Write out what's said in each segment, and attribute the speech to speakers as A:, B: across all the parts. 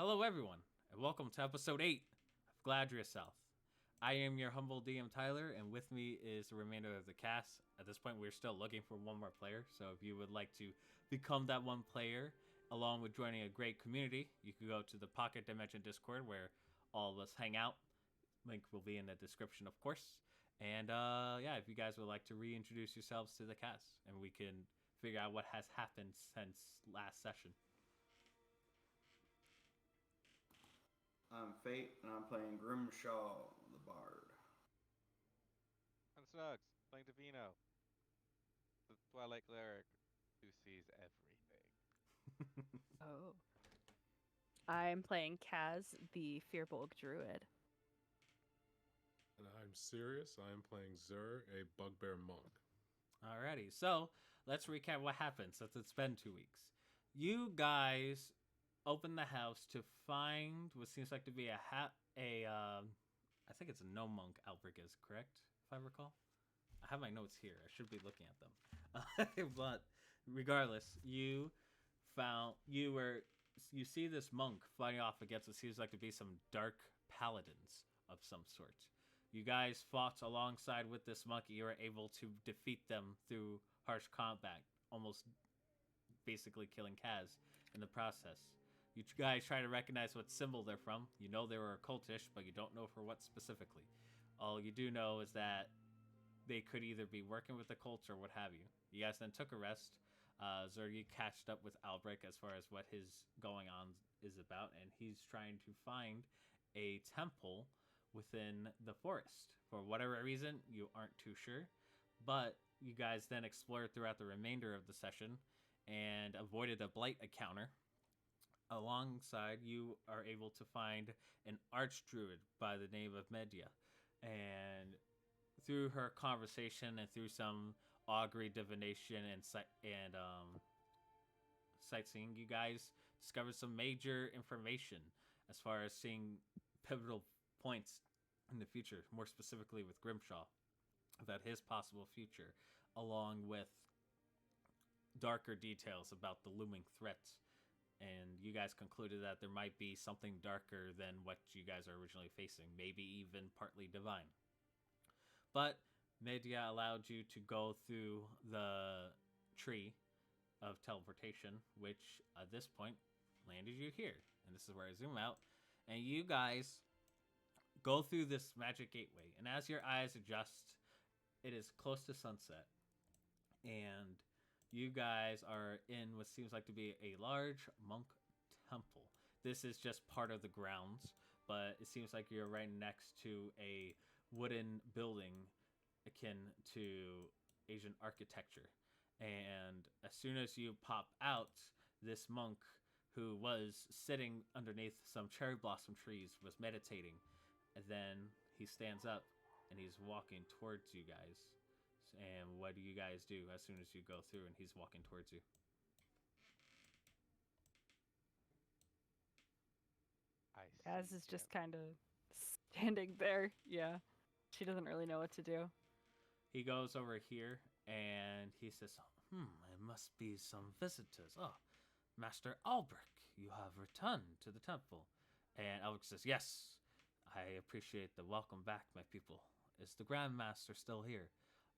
A: Hello, everyone, and welcome to episode 8 of Gladria South. I am your humble DM Tyler, and with me is the remainder of the cast. At this point, we're still looking for one more player, so if you would like to become that one player, along with joining a great community, you can go to the Pocket Dimension Discord where all of us hang out. Link will be in the description, of course. And yeah, if you guys would like to reintroduce yourselves to the cast, and we can figure out what has happened since last session.
B: I'm Fate, and I'm playing Grimshaw, the Bard.
C: I'm Snugs, playing Davino, the Twilight Cleric who sees everything.
D: Oh. I'm playing Kaz, the Fearbolg Druid.
E: And I'm serious. I am playing Zur, a bugbear monk.
A: Alrighty, so let's recap what happened since it's been 2 weeks. You guys opened the house to find what seems like to be I think it's a gnome monk outbreak, is correct, if I recall. I have my notes here. I should be looking at them. But regardless, you see this monk fighting off against what seems like to be some dark paladins of some sort. You guys fought alongside with this monk. You were able to defeat them through harsh combat, almost basically killing Kaz in the process. You guys try to recognize what symbol they're from. You know they were occultish, but you don't know for what specifically. All you do know is that they could either be working with the cult or what have you. You guys then took a rest. Zergi catched up with Albrecht as far as what his going on is about, and he's trying to find a temple within the forest. For whatever reason, you aren't too sure, but you guys then explored throughout the remainder of the session and avoided a blight encounter. Alongside, you are able to find an archdruid by the name of Media, and through her conversation and through some augury, divination, and sightseeing, you guys discovered some major information as far as seeing pivotal points in the future, more specifically with Grimshaw, about his possible future, along with darker details about the looming threats. And you guys concluded that there might be something darker than what you guys are originally facing, maybe even partly divine. But Media allowed you to go through the tree of teleportation, which at this point landed you here. And this is where I zoom out. And you guys go through this magic gateway. And as your eyes adjust, it is close to sunset. And you guys are in what seems like to be a large monk temple. This is just part of the grounds, but it seems like you're right next to a wooden building akin to Asian architecture. And as soon as you pop out, this monk who was sitting underneath some cherry blossom trees was meditating. And then he stands up and he's walking towards you guys. And what do you guys do as soon as you go through and he's walking towards you?
D: Kaz is just kind of standing there. Yeah. She doesn't really know what to do.
A: He goes over here and he says, it must be some visitors. Oh, Master Albrecht, you have returned to the temple. And Albrecht says, yes, I appreciate the welcome back, my people. Is the Grand Master still here?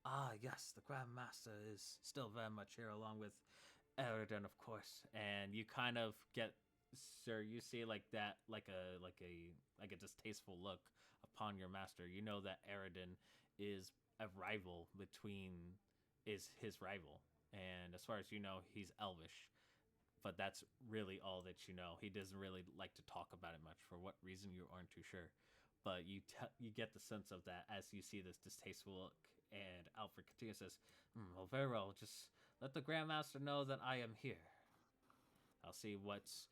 A: Ah, yes, the Grand Master is still very much here, along with Eridan, of course. And you kind of get, sir, you see like that, like a distasteful look upon your master. You know that Eridan is his rival, and as far as you know, he's elvish. But that's really all that you know. He doesn't really like to talk about it much. For what reason, you aren't too sure. But you get the sense of that as you see this distasteful look. And Alfred continues, says, well, very well. Just let the Grandmaster know that I am here. I'll see what's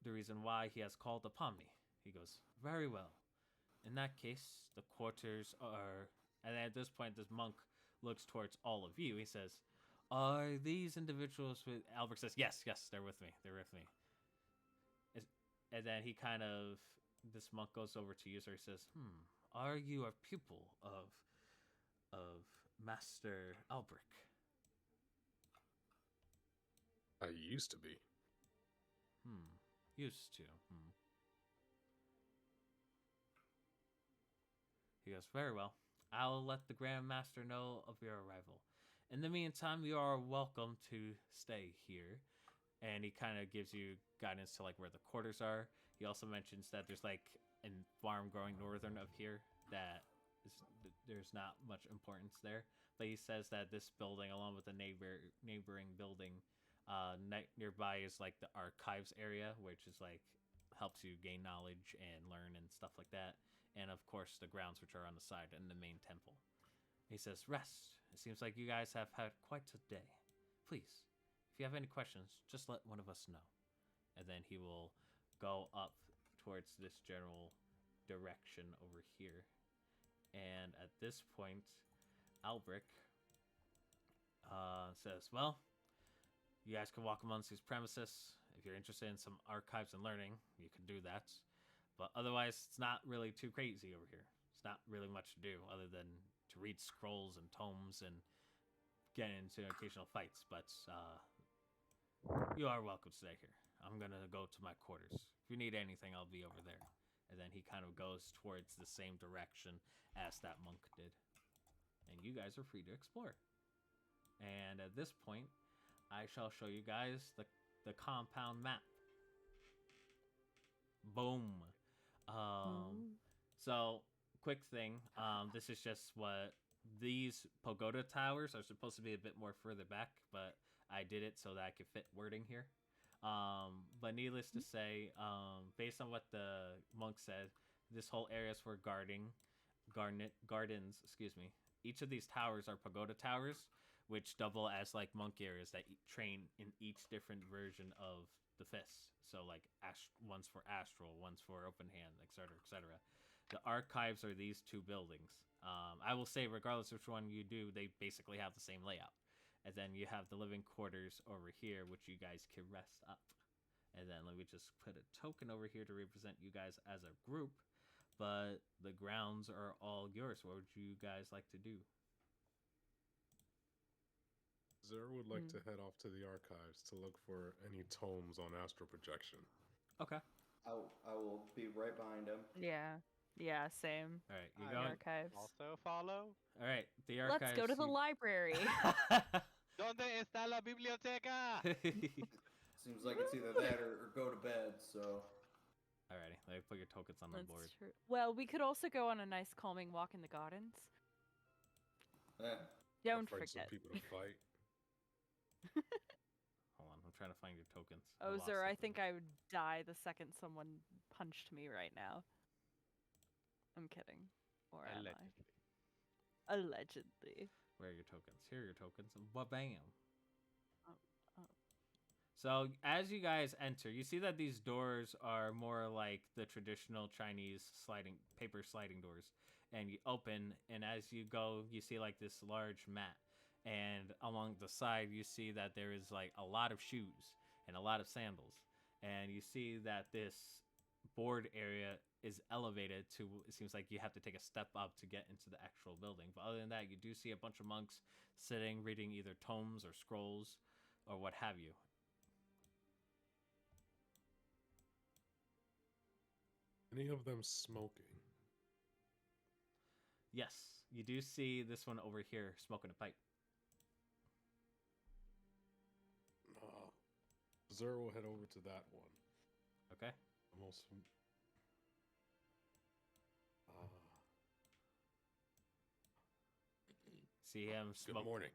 A: the reason why he has called upon me. He goes, very well. In that case, the quarters are... And at this point, this monk looks towards all of you. He says, are these individuals with... Albert says, yes, they're with me. They're with me. And then he kind of... This monk goes over to you, so he says, are you a pupil of Master Albrecht?
E: I used to be.
A: Used to. He goes, very well. I'll let the Grand Master know of your arrival. In the meantime, you are welcome to stay here. And he kind of gives you guidance to like where the quarters are. He also mentions that there's like a farm growing northern of here that there's not much importance there. But he says that this building, along with the neighboring building nearby, is like the archives area, which is like helps you gain knowledge and learn and stuff like that. And of course, the grounds which are on the side and the main temple. He says, rest. It seems like you guys have had quite a day. Please, if you have any questions, just let one of us know. And then he will go up towards this general direction over here. And at this point, Albric says, well, you guys can walk amongst these premises. If you're interested in some archives and learning, you can do that. But otherwise, it's not really too crazy over here. It's not really much to do other than to read scrolls and tomes and get into occasional fights. But you are welcome to stay here. I'm going to go to my quarters. If you need anything, I'll be over there. And then he kind of goes towards the same direction as that monk did. And you guys are free to explore. And at this point, I shall show you guys the compound map. Boom. So, quick thing. This is just what these pagoda towers are supposed to be a bit more further back, but I did it so that I could fit wording here. But needless to say, based on what the monk said, this whole area is for gardens, excuse me. Each of these towers are pagoda towers, which double as like monk areas that train in each different version of the fists. So like one's for astral, one's for open hand, etc., etc. The archives are these two buildings. I will say, regardless of which one you do, they basically have the same layout. And then you have the living quarters over here, which you guys can rest up. And then let me just put a token over here to represent you guys as a group. But the grounds are all yours. What would you guys like to do?
E: Zer would like to head off to the archives to look for any tomes on astral projection.
A: Okay.
B: I will be right behind him.
D: Yeah. Yeah, same.
A: All right, you
D: The
A: going?
D: archives.
C: Also follow.
A: All right, the archives.
D: Let's go to the library.
C: ¿Dónde está la biblioteca?
B: Seems like it's either that or go to bed, so...
A: Alrighty, let me put your tokens on the board.
D: True. Well, we could also go on a nice calming walk in the gardens. Don't
E: Find
D: forget.
E: some people to fight.
A: Hold on, I'm trying to find your tokens.
D: Oh,
A: lost
D: sir, I
A: them.
D: think I would die the second someone punched me right now. I'm kidding. Or am
C: Allegedly.
D: I? Allegedly.
A: Where are your tokens? Here are your tokens. Bam.
D: Oh.
A: So as you guys enter, you see that these doors are more like the traditional Chinese paper sliding doors. And you open, and as you go, you see like this large mat. And along the side, you see that there is like a lot of shoes and a lot of sandals. And you see that this board area is elevated to, it seems like you have to take a step up to get into the actual building. But other than that, you do see a bunch of monks sitting, reading either tomes or scrolls or what have you.
E: Any of them smoking?
A: Yes, you do see this one over here smoking a pipe.
E: Zer will head over to that one.
A: Okay.
E: Almost.
A: See him smoke.
E: Good morning.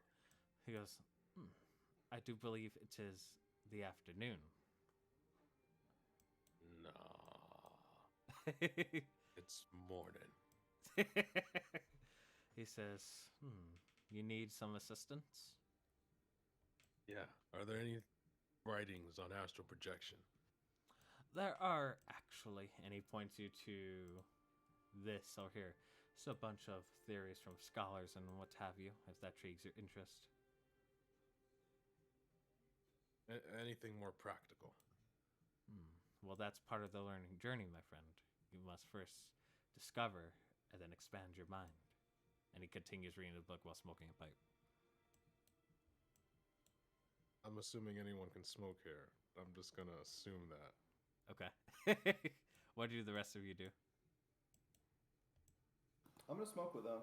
A: He goes, I do believe it is the afternoon.
E: No. It's morning.
A: He says, you need some assistance?
E: Yeah. Are there any writings on astral projection?
A: There are, actually. And he points you to this over here. It's a bunch of theories from scholars and what have you, if that intrigues your interest.
E: Anything more practical?
A: Well, that's part of the learning journey, my friend. You must first discover and then expand your mind. And he continues reading the book while smoking a pipe.
E: I'm assuming anyone can smoke here. I'm just gonna assume that.
A: Okay. What do the rest of you do?
B: I'm gonna smoke with them.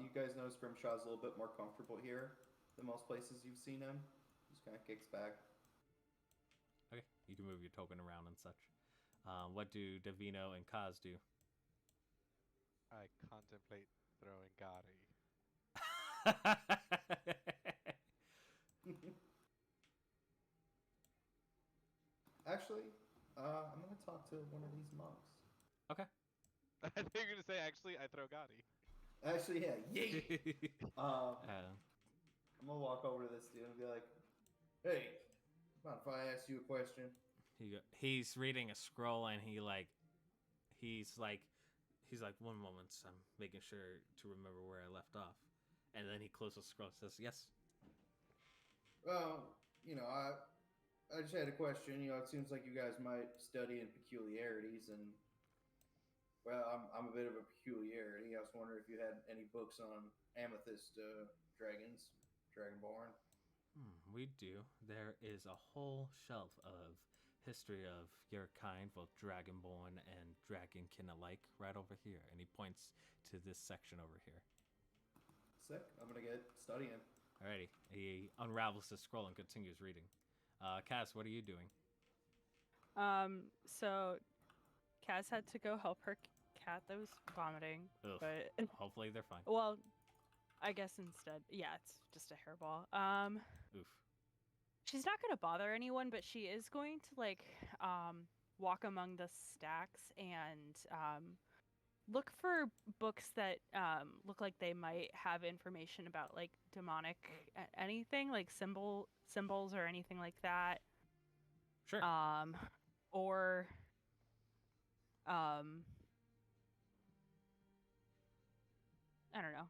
B: You guys notice Grimshaw's a little bit more comfortable here than most places you've seen him. Just kind of kicks back.
A: Okay, you can move your token around and such. What do Davino and Kaz do?
C: I contemplate throwing Gotti.
B: Actually, I'm gonna talk to one of these monks.
A: Okay.
C: I think you're gonna say actually I throw Gotti.
B: Actually, yeah, yay!
A: Uh,
B: I'm gonna walk over to this dude and be like, "Hey, mind if I ask you a question?"
A: he's reading a scroll and he's like 1 moment, I'm making sure to remember where I left off, and then he closes the scroll and says yes.
B: Well, I just had a question. It seems like you guys might study in peculiarities, and well, I'm a bit of a peculiarity. I was wondering if you had any books on amethyst dragons, dragonborn.
A: We do. There is a whole shelf of history of your kind, both dragonborn and dragonkin alike, right over here, and he points to this section over here.
B: Sick. I'm gonna get studying.
A: Alrighty. He unravels the scroll and continues reading. Cass, what are you doing?
D: So Kaz had to go help her cat that was vomiting,
A: Ugh.
D: but
A: Hopefully they're fine.
D: well, I guess instead, yeah, it's just a hairball.
A: Oof.
D: She's not gonna bother anyone, but she is going to walk among the stacks and look for books that look like they might have information about like demonic anything, like symbols or anything like that.
A: Sure.
D: Or I don't know.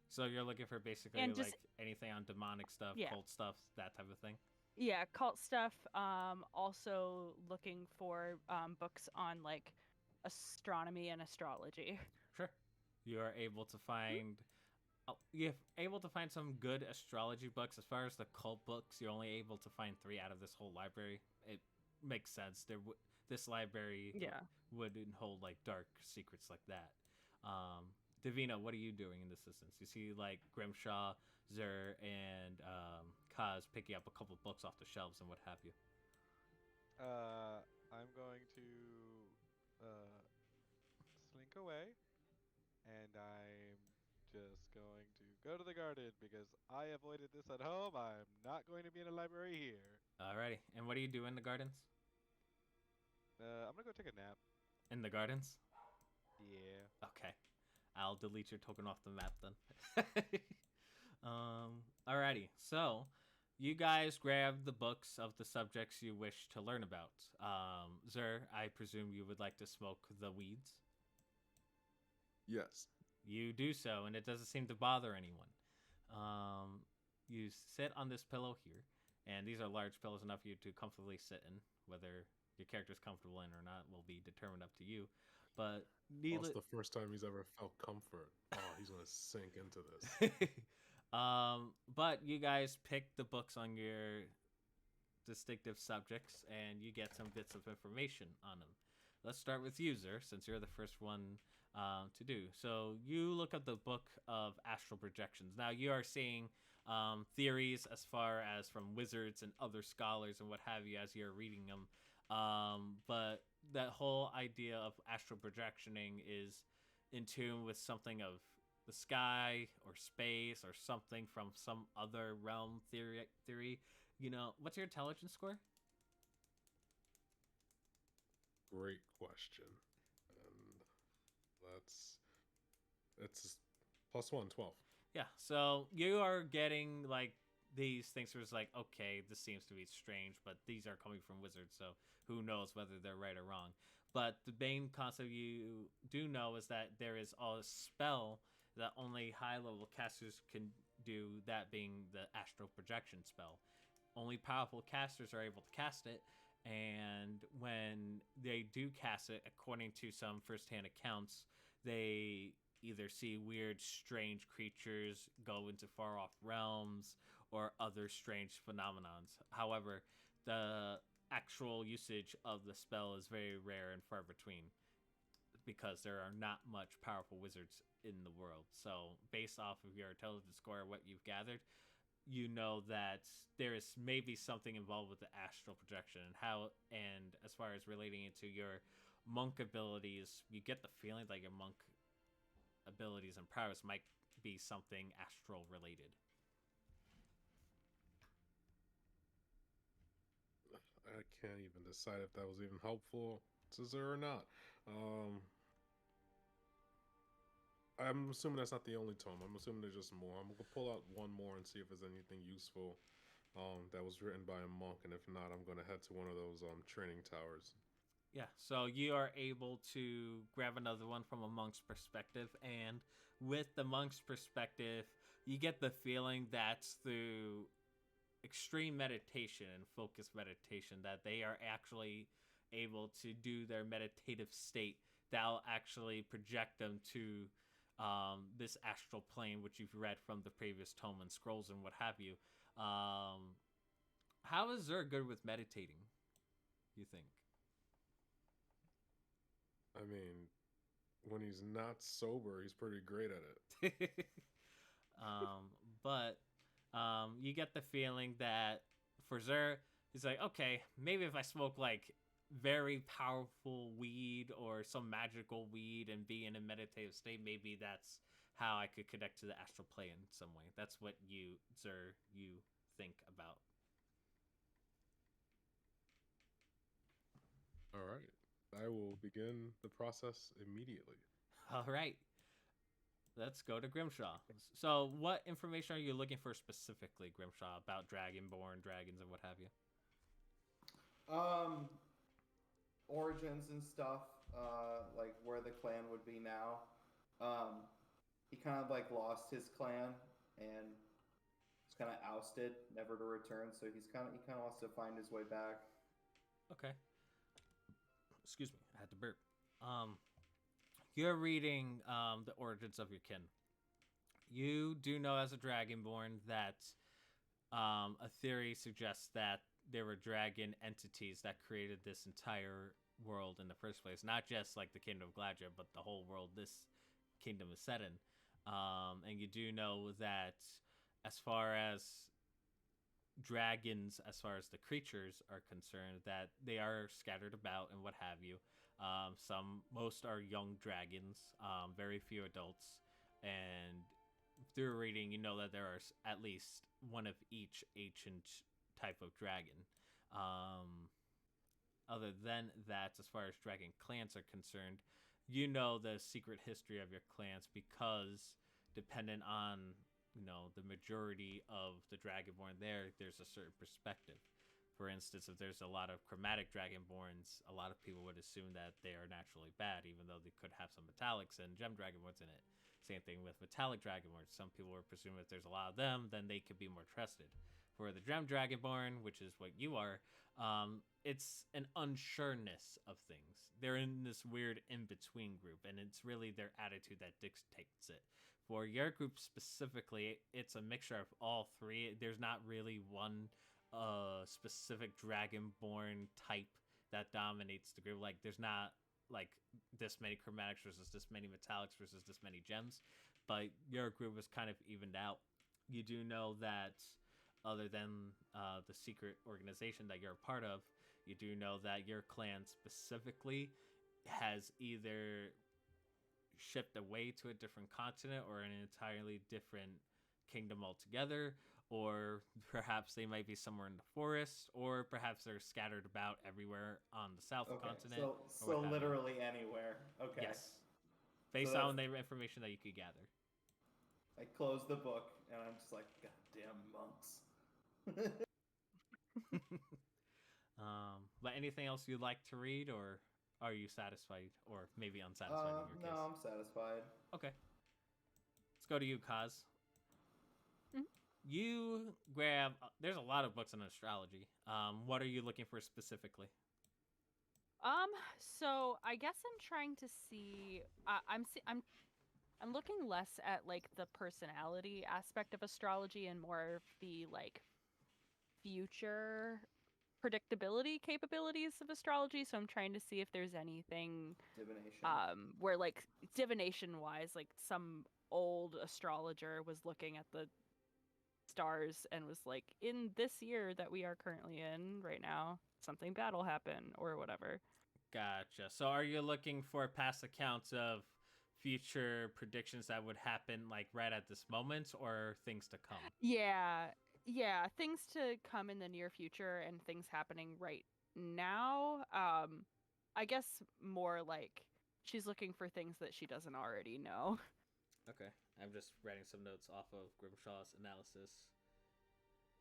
A: So you're looking for basically
D: and just-
A: like anything on demonic stuff,
D: Yeah.
A: cult stuff, that type of thing?
D: Yeah, cult stuff. Also looking for books on like astronomy and astrology.
A: Sure. You are able to find you're able to find some good astrology books. As far as the cult books, you're only able to find 3 out of this whole library. It makes sense. This library
D: Yeah.
A: wouldn't hold like dark secrets like that. Davina, what are you doing in this instance? You see like Grimshaw, Zur, and Kaz picking up a couple books off the shelves and what have you.
C: I'm going to slink away, and I'm just going to go to the garden because I avoided this at home. I'm not going to be in a library here.
A: Alrighty. And what do you do in the gardens?
C: I'm gonna go take a nap.
A: In the gardens?
C: Yeah.
A: Okay. I'll delete your token off the map then. Alrighty. So, you guys grab the books of the subjects you wish to learn about. Zur, I presume you would like to smoke the weeds?
E: Yes.
A: You do so, and it doesn't seem to bother anyone. You sit on this pillow here, and these are large pillows enough for you to comfortably sit in. Whether your character's comfortable in or not will be determined up to you. But
E: That's the first time he's ever felt comfort. Oh, he's gonna sink into this.
A: But you guys pick the books on your distinctive subjects, and you get some bits of information on them. Let's start with you, Zur, since you're the first one to do. So you look at the book of astral projections. Now you are seeing theories as far as from wizards and other scholars and what have you as you're reading them. But that whole idea of astral projectioning is in tune with something of the sky or space or something from some other realm theory. What's your intelligence score?
E: Great question. And it's +1, 12.
A: Yeah, so you are getting like these things where it's like, okay, this seems to be strange, but these are coming from wizards, so who knows whether they're right or wrong. But the main concept you do know is that there is a spell that only high-level casters can do, that being the astral projection spell. Only powerful casters are able to cast it, and when they do cast it, according to some first-hand accounts, they either see weird, strange creatures go into far-off realms or other strange phenomenons. However, the actual usage of the spell is very rare and far between because there are not much powerful wizards in the world. So based off of your intelligence score, what you've gathered, you know that there is maybe something involved with the astral projection and as far as relating it to your monk abilities, you get the feeling that your monk abilities and prowess might be something astral related.
E: I can't even decide if that was even helpful to Zer or not. I'm assuming that's not the only tome. I'm assuming there's just more. I'm gonna pull out one more and see if there's anything useful that was written by a monk, and if not, I'm gonna head to one of those training towers.
A: Yeah, so you are able to grab another one from a monk's perspective, and with the monk's perspective, you get the feeling that through extreme meditation and focused meditation that they are actually able to do their meditative state that'll actually project them to this astral plane, which you've read from the previous tome and scrolls and what have you. How is Zer good with meditating, you think?
E: I mean, when he's not sober, he's pretty great at it.
A: But you get the feeling that for Zer, he's like, okay, maybe if I smoke like very powerful weed or some magical weed and be in a meditative state, maybe that's how I could connect to the astral plane in some way. That's what you, Zer, you think about.
E: All right. I will begin the process immediately.
A: All right. Let's go to Grimshaw. So, what information are you looking for specifically, Grimshaw, about Dragonborn, dragons, and what have you?
B: Origins and stuff, like where the clan would be now. He kind of like lost his clan and was kind of ousted, never to return. So he kind of wants to find his way back.
A: Okay. Excuse me, I had to burp. You're reading the origins of your kin. You do know as a Dragonborn that a theory suggests that there were dragon entities that created this entire world in the first place. Not just like the kingdom of Gladria, but the whole world this kingdom is set in. And you do know that as far as dragons, as far as the creatures are concerned, that they are scattered about and what have you. Most are young dragons, very few adults, and through reading, you know that there are at least one of each ancient type of dragon. Other than that, as far as dragon clans are concerned, you know the secret history of your clans because dependent on, you know, the majority of the Dragonborn there's a certain perspective. For instance, if there's a lot of chromatic Dragonborns, a lot of people would assume that they are naturally bad, even though they could have some metallics and gem Dragonborns in it. Same thing with metallic Dragonborns. Some people would presume if there's a lot of them, then they could be more trusted. For the gem Dragonborn, which is what you are, it's an unsureness of things. They're in this weird in-between group, and it's really their attitude that dictates it. For your group specifically, it's a mixture of all three. There's not really one specific Dragonborn type that dominates the group. Like, there's not like this many chromatics versus this many metallics versus this many gems, but your group is kind of evened out. You do know that other than the secret organization that you're a part of, you do know that your clan specifically has either shipped away to a different continent or an entirely different kingdom altogether, or perhaps they might be somewhere in the forest, or perhaps they're scattered about everywhere on the south continent.
B: So literally anywhere. Okay.
A: Yes. Based on the information that you could gather.
B: I close the book and I'm just like, goddamn monks.
A: But anything else you'd like to read, or are you satisfied, or maybe unsatisfied in your case?
B: No, I'm satisfied.
A: Okay. Let's go to you, Kaz.
D: Mm-hmm.
A: You grab. There's a lot of books on astrology. What are you looking for specifically?
D: So I guess I'm trying to see. I'm looking less at like the personality aspect of astrology and more of the like future predictability capabilities of astrology, so I'm trying to see if there's anything
B: Divination.
D: where like divination wise, like some old astrologer was looking at the stars and was like, in this year that we are currently in right now, something bad will happen or whatever.
A: Gotcha. So are you looking for past accounts of future predictions that would happen like right at this moment, or things to come?
D: Yeah, things to come in the near future and things happening right now. I guess more like she's looking for things that she doesn't already know.
A: Okay. I'm just writing some notes off of Grimshaw's analysis.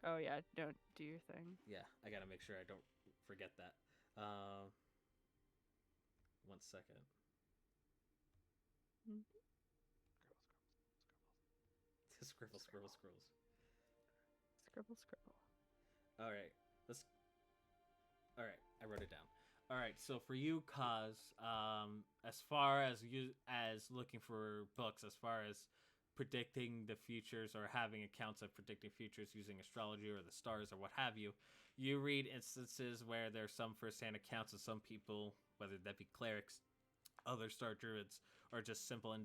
D: Oh yeah, don't do your thing.
A: Yeah, I gotta make sure I don't forget that. 1 second. Scribble, scribble, scribbles.
D: Scribble, scribble.
A: All right, let's. All right, I wrote it down. All right, so for you, Kaz, as far as you as looking for books, as far as predicting the futures or having accounts of predicting futures using astrology or the stars or what have you, you read instances where there's some firsthand accounts of some people, whether that be clerics, other star druids, or just simple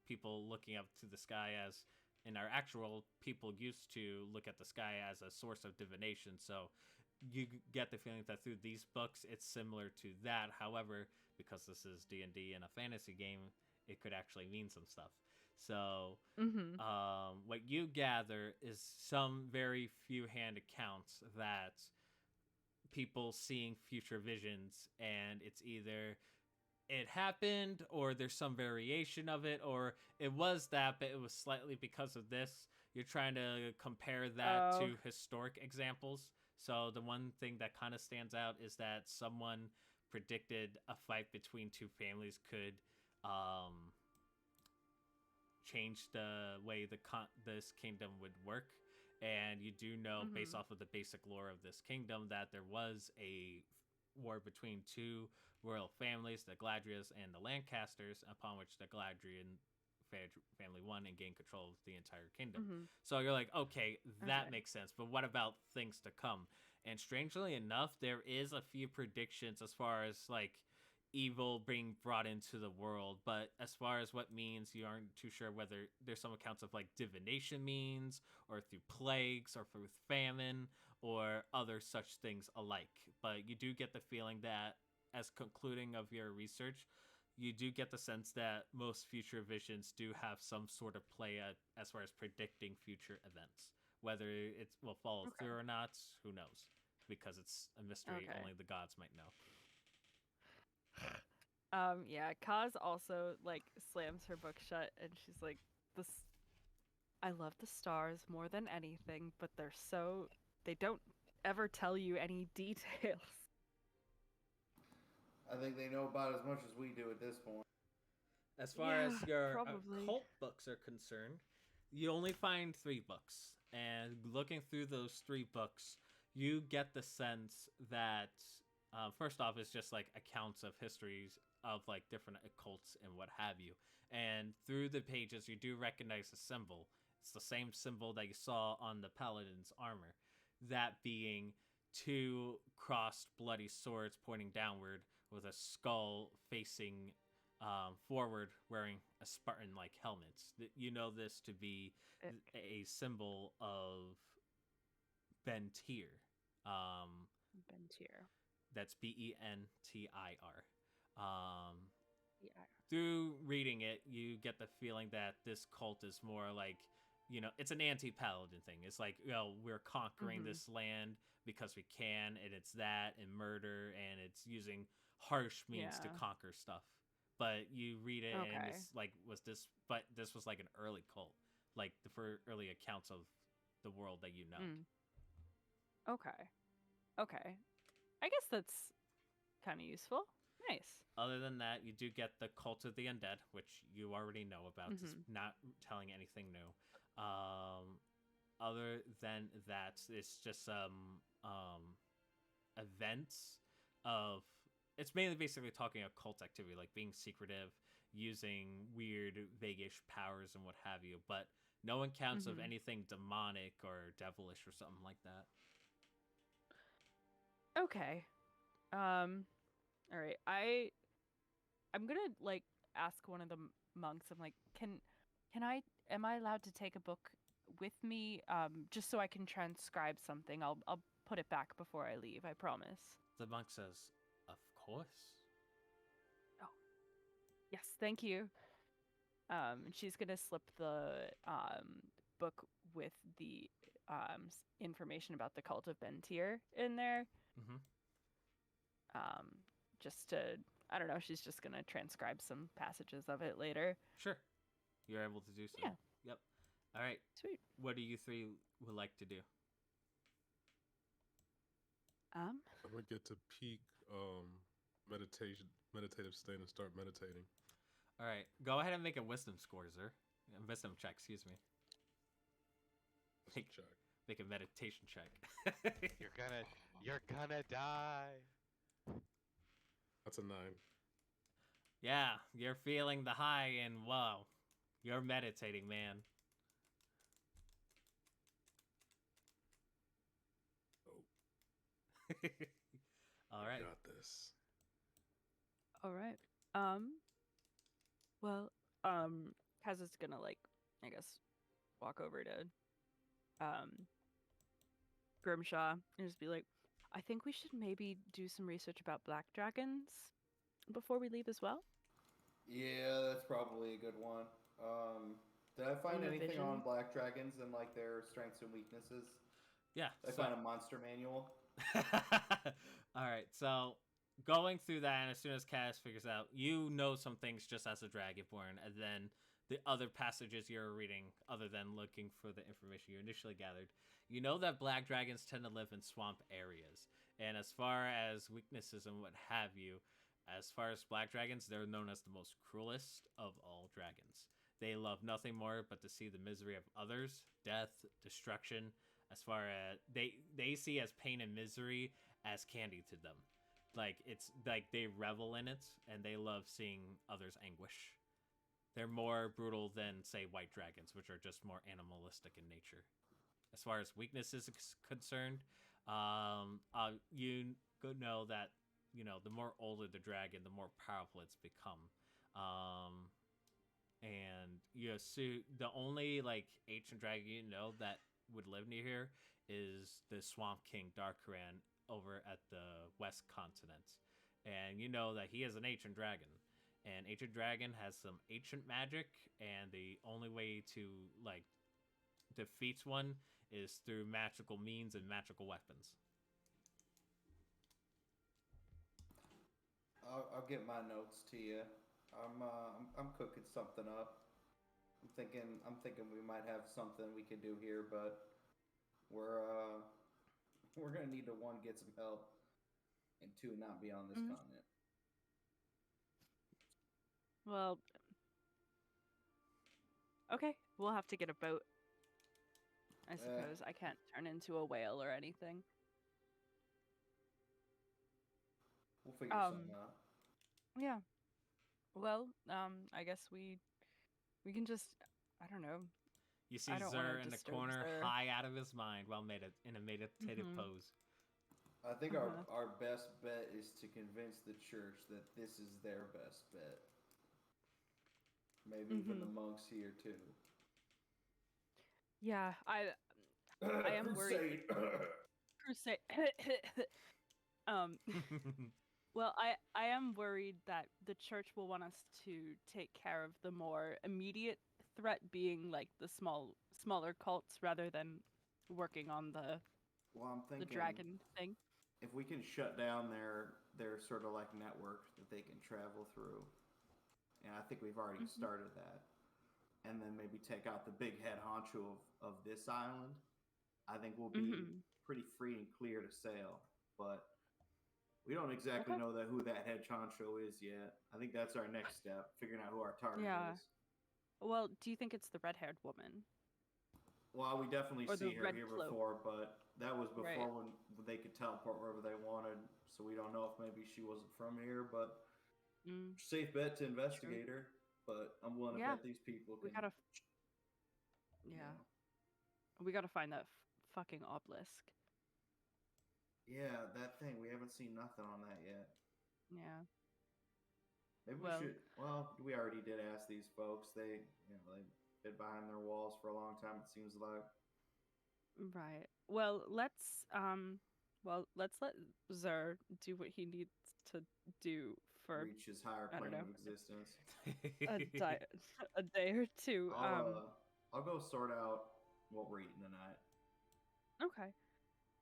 A: people looking up to the sky as in our actual people used to look at the sky as a source of divination. So you get the feeling that through these books it's similar to that. However, because this is D&D and a fantasy game, it could actually mean some stuff. So what you gather is some very few hand accounts that people seeing future visions, and it's either it happened or there's some variation of it, or it was that but it was slightly because of this. You're trying to compare that to historic examples. So the one thing that kind of stands out is that someone predicted a fight between two families could change the way this kingdom would work. And you do know, based off of the basic lore of this kingdom, that there was a war between two royal families, the Gladrias and the Lancasters, upon which the Gladrian family won and gained control of the entire kingdom. So you're like, okay, that makes sense. But what about things to come? And strangely enough, there is a few predictions as far as like evil being brought into the world, but as far as what means, you aren't too sure whether there's some accounts of like divination means, or through plagues, or through famine, or other such things alike. But you do get the feeling that, as concluding of your research, you do get the sense that most future visions do have some sort of play as far as predicting future events. Whether it will follow through or not, who knows? Because it's a mystery only the gods might know.
D: Yeah, Kaz also like slams her book shut and she's like, I love the stars more than anything, but they don't ever tell you any details.
B: I think they know about as much as we do at this point.
A: As far as your occult books are concerned, you only find 3 books. And looking through those 3 books, you get the sense that, first off, it's just like accounts of histories of like different occults and what have you. And through the pages, you do recognize a symbol. It's the same symbol that you saw on the paladin's armor. That being 2 crossed bloody swords pointing downward with a skull facing forward, wearing a Spartan-like helmet. You know this to be a symbol of Bentir.
D: Bentir.
A: That's Bentir. Through reading it, you get the feeling that this cult is more like, it's an anti-paladin thing. It's like, we're conquering this land because we can, and it's that, and murder, and it's using harsh means to conquer stuff. But you read it, and it's like, this was like an early cult, like the early accounts of the world that you know.
D: Okay. I guess that's kind of useful. Nice.
A: Other than that, you do get the Cult of the Undead, which you already know about. It's not telling anything new. Other than that, it's just some events of... It's mainly basically talking occult activity, like being secretive, using weird, vaguish powers and what have you. But no accounts of anything demonic or devilish or something like that.
D: Okay. All right. I'm gonna like ask one of the monks. I'm like, am I allowed to take a book with me? Just so I can transcribe something. I'll put it back before I leave. I promise.
A: The monk says, "Of course."
D: Yes, thank you. She's gonna slip the book with the information about the cult of Bentir in there.
A: Mm-hmm.
D: Just to, I don't know. She's just gonna transcribe some passages of it later.
A: Sure. You're able to do so.
D: Yeah.
A: Yep. All right.
D: Sweet.
A: What do you three would like to do?
E: I'm gonna get to peak meditative state and start meditating.
A: All right. Go ahead and make a wisdom score, sir. Wisdom check. Excuse me.
E: Check.
A: Make a meditation check.
C: You're gonna die.
E: That's a 9.
A: Yeah, you're feeling the high, and whoa, you're meditating, man.
E: Oh,
A: All
E: I
A: right.
E: got this.
D: All right. Well, Kaz is gonna like, I guess, walk over to, Grimshaw and just be like, I think we should maybe do some research about black dragons before we leave as well.
B: Yeah, that's probably a good one. Did I find
D: In the
B: anything on
D: vision?
B: black dragons and like their strengths and weaknesses?
A: Yeah.
B: Did I find a monster manual?
A: All right. So going through that, and as soon as Cass figures out, you know some things just as a dragonborn, and then the other passages you're reading, other than looking for the information you initially gathered, you know that black dragons tend to live in swamp areas. And as far as weaknesses and what have you, as far as black dragons, they're known as the most cruelest of all dragons. They love nothing more but to see the misery of others, death, destruction. As far as they see as pain and misery as candy to them. Like it's like they revel in it and they love seeing others anguish. They're more brutal than, say, white dragons, which are just more animalistic in nature. As far as weakness is concerned, you know that the more older the dragon, the more powerful it's become. And the only like ancient dragon that would live near here is the Swamp King Darkran over at the West Continent, and you know that he is an ancient dragon. And ancient dragon has some ancient magic, and the only way to like defeats one is through magical means and magical weapons.
B: I'll get my notes to you. I'm cooking something up. I'm thinking we might have something we could do here, but we're gonna need to, one, get some help, and two, not be on this continent.
D: Well, okay, we'll have to get a boat. I suppose I can't turn into a whale or anything.
B: We'll figure something out.
D: Yeah. Well, I guess we can just, I don't know.
A: You see
D: I don't wanna
A: Zer in the
D: disturb
A: corner,
D: Zer.
A: high out of his mind, while in a meditative pose.
B: I think our best bet is to convince the church that this is their best bet. Maybe even the monks here too.
D: Yeah, I am worried. Crusade. Well, I am worried that the church will want us to take care of the more immediate threat, being like the smaller cults, rather than working on the
B: I'm thinking
D: the dragon thing.
B: if we can shut down their sort of like network that they can travel through, and I think we've already started that, and then maybe take out the big head honcho of this island, I think we'll be pretty free and clear to sail. But we don't exactly know who that head honcho is yet. I think that's our next step, figuring out who our target is.
D: Well, do you think it's the red-haired woman?
B: Well, we definitely
D: Or the
B: see her
D: red
B: here
D: cloak.
B: before, but that was before
D: Right.
B: when they could teleport wherever they wanted. So we don't know if maybe she wasn't from here, but safe bet to investigate her. But I'm willing to bet these people can.
D: We gotta. Yeah. We gotta find that fucking obelisk.
B: Yeah, that thing. We haven't seen nothing on that yet.
D: Yeah.
B: Maybe
D: Well-
B: we should. Well, we already did ask these folks. They've been behind their walls for a long time. It seems like.
D: Right. Let's let Zer do what he needs to do for
B: Reach his higher
D: I don't
B: plane of
D: know.
B: existence.
D: a day or two.
B: I'll go sort out what we're eating tonight.
D: Okay.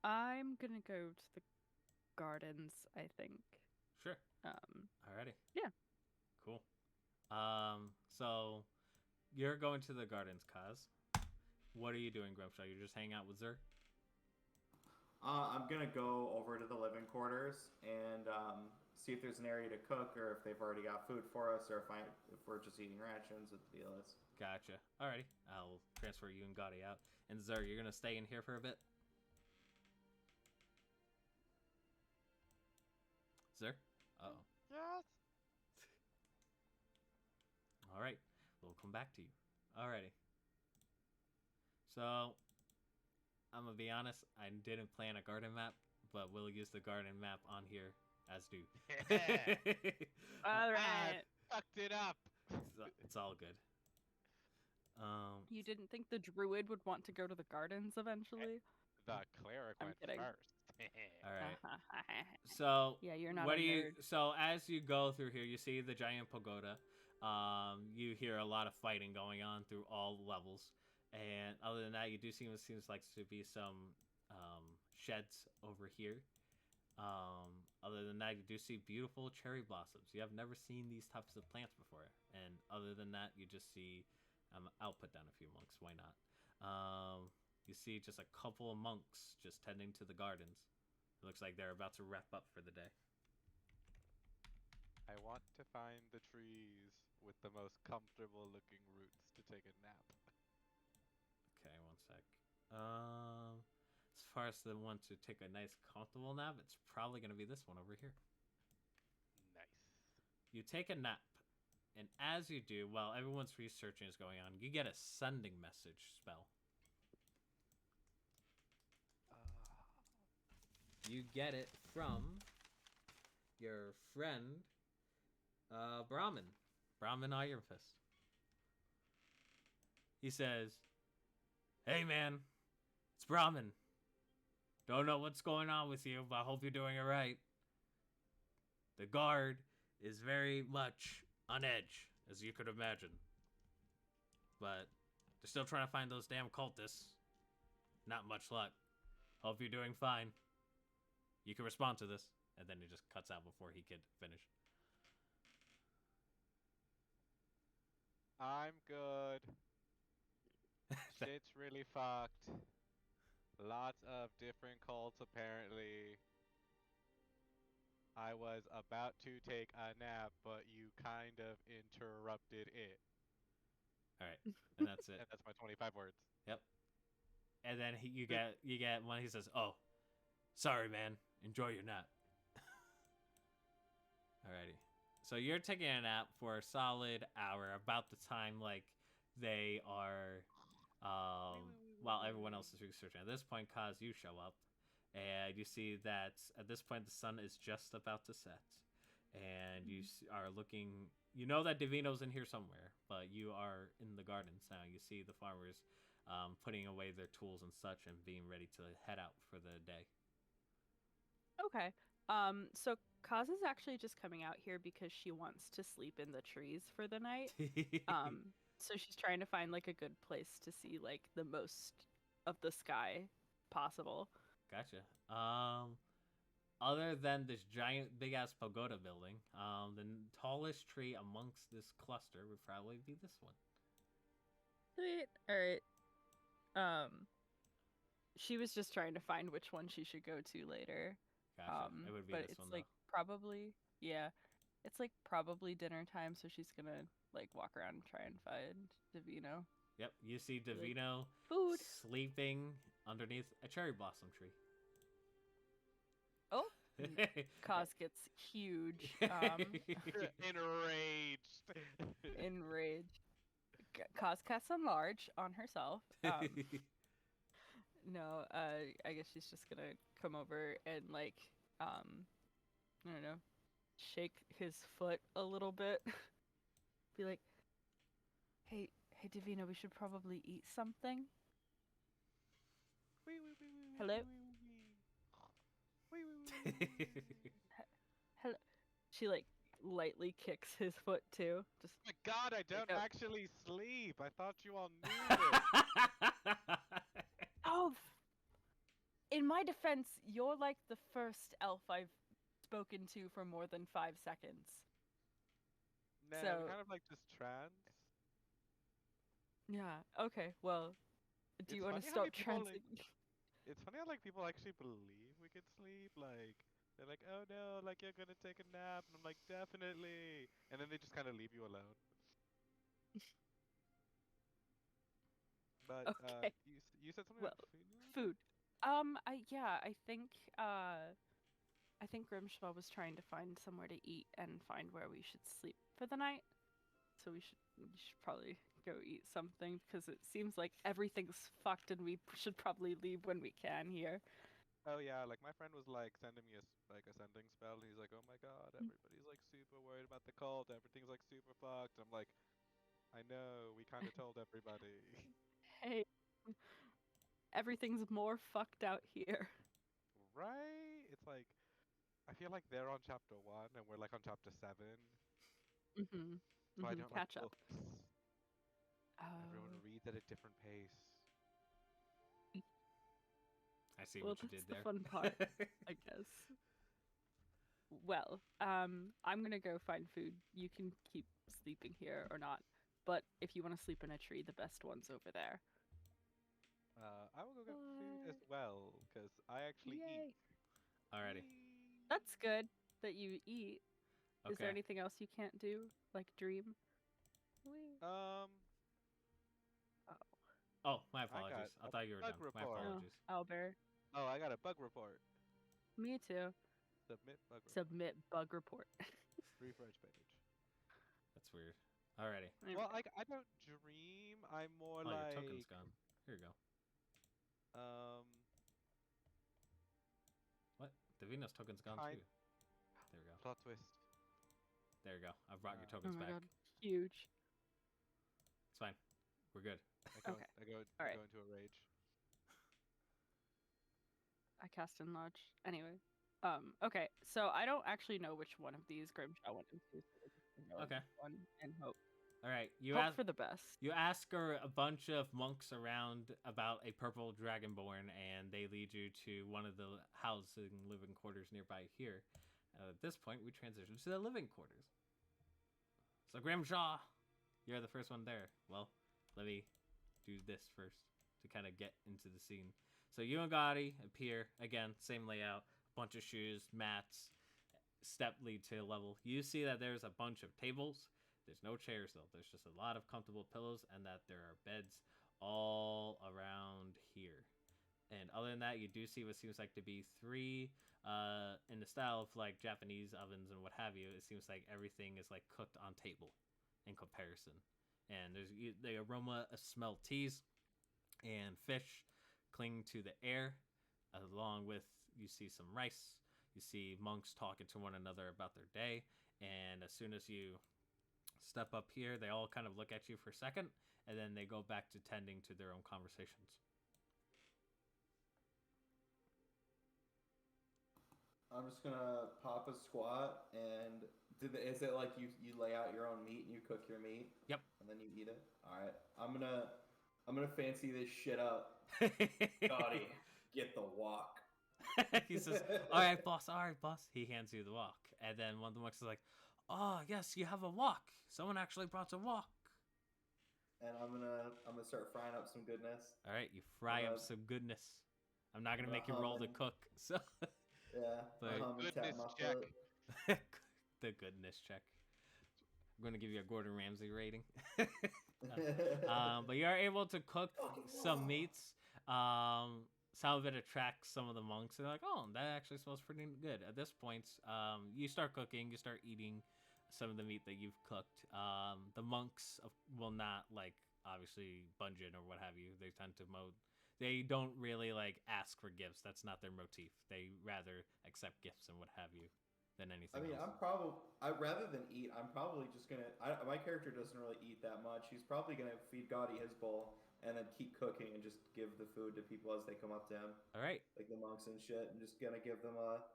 D: I'm gonna go to the gardens, I think.
A: Sure.
D: Um,
A: Alrighty.
D: Yeah.
A: Cool. So you're going to the gardens, Kaz. What are you doing, Grimshaw? You're just hanging out with Zer?
B: I'm gonna go over to the living quarters and see if there's an area to cook, or if they've already got food for us, or if we're just eating rations. What the deal is?
A: Gotcha. Alrighty. I'll transfer you and Gotti out. And Zer, you're gonna stay in here for a bit? Zer? Uh-oh.
C: Yes.
A: Alright. We'll come back to you. Alrighty. So, I'm gonna be honest, I didn't plan a garden map, but we'll use the garden map on here as due.
D: all
C: I
D: right.
C: fucked it up.
A: It's all good.
D: You didn't think the druid would want to go to the gardens eventually?
C: The cleric
D: I'm
C: went
D: kidding.
C: first.
A: Alright. So
D: Yeah, you're not
A: what
D: a
A: do you?
D: nerd.
A: So as you go through here, you see the giant pagoda. You hear a lot of fighting going on through all levels, and other than that, you do see what seems like to be some sheds over here. Other than that, you do see beautiful cherry blossoms. You have never seen these types of plants before, and other than that, you just see. I'll put down a few monks. Why not? You see just a couple of monks just tending to the gardens. It looks like they're about to wrap up for the day.
C: I want to find the trees with the most comfortable looking roots to take a nap.
A: Okay, one sec. As far as the one to take a nice comfortable nap, it's probably gonna be this one over here.
C: Nice.
A: You take a nap, and as you do, while everyone's researching is going on, you get a sending message spell. You get it from your friend, Brahmin Iron Fist. He says, "Hey man, it's Brahmin. Don't know what's going on with you, but I hope you're doing it right. The guard is very much on edge, as you could imagine. But they're still trying to find those damn cultists. Not much luck. Hope you're doing fine. You can respond to this." And then he just cuts out before he could finish.
C: I'm good. Shit's really fucked. Lots of different cults apparently. I was about to take a nap, but you kind of interrupted it.
A: Alright, and that's it.
C: And that's my 25 words.
A: Yep. And then you get one. He says, "Oh, sorry, man. Enjoy your nap." Alrighty. So you're taking a nap for a solid hour, about the time like they are, while everyone else is researching. At this point, Kaz, you show up, and you see that at this point the sun is just about to set, and you are looking. You know that Divino's in here somewhere, but you are in the gardens now. You see the farmers putting away their tools and such and being ready to head out for the day.
D: Okay. So Kaz is actually just coming out here because she wants to sleep in the trees for the night. So she's trying to find like a good place to see like the most of the sky possible.
A: Gotcha. Other than this giant big ass pagoda building, the tallest tree amongst this cluster would probably be this one.
D: Sweet. All right. She was just trying to find which one she should go to later.
A: Gotcha. It would be
D: But
A: this
D: it's
A: one
D: like probably it's like probably dinner time, so she's gonna like walk around and try and find Divino.
A: Yep, you see Divino
D: Food.
A: sleeping underneath a cherry blossom tree.
D: Oh, Kaz gets huge.
C: Enraged.
D: Enraged. Kaz casts Enlarge on herself. No, I guess she's just gonna come over and like, I don't know, shake his foot a little bit. Be like, hey, Davina, we should probably eat something. Hello? Hello. She like lightly kicks his foot too. Just
C: Oh my god, I don't
D: up.
C: actually sleep. I thought you all knew this.
D: Oh, in my defense, you're like the first elf I've spoken to for more than 5 seconds.
C: Nah,
D: So-
C: we kind of like just trans.
D: Yeah. Okay. Well, do you
C: It's
D: want to
C: funny how
D: stop
C: people, like-
D: transiting?
C: It's funny how like people actually believe we could sleep. Like they're like, oh no, like you're gonna take a nap, and I'm like, definitely. And then they just kind of leave you alone. But
D: Okay.
C: you said something
D: Well,
C: about food.
D: Food. I think Grimshaw was trying to find somewhere to eat and find where we should sleep for the night. So we should probably go eat something because it seems like everything's fucked and we should probably leave when we can here.
C: Oh yeah, like my friend was like sending me a sending spell. He's like, oh my god, everybody's like super worried about the cult. Everything's like super fucked. I'm like, I know, we kind of told everybody.
D: Hey, everything's more fucked out here.
C: Right? It's like, I feel like they're on chapter 1 and we're like on chapter 7.
D: Mm-hmm.
C: So I don't like
D: Catch up.
C: books. Everyone
D: Oh.
C: reads at a different pace.
A: I see
D: Well,
A: what you did
D: that's the
A: there.
D: fun part, I guess. Well, I'm gonna go find food. You can keep sleeping here or not, but if you want to sleep in a tree, the best one's over there.
C: I will go get food as well, because I actually
D: Yay.
C: eat.
A: Alrighty.
C: Whee!
D: That's good that you eat. Is there
A: Okay.
D: anything else you can't do, like dream? Wee.
A: Oh, my
C: I
A: apologies.
C: got
A: I
C: a
A: thought you were
C: bug
A: done. My
C: report.
A: apologies.
D: Albert.
C: Oh, I got a bug report.
D: Me too.
C: Submit bug report.
D: Submit bug report.
C: Refresh page.
A: That's weird. Alrighty.
D: There we
C: Well,
D: go.
C: like I don't dream. I'm more
A: Oh,
C: like
A: your token's gone. Here you go. What? Davina's token's gone
C: Kind-
A: too. There we go.
C: plot twist.
A: There you go. I brought your
C: Oh
D: Oh
A: tokens
D: my
A: back.
D: god, huge.
A: It's fine. We're good.
D: Okay.
C: I go
D: Alright.
C: into a rage.
D: I cast and lodge. Anyway. Okay, so I don't actually know which one of these Grimshaw went into. So we're just gonna go in
A: Okay.
D: this one and hope.
A: All right. You
D: Hope
A: ask.
D: for the best.
A: You ask her a bunch of monks around about a purple dragonborn, and they lead you to one of the housing living quarters nearby here. At this point, we transition to the living quarters. So, Grimshaw, you're the first one there. Well, let me do this first to kind of get into the scene. So, you and Gotti appear. Again, same layout. Bunch of shoes, mats, step lead to a level. You see that there's a bunch of tables. There's no chairs though. There's just a lot of comfortable pillows, and that there are beds all around here. And other than that, you do see what seems like to be 3 in the style of like Japanese ovens and what have you. It seems like everything is like cooked on table in comparison. And there's the aroma of smelled teas and fish cling to the air, along with you see some rice. You see monks talking to one another about their day, and as soon as you step up here, they all kind of look at you for a second, and then they go back to tending to their own conversations.
B: I'm just gonna pop a squat and is it like you lay out your own meat and you cook your meat?
A: Yep.
B: And then you eat it? Alright. I'm gonna fancy this shit up. Gotti, get the wok.
A: He says, all right, boss. He hands you the wok. And then one of the monks is like, oh, yes, you have a wok. Someone actually brought a wok.
B: And I'm gonna start frying up some goodness.
A: All right, you fry up
B: Uh,
A: some goodness. I'm not going to
B: I'm
A: make you
B: gonna
A: roll
B: hum
A: to
B: and-
A: cook. So
B: Yeah.
A: But-
B: I'll hum and tap
C: Goodness
B: my
C: check.
B: foot.
A: the goodness check. I'm going to give you a Gordon Ramsay rating. But you are able to cook
B: Fucking
A: some
B: wow.
A: meats. Some of it attracts some of the monks. They're like, oh, that actually smells pretty good. At this point, you start cooking. You start eating some of the meat that you've cooked. The monks will not, like, obviously, bungeon or what have you. They tend to they don't really like ask for gifts. That's not their motif. They rather accept gifts and what have you than anything
B: I mean,
A: else.
B: rather than eat, I'm probably just gonna. My character doesn't really eat that much. He's probably gonna feed Gaudi his bowl and then keep cooking and just give the food to people as they come up to him,
A: All right.
B: like the monks and shit, and just gonna give them a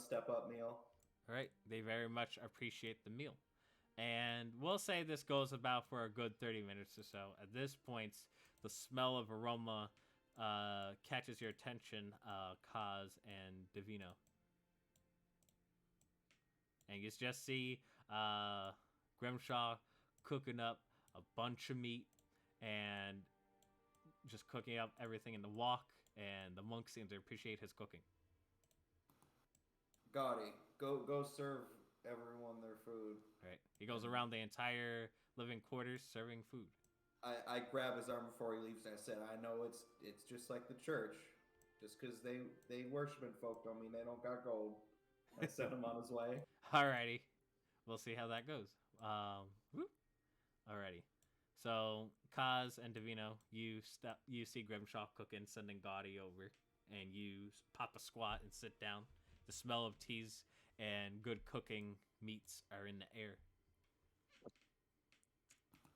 B: step up meal.
A: All right. They very much appreciate the meal. And we'll say this goes about for a good 30 minutes or so. At this point, the smell of aroma catches your attention, Kaz and Divino. And you just see Grimshaw cooking up a bunch of meat and just cooking up everything in the wok, and the monks seem to appreciate his cooking.
B: Gaudi, go serve everyone their food.
A: Right. He goes around the entire living quarters serving food.
B: I grab his arm before he leaves and I said, I know it's just like the church. Just because they worshiping folk don't mean they don't got gold. I sent him on his way.
A: Alrighty. We'll see how that goes. Whoop. Alrighty. So, Kaz and Divino, you see Grimshaw cooking, sending Gaudi over, and you pop a squat and sit down. The smell of teas and good cooking meats are in the air.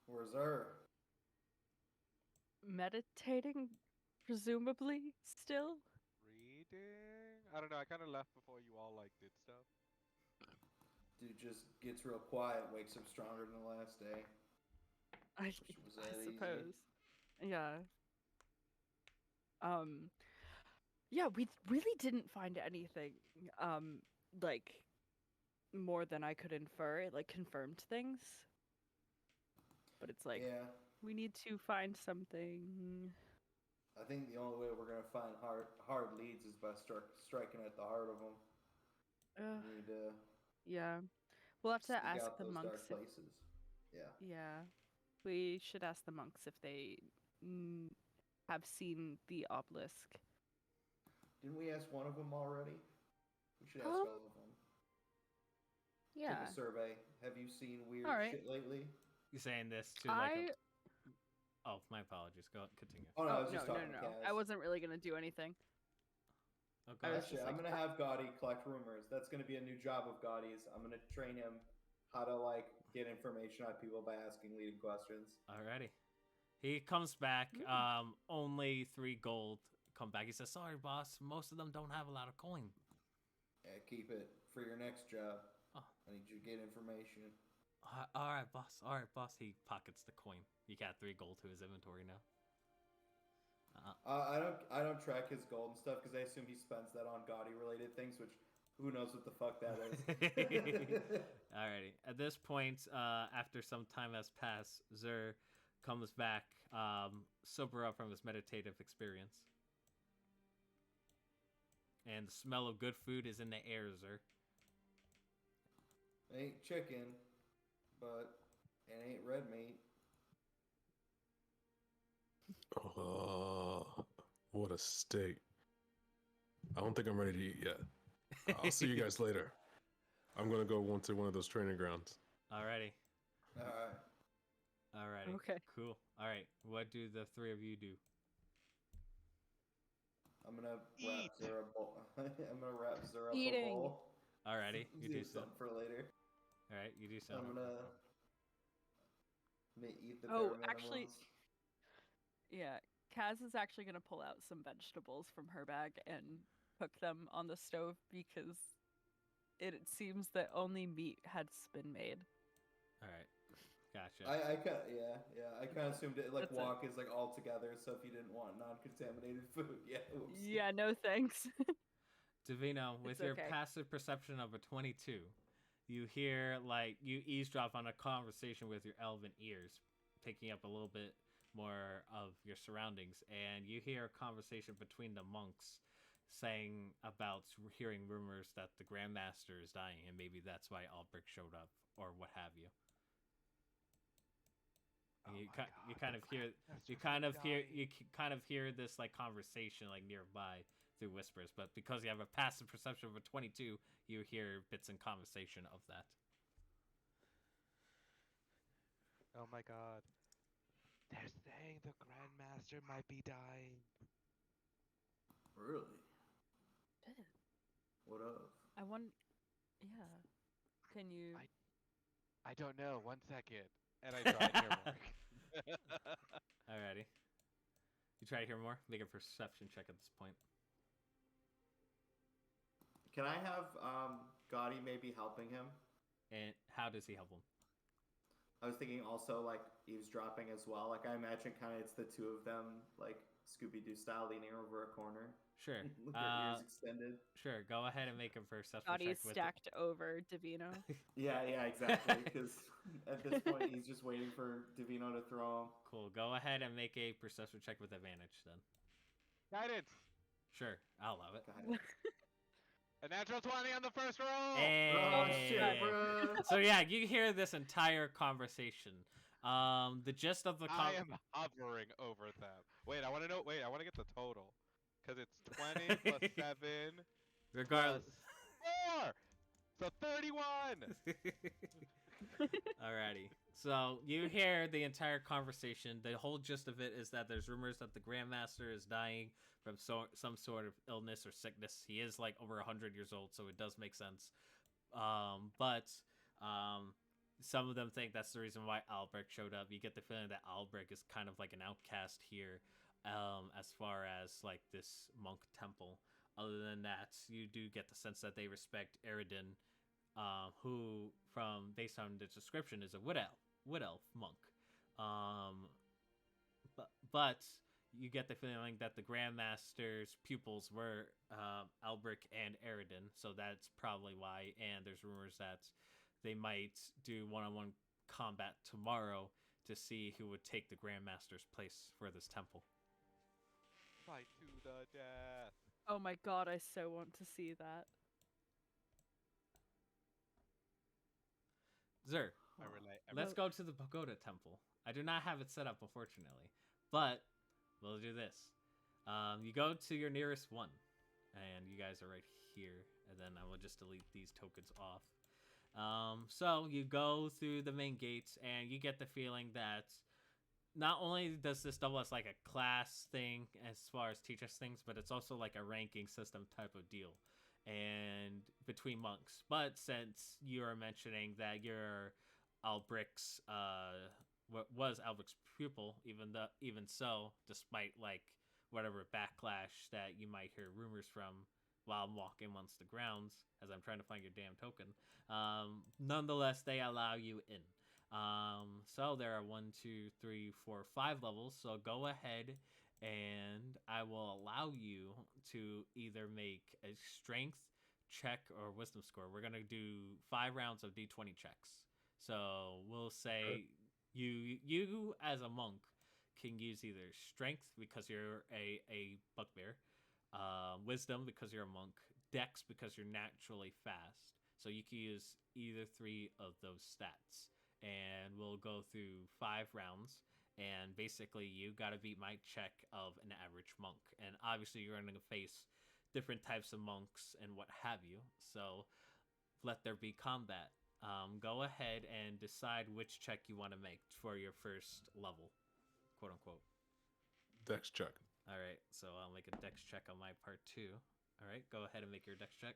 B: Where's her?
D: Meditating, presumably, still?
C: Reading? I don't know. I kind of left before you all like did stuff.
B: Dude just gets real quiet, wakes up stronger than the last day.
D: I
B: Was that easy?
D: suppose. Yeah. Yeah, we really didn't find anything, like, more than I could infer. It, like, confirmed things. But it's like,
B: Yeah,
D: we need to find something.
B: I think the only way we're gonna find hard leads is by striking at the heart of them. We need to
D: Yeah. We'll have to
B: seek
D: ask
B: out
D: the
B: those
D: monks
B: dark
D: if,
B: places. Yeah.
D: yeah. We should ask the monks if they have seen the obelisk.
B: Didn't we ask one of them already? We should ask all of them.
D: Yeah.
B: Take a survey. Have you seen weird
D: Alright.
B: shit lately?
A: You saying this to like a... Oh, my apologies. Go continue.
B: Oh no, I
D: Oh,
B: was just
D: no.
B: talking to Kaz.
D: I wasn't really gonna do anything.
A: Oh,
D: I
A: go
D: was
A: ahead.
B: Actually,
D: just
B: I'm
D: like-
B: gonna have Gaudi collect rumors. That's gonna be a new job of Gaudi's. I'm gonna train him how to like get information out of people by asking leading questions.
A: Alrighty. He comes back, only 3 gold come back. He says, sorry, boss, most of them don't have a lot of coin.
B: Yeah, keep it for your next job.
A: Oh.
B: I need you to get information.
A: Alright, boss. Alright, boss. He pockets the coin. You got 3 gold to his inventory now.
B: I don't track his gold and stuff because I assume he spends that on Gaudi related things, which who knows what the fuck that is.
A: Alrighty. At this point, after some time has passed, Zur comes back, sober up from his meditative experience. And the smell of good food is in the air, Zur.
B: It ain't chicken, but it ain't red meat.
E: Oh, what a steak. I don't think I'm ready to eat yet. I'll see you guys later. I'm gonna go to one of those training grounds.
A: Alrighty.
B: Alright.
A: Alrighty.
D: Okay.
A: Cool. Alright. What do the 3 of you do?
B: I'm gonna wrap Zur a bowl. I'm gonna wrap Zur up
D: Eating.
B: a bowl.
A: Alrighty. You do
B: Save
A: so.
B: something for later.
A: Alright. You do so.
B: I'm gonna eat the
D: Oh,
B: bare
D: actually,
B: minimums.
D: yeah. Kaz is actually gonna pull out some vegetables from her bag and cook them on the stove because it seems that only meat had been made.
A: Alright. Gotcha.
B: I kind of assumed it like
D: That's it.
B: wok is like all together. So if you didn't want non-contaminated food, yeah. Oops.
D: Yeah, no thanks.
A: Divino, with
D: It's
A: your
D: okay.
A: passive perception of a 22, you hear, like, you eavesdrop on a conversation with your elven ears, picking up a little bit more of your surroundings, and you hear a conversation between the monks saying about hearing rumors that the Grandmaster is dying, and maybe that's why Albrick showed up, or what have you. And you kind of hear this like conversation like nearby through whispers, but because you have a passive perception of a 22, you hear bits in conversation of that.
C: Oh my god. They're saying the Grandmaster might be dying.
B: Really?
D: Shit.
B: What of?
D: I want. Yeah. Can you?
C: I don't know. 1 second. And I try and hear more.
A: Alrighty. You try to hear more? Make a perception check at this point.
B: Can I have Gotti maybe helping him?
A: And how does he help him?
B: I was thinking also like eavesdropping as well. Like I imagine kind of it's the two of them like Scooby-Doo style leaning over a corner.
A: Sure.
B: With their ears extended.
A: Sure. Go ahead and make a perception
D: Body
A: check with
D: stacked over Divino.
B: Yeah, exactly. Because at this point he's just waiting for Divino to throw him.
A: Cool. Go ahead and make a perception check with advantage then.
C: Guidance.
A: Sure. I'll allow it.
B: Got it.
C: A natural 20 on the first roll.
A: Hey.
B: Oh shit, bro!
A: So yeah, you hear this entire conversation. The gist of the
C: I am hovering over them. Wait, I want to know. Wait, I want to get the total. Because it's 20 plus 7
A: regardless.
C: plus 4. So 31.
A: Alrighty. So you hear the entire conversation. The whole gist of it is that there's rumors that the Grandmaster is dying from some sort of illness or sickness. He is like over 100 years old, so it does make sense. But some of them think that's the reason why Albrecht showed up. You get the feeling that Albrecht is kind of like an outcast here, as far as like this monk temple. Other than that, you do get the sense that they respect Eridan, who, from based on the description, is a wood elf monk. But you get the feeling that the Grandmaster's pupils were Albrecht and Eridan, so that's probably why. And there's rumors that they might do one-on-one combat tomorrow to see who would take the Grandmaster's place for this temple.
C: Fight to the death.
D: Oh my god, I so want to see that.
A: Zer,
C: I relate.
A: let's go to the Pagoda Temple. I do not have it set up, unfortunately, but we'll do this. You go to your nearest one, and you guys are right here, and then I will just delete these tokens off. So you go through the main gates, and you get the feeling that not only does this double as like a class thing as far as teach us things, but it's also like a ranking system type of deal, and between monks. But since you are mentioning that you're Albrecht's, what was Albrecht's pupil, even so, despite like whatever backlash that you might hear rumors from while I'm walking amongst the grounds as I'm trying to find your damn token, nonetheless they allow you in. So there are 1, 2, 3, 4, 5 levels. So go ahead and I will allow you to either make a strength check or wisdom score. We're going to do 5 rounds of d20 checks. So we'll say you as a monk can use either strength because you're a bugbear, wisdom because you're a monk, dex because you're naturally fast. So you can use either 3 of those stats. And we'll go through 5 rounds, and basically you got to beat my check of an average monk. And obviously you're going to face different types of monks and what have you, so let there be combat. Go ahead and decide which check you want to make for your first level, quote unquote.
E: Dex check.
A: All right, so I'll make a dex check on my part too. All right, go ahead and make your dex check.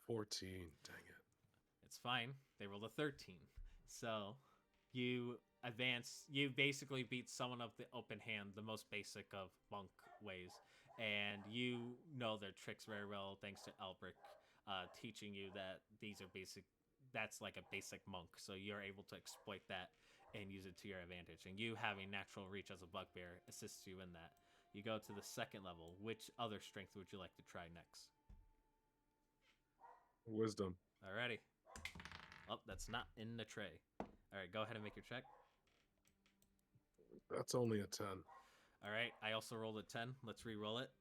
E: 14. Dang it.
A: It's fine. They rolled a 13. So you advance. You basically beat someone of the open hand, the most basic of monk ways. And you know their tricks very well thanks to Albrecht teaching you that these are basic. That's like a basic monk. So you're able to exploit that and use it to your advantage. And you having natural reach as a bugbear assists you in that. You go to the second level. Which other strength would you like to try next?
E: Wisdom.
A: Alrighty. Oh, that's not in the tray. Alright, go ahead and make your check.
E: That's only a 10.
A: Alright, I also rolled a 10. Let's re-roll it.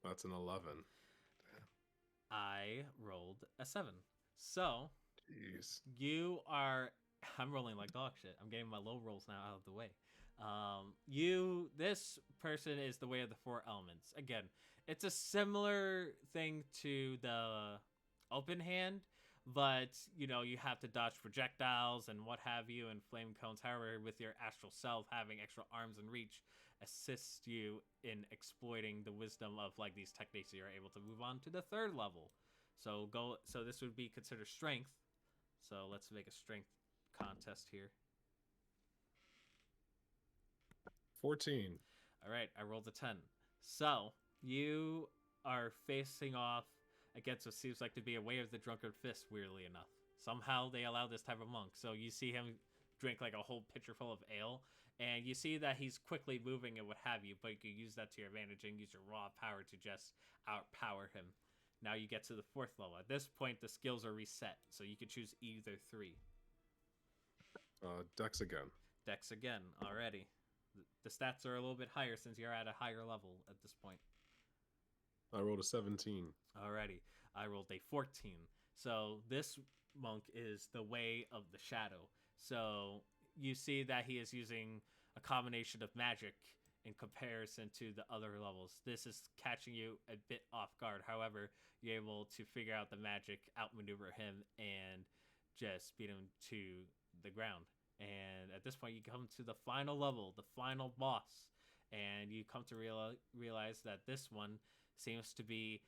E: That's an 11.
A: I rolled a 7. So,
E: Jeez.
A: you are... I'm rolling like dog shit. I'm getting my low rolls now out of the way. This person is the way of the 4 elements. Again, it's a similar thing to the open hand, but you know you have to dodge projectiles and what have you, and flame cones. However, with your astral self having extra arms and reach, assists you in exploiting the wisdom of like these techniques. You're able to move on to the third level. So this would be considered strength. So let's make a strength contest here.
E: 14.
A: All right, I rolled a 10. So you are facing off against what seems like to be a way of the drunkard fist, weirdly enough. Somehow they allow this type of monk. So you see him drink like a whole pitcher full of ale, and you see that he's quickly moving and what have you, but you can use that to your advantage and use your raw power to just outpower him. Now you get to the fourth level. At this point, the skills are reset, so you can choose either 3.
E: Dex again.
A: Dex again, already. The stats are a little bit higher since you're at a higher level at this point.
E: I rolled a 17.
A: Alrighty, I rolled a 14. So this monk is the Way of the Shadow. So you see that he is using a combination of magic in comparison to the other levels. This is catching you a bit off guard. However, you're able to figure out the magic, outmaneuver him, and just beat him to the ground. And at this point, you come to the final level, the final boss, and you come to realize that this one seems to be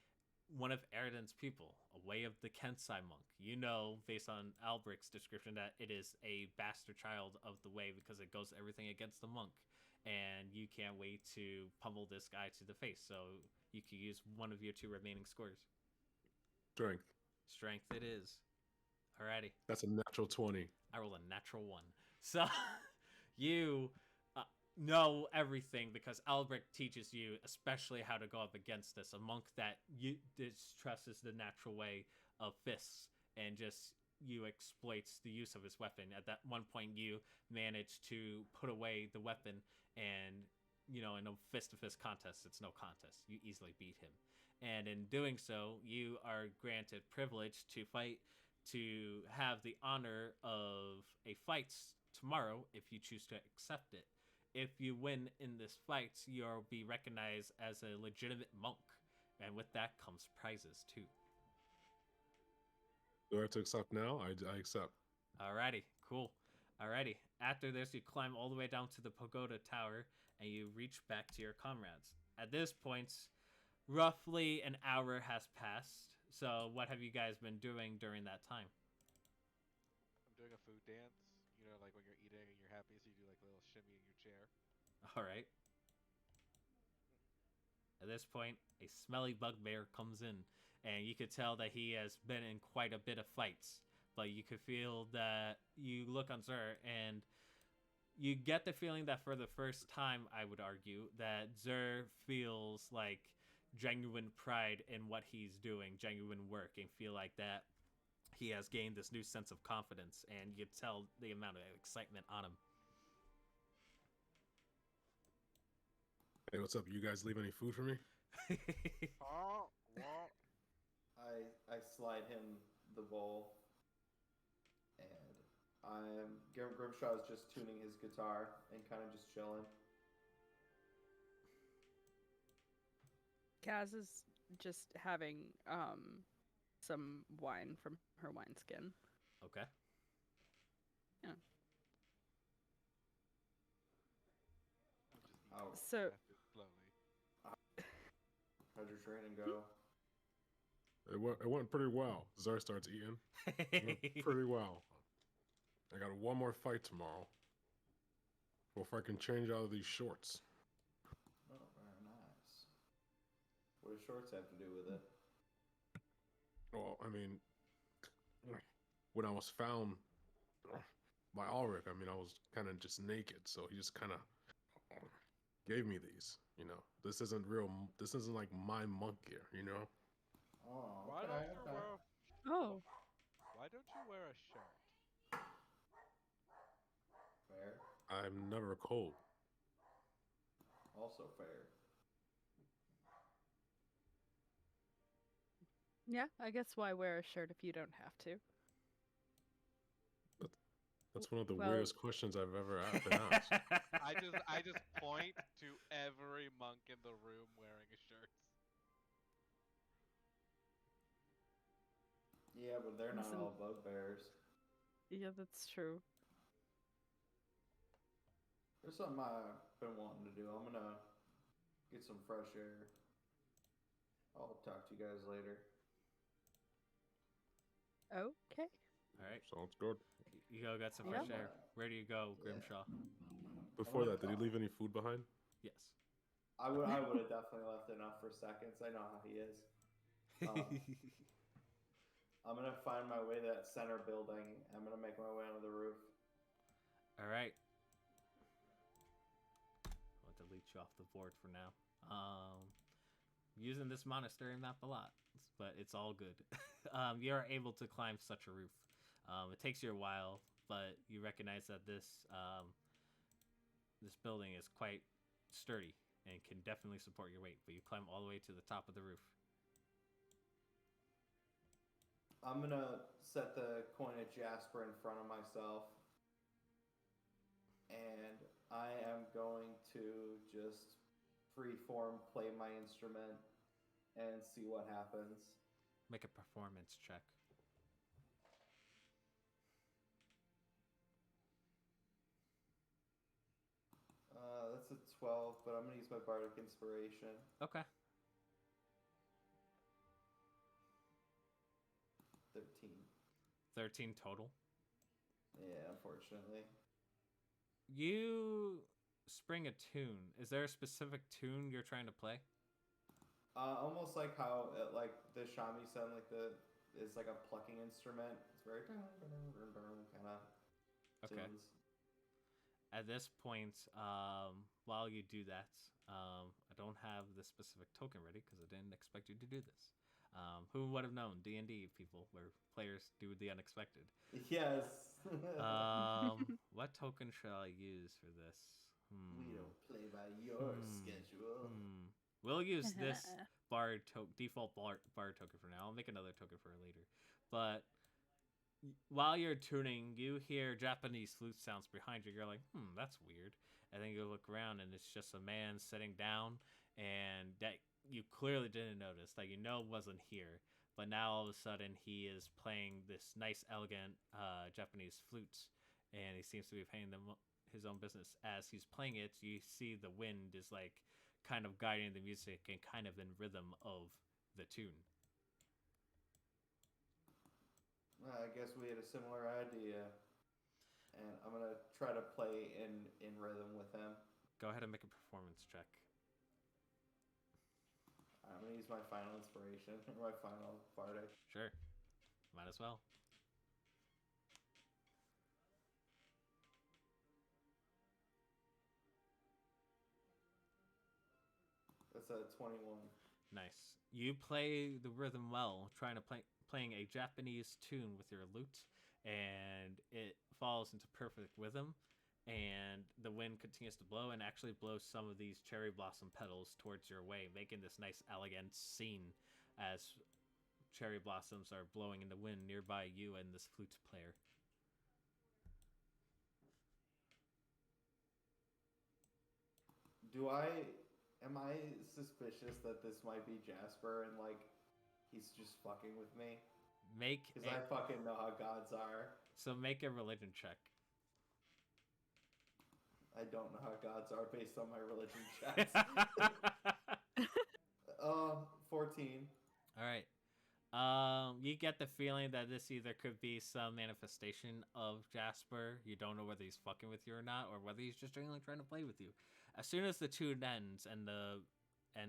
A: one of Eridan's people, a Way of the Kensai monk. You know, based on Albric's description, that it is a bastard child of the Way because it goes everything against the monk. And you can't wait to pummel this guy to the face. So you can use one of your 2 remaining scores.
E: Strength.
A: Strength it is. Alrighty.
E: That's a natural 20.
A: I rolled a natural 1. So you know everything because Albric teaches you especially how to go up against this. A monk that distrusts the natural way of fists and just you exploits the use of his weapon. At that one point, you manage to put away the weapon, and you know, in a fist-to-fist contest, it's no contest. You easily beat him, and in doing so, you are granted privilege to fight, to have the honor of a fight tomorrow if you choose to accept it. If you win in this fight, you'll be recognized as a legitimate monk, and with that comes prizes too.
E: Do I have to accept now? I accept.
A: Alrighty, cool. Alrighty. After this, you climb all the way down to the pagoda tower, and you reach back to your comrades. At this point, roughly an hour has passed. So what have you guys been doing during that time?
C: I'm doing a food dance. You know, like when you're eating and you're happy, so you do like a little shimmy in your chair.
A: Alright. At this point, a smelly bugbear comes in, and you could tell that he has been in quite a bit of fights. But you could feel that you look on Zur, and you get the feeling that for the first time, I would argue, that Zur feels like genuine pride in what he's doing, genuine work, and feel like that he has gained this new sense of confidence, and you can tell the amount of excitement on him.
E: Hey, what's up? You guys leave any food for me?
B: I slide him the bowl, and Grimshaw is just tuning his guitar and kind of just chilling.
D: Kaz is just having some wine from her wineskin.
A: Okay.
D: Yeah.
B: Oh.
D: So
C: Slowly.
B: How'd your training go?
E: It went pretty well. Zur starts eating. It went pretty well. I got one more fight tomorrow. Before I can change out of these shorts.
B: Oh, very nice. What do shorts have to do with it?
E: Well, I mean, when I was found by Ulrich, I mean, I was kind of just naked, so he just kind of gave me these. You know, this isn't real. This isn't like my monk gear. You know.
B: Oh,
C: Why
B: okay,
C: don't you
B: okay.
C: wear?
D: Oh,
C: Why don't you wear a shirt?
B: Fair.
E: I'm never cold.
B: Also fair.
D: yeah. I guess why wear a shirt if you don't have to?
E: That's one of the
D: Well-
E: weirdest questions I've ever been asked.
C: I just point to every monk in the room wearing a shirt.
B: Yeah, but they're not
D: Listen-
B: all bugbears.
D: Yeah, that's true.
B: There's something I've been wanting to do. I'm gonna get some fresh air. I'll talk to you guys later.
D: Okay.
A: All right.
E: Sounds good.
A: You go get some
D: Yeah.
A: fresh air. Where do you go,
B: Yeah.
A: Grimshaw?
E: Before
B: gonna
E: that, did he
B: call.
E: leave any food behind?
A: Yes.
B: I would have definitely left enough for seconds. I know how he is. I'm gonna find my way to that center building. I'm gonna make my way onto the roof.
A: All right. I'll delete you off the board for now. Using this monastery map a lot, but it's all good. You are able to climb such a roof. It takes you a while, but you recognize that this building is quite sturdy and can definitely support your weight. But you climb all the way to the top of the roof.
B: I'm gonna set the coin of Jasper in front of myself, and I am going to just freeform play my instrument and see what happens.
A: Make a performance check.
B: That's a 12, but I'm gonna use my bardic inspiration.
A: Okay.
B: 13.
A: 13 total.
B: Yeah, unfortunately.
A: You spring a tune. Is there a specific tune you're trying to play?
B: Almost like how like the shamisen, like is like a plucking instrument. It's very kind of
A: Okay.
B: tunes.
A: At this point, while you do that, I don't have the specific token ready because I didn't expect you to do this. Who would have known D&D people where players do the unexpected?
B: Yes.
A: What token shall I use for this?
B: We don't play by your schedule.
A: We'll use this default bard token for now. I'll make another token for later. But while you're tuning, you hear Japanese flute sounds behind you. You're like, that's weird. And then you look around, and it's just a man sitting down, and that you clearly didn't notice, that you know wasn't here. But now all of a sudden, he is playing this nice, elegant Japanese flute, and he seems to be paying them his own business. As he's playing it, you see the wind is like kind of guiding the music and kind of in rhythm of the tune.
B: I guess we had a similar idea, and I'm gonna try to play in rhythm with him.
A: Go ahead and make a performance check.
B: I'm gonna use my final inspiration or my final bardic.
A: Sure. Might as well.
B: That's a 21.
A: Nice. You play the rhythm well, trying to playing a Japanese tune with your lute, and it falls into perfect rhythm, and the wind continues to blow and actually blows some of these cherry blossom petals towards your way, making this nice elegant scene as cherry blossoms are blowing in the wind nearby you and this flute player.
B: Am I suspicious that this might be Jasper and like he's just fucking with me? Because I fucking know how gods are.
A: So make a religion check.
B: I don't know how gods are based on my religion checks. 14.
A: All right. You get the feeling that this either could be some manifestation of Jasper. You don't know whether he's fucking with you or not, or whether he's just genuinely trying to play with you. As soon as the tune ends and the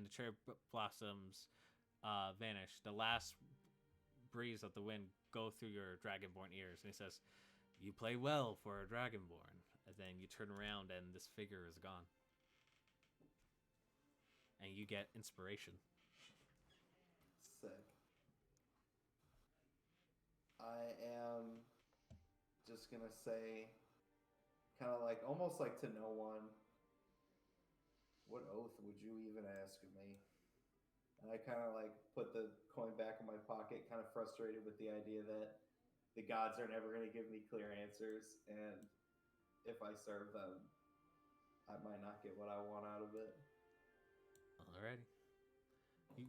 A: cherry blossoms vanish, the last breeze of the wind go through your dragonborn ears, and he says, "You play well for a dragonborn." And then you turn around, and this figure is gone, and you get inspiration.
B: Sick. I am just gonna say, kind of like, almost like to no one, what oath would you even ask of me? And I kind of like put the coin back in my pocket, kind of frustrated with the idea that the gods are never going to give me clear answers, and if I serve them, I might not get what I want out of it.
A: Alrighty.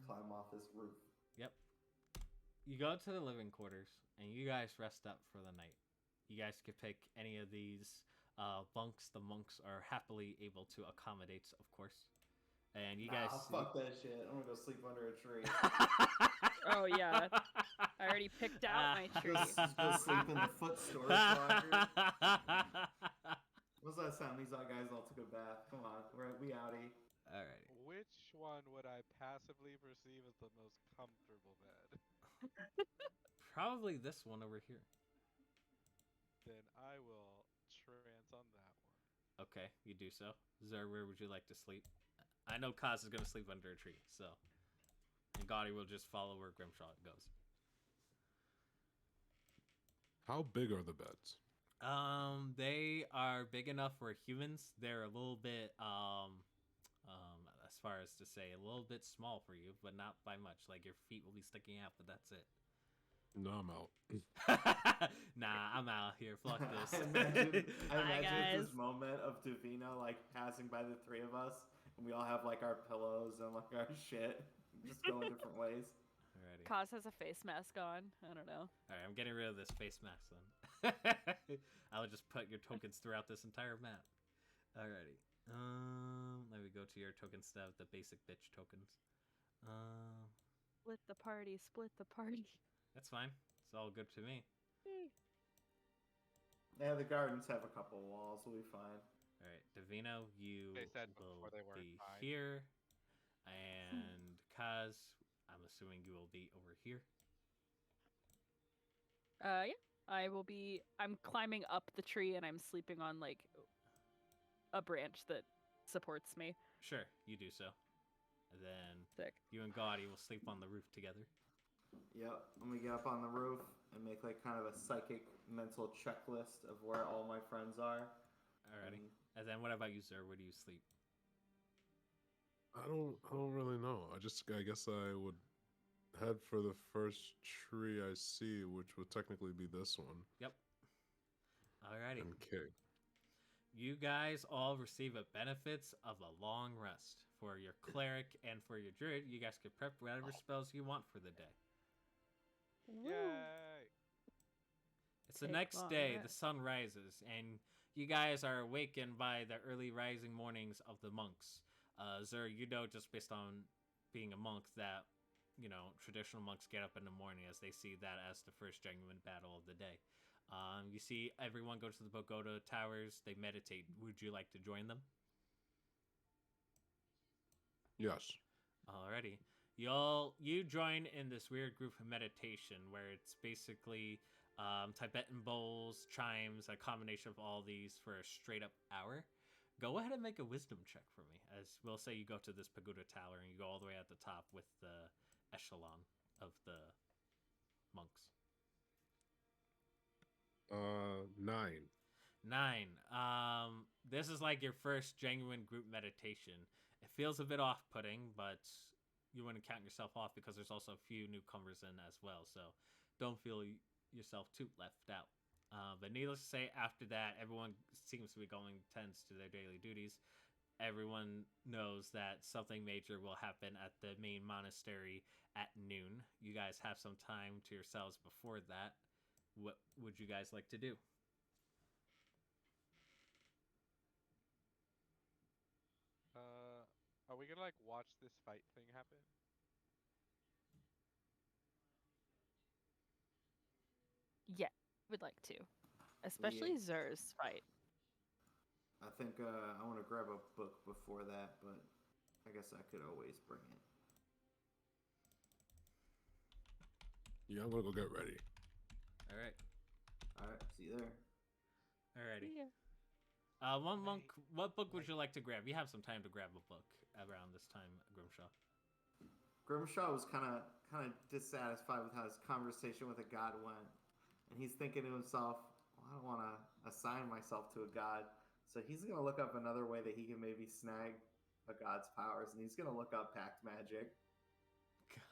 B: Climb off this roof.
A: Yep. You go to the living quarters, and you guys rest up for the night. You guys can pick any of these bunks. The monks are happily able to accommodate, of course. And you guys.
B: Fuck that shit. I'm gonna go sleep under a tree.
D: Oh yeah, I already picked out my tree.
B: Go sleep in the foot storage locker. What's that sound? These guys all took a bath. Come on, we outie.
A: Alrighty.
C: Which one would I passively perceive as the most comfortable bed?
A: Probably this one over here.
C: Then I will trance on that one.
A: Okay, you do so. Zer, where would you like to sleep? I know Kaz is going to sleep under a tree, so. And Gotti will just follow where Grimshaw goes.
E: How big are the beds?
A: They are big enough for humans. They're a little bit, as far as to say, a little bit small for you, but not by much. Like, your feet will be sticking out, but that's it.
E: No, I'm out.
A: Nah, I'm out here. Fuck this.
B: I imagine
D: guys.
B: this moment of Davina like passing by the three of us, and we all have like our pillows and like our shit, just going different ways.
A: Alrighty.
D: Kaz has a face mask on. I don't know.
A: Alright, I'm getting rid of this face mask then. I'll just put your tokens throughout this entire map. Alrighty. Let me go to your token stub, the basic bitch tokens.
D: Split the party. Split the party.
A: That's fine. It's all good to me.
B: Yeah, the gardens have a couple of walls. We'll be fine.
A: Alright, Davino, you
C: They said
A: will
C: before they weren't
A: be
C: fine.
A: here. And Kaz, I'm assuming you will be over here.
D: Yeah. I will be. I'm climbing up the tree and I'm sleeping on like a branch that supports me.
A: Sure, you do so. And then
D: Sick.
A: you and Gotti will sleep on the roof together.
B: Yep, I'm gonna get up on the roof and make like kind of a psychic mental checklist of where all my friends are.
A: Alrighty. And then what about you, sir? Where do you sleep?
E: I don't really know. I guess I would head for the first tree I see, which would technically be this one.
A: Yep. Alrighty.
E: Okay.
A: You guys all receive the benefits of a long rest. For your cleric and for your druid, you guys can prep whatever spells you want for the day.
C: Yay!
A: It's the
D: Take
A: next
D: long
A: day, the
D: rest.
A: sun rises, and you guys are awakened by the early rising mornings of the monks. Zer, you know just based on being a monk that, you know, traditional monks get up in the morning as they see that as the first genuine battle of the day. You see everyone go to the Pagoda Towers, they meditate. Would you like to join them?
E: Yes.
A: Alrighty. You join in this weird group of meditation where it's basically Tibetan bowls, chimes, a combination of all these for a straight up hour. Go ahead and make a wisdom check for me. As we'll say you go to this pagoda tower and you go all the way at the top with the echelon of the monks.
E: 9.
A: 9. This is like your first genuine group meditation. It feels a bit off-putting, but you wouldn't count yourself off because there's also a few newcomers in as well, so don't feel yourself too left out. But needless to say, after that, everyone seems to be going tends to their daily duties. Everyone knows that something major will happen at the main monastery at noon. You guys have some time to yourselves before that. What would you guys like to do?
C: Are we gonna like watch this fight thing happen?
D: Yeah, would like to, especially Zer's fight.
B: I think I want to grab a book before that, but I guess I could always bring it.
E: Yeah, I'm gonna go get ready.
A: All right.
B: All right, see you there.
A: Alrighty.
D: Yeah.
A: One monk. What book would you like to grab? You have some time to grab a book around this time, Grimshaw.
B: Grimshaw was kind of dissatisfied with how his conversation with a god went, and he's thinking to himself, well, "I don't want to assign myself to a god," so he's gonna look up another way that he can maybe snag a god's powers, and he's gonna look up pact magic.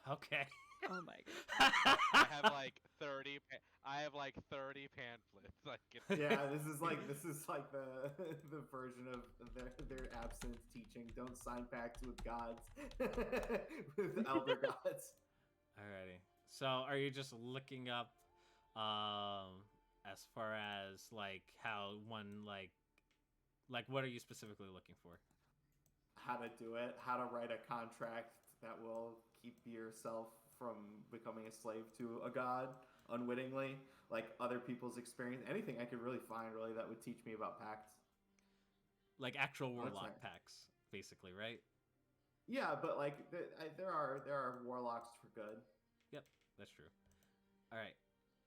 A: Okay.
D: Oh my god.
C: I have like 30. I have like 30 pamphlets. Like
B: Yeah, this is like the the version of their absence teaching. Don't sign pacts with gods, with elder gods.
A: Alrighty. So are you just looking up as far as like how one like what are you specifically looking for?
F: How to do it, how to write a contract that will keep yourself from becoming a slave to a god unwittingly, like other people's experience. Anything I could really find really that would teach me about pacts.
A: Like actual
F: Oh, that's
A: warlock
F: nice.
A: packs, basically, right?
F: Yeah, but like there are warlocks for good.
A: Yep, that's true. All right.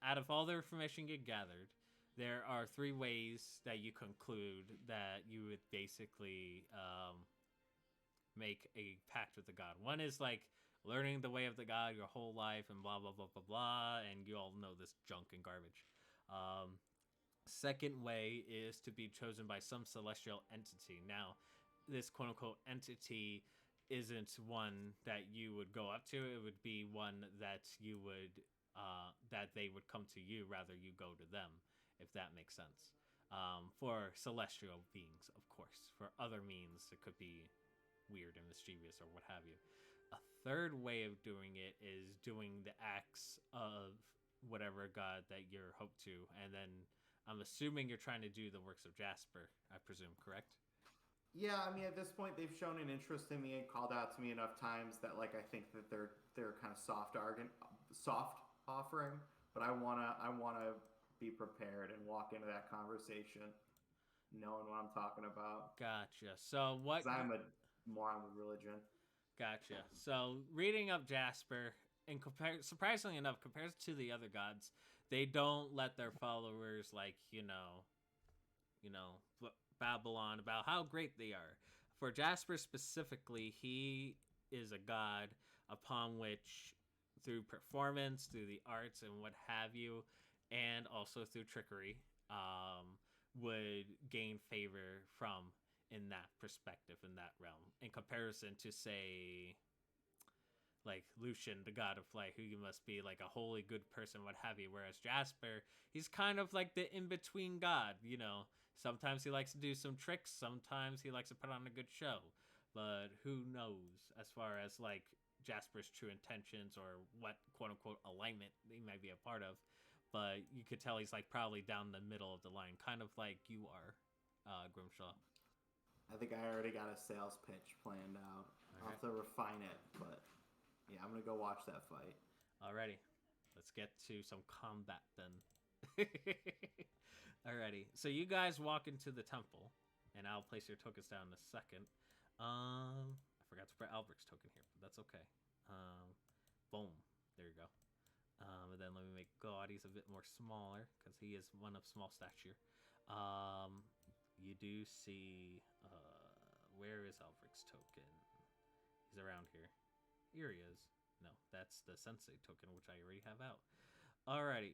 A: Out of all the information you gathered, there are three ways that you conclude that you would basically make a pact with the god. One is like learning the way of the god your whole life and blah blah blah blah blah, and you all know this junk and garbage. Second way is to be chosen by some celestial entity. Now, this quote unquote entity isn't one that you would go up to. It would be one that you would that they would come to you rather you go to them, if that makes sense. For celestial beings, of course. For other means, it could be weird and mischievous or what have you. A third way of doing it is doing the acts of whatever god that you're hoped to, and then I'm assuming you're trying to do the works of Jasper, I presume, correct?
F: Yeah, I mean at this point they've shown an interest in me and called out to me enough times that like I think that they're kind of soft offering, but I wanna be prepared and walk into that conversation knowing what I'm talking about.
A: Gotcha. So what?
F: 'Cause I'm a moron with religion.
A: Gotcha. So reading up Jasper, and surprisingly enough, compared to the other gods, they don't let their followers like babble on about how great they are. For Jasper specifically, he is a god upon which, through performance, through the arts, and what have you, and also through trickery, would gain favor from in that perspective, in that realm, in comparison to, say, like Lucian, the god of light, who you must be like a holy good person, what have you. Whereas Jasper, he's kind of like the in-between god, Sometimes he likes to do some tricks, sometimes he likes to put on a good show. But who knows as far as like Jasper's true intentions or what quote unquote alignment he might be a part of. But you could tell he's like probably down the middle of the line, kind of like you are, Grimshaw.
F: I think I already got a sales pitch planned out. I'll have to refine it, but yeah, I'm gonna go watch that fight.
A: Alrighty, let's get to some combat then. Alrighty, so you guys walk into the temple, and I'll place your tokens down in a second. I forgot to put Alberic's token here, but that's okay. Boom, there you go. And then let me make Gaudie's a bit more smaller, because he is one of small stature. You do see, where is Alberic's token? He's around here. Here he is. No, that's the Sensei token, which I already have out. Alrighty.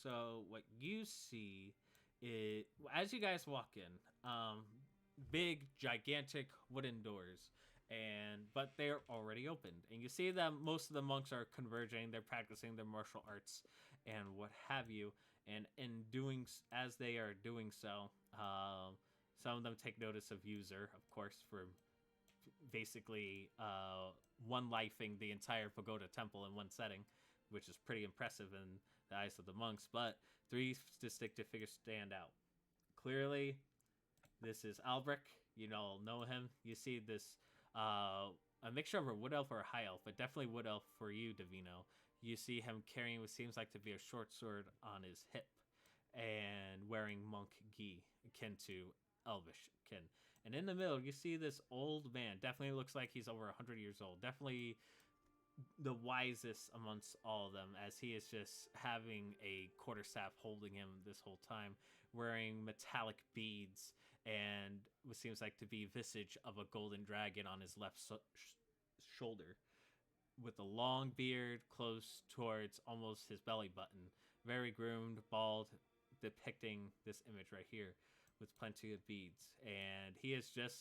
A: So what you see is, as you guys walk in, big, gigantic wooden doors, but they're already opened, and you see that most of the monks are converging. They're practicing their martial arts and what have you. And in doing, as they are doing so, some of them take notice of User, of course, for basically one-lifing the entire pagoda temple in one setting, which is pretty impressive in the eyes of the monks. But three distinctive figures stand out. Clearly, this is Albrecht. You all know him. You see this, a mixture of a wood elf or a high elf, but definitely wood elf for you, Divino. You see him carrying what seems like to be a short sword on his hip and wearing monk gi, akin to elvish kin. And in the middle, you see this old man. Definitely looks like he's over 100 years old. Definitely the wisest amongst all of them, as he is just having a quarterstaff holding him this whole time, wearing metallic beads and what seems like to be visage of a golden dragon on his left shoulder, with a long beard close towards almost his belly button, very groomed, bald, depicting this image right here with plenty of beads. And he is just,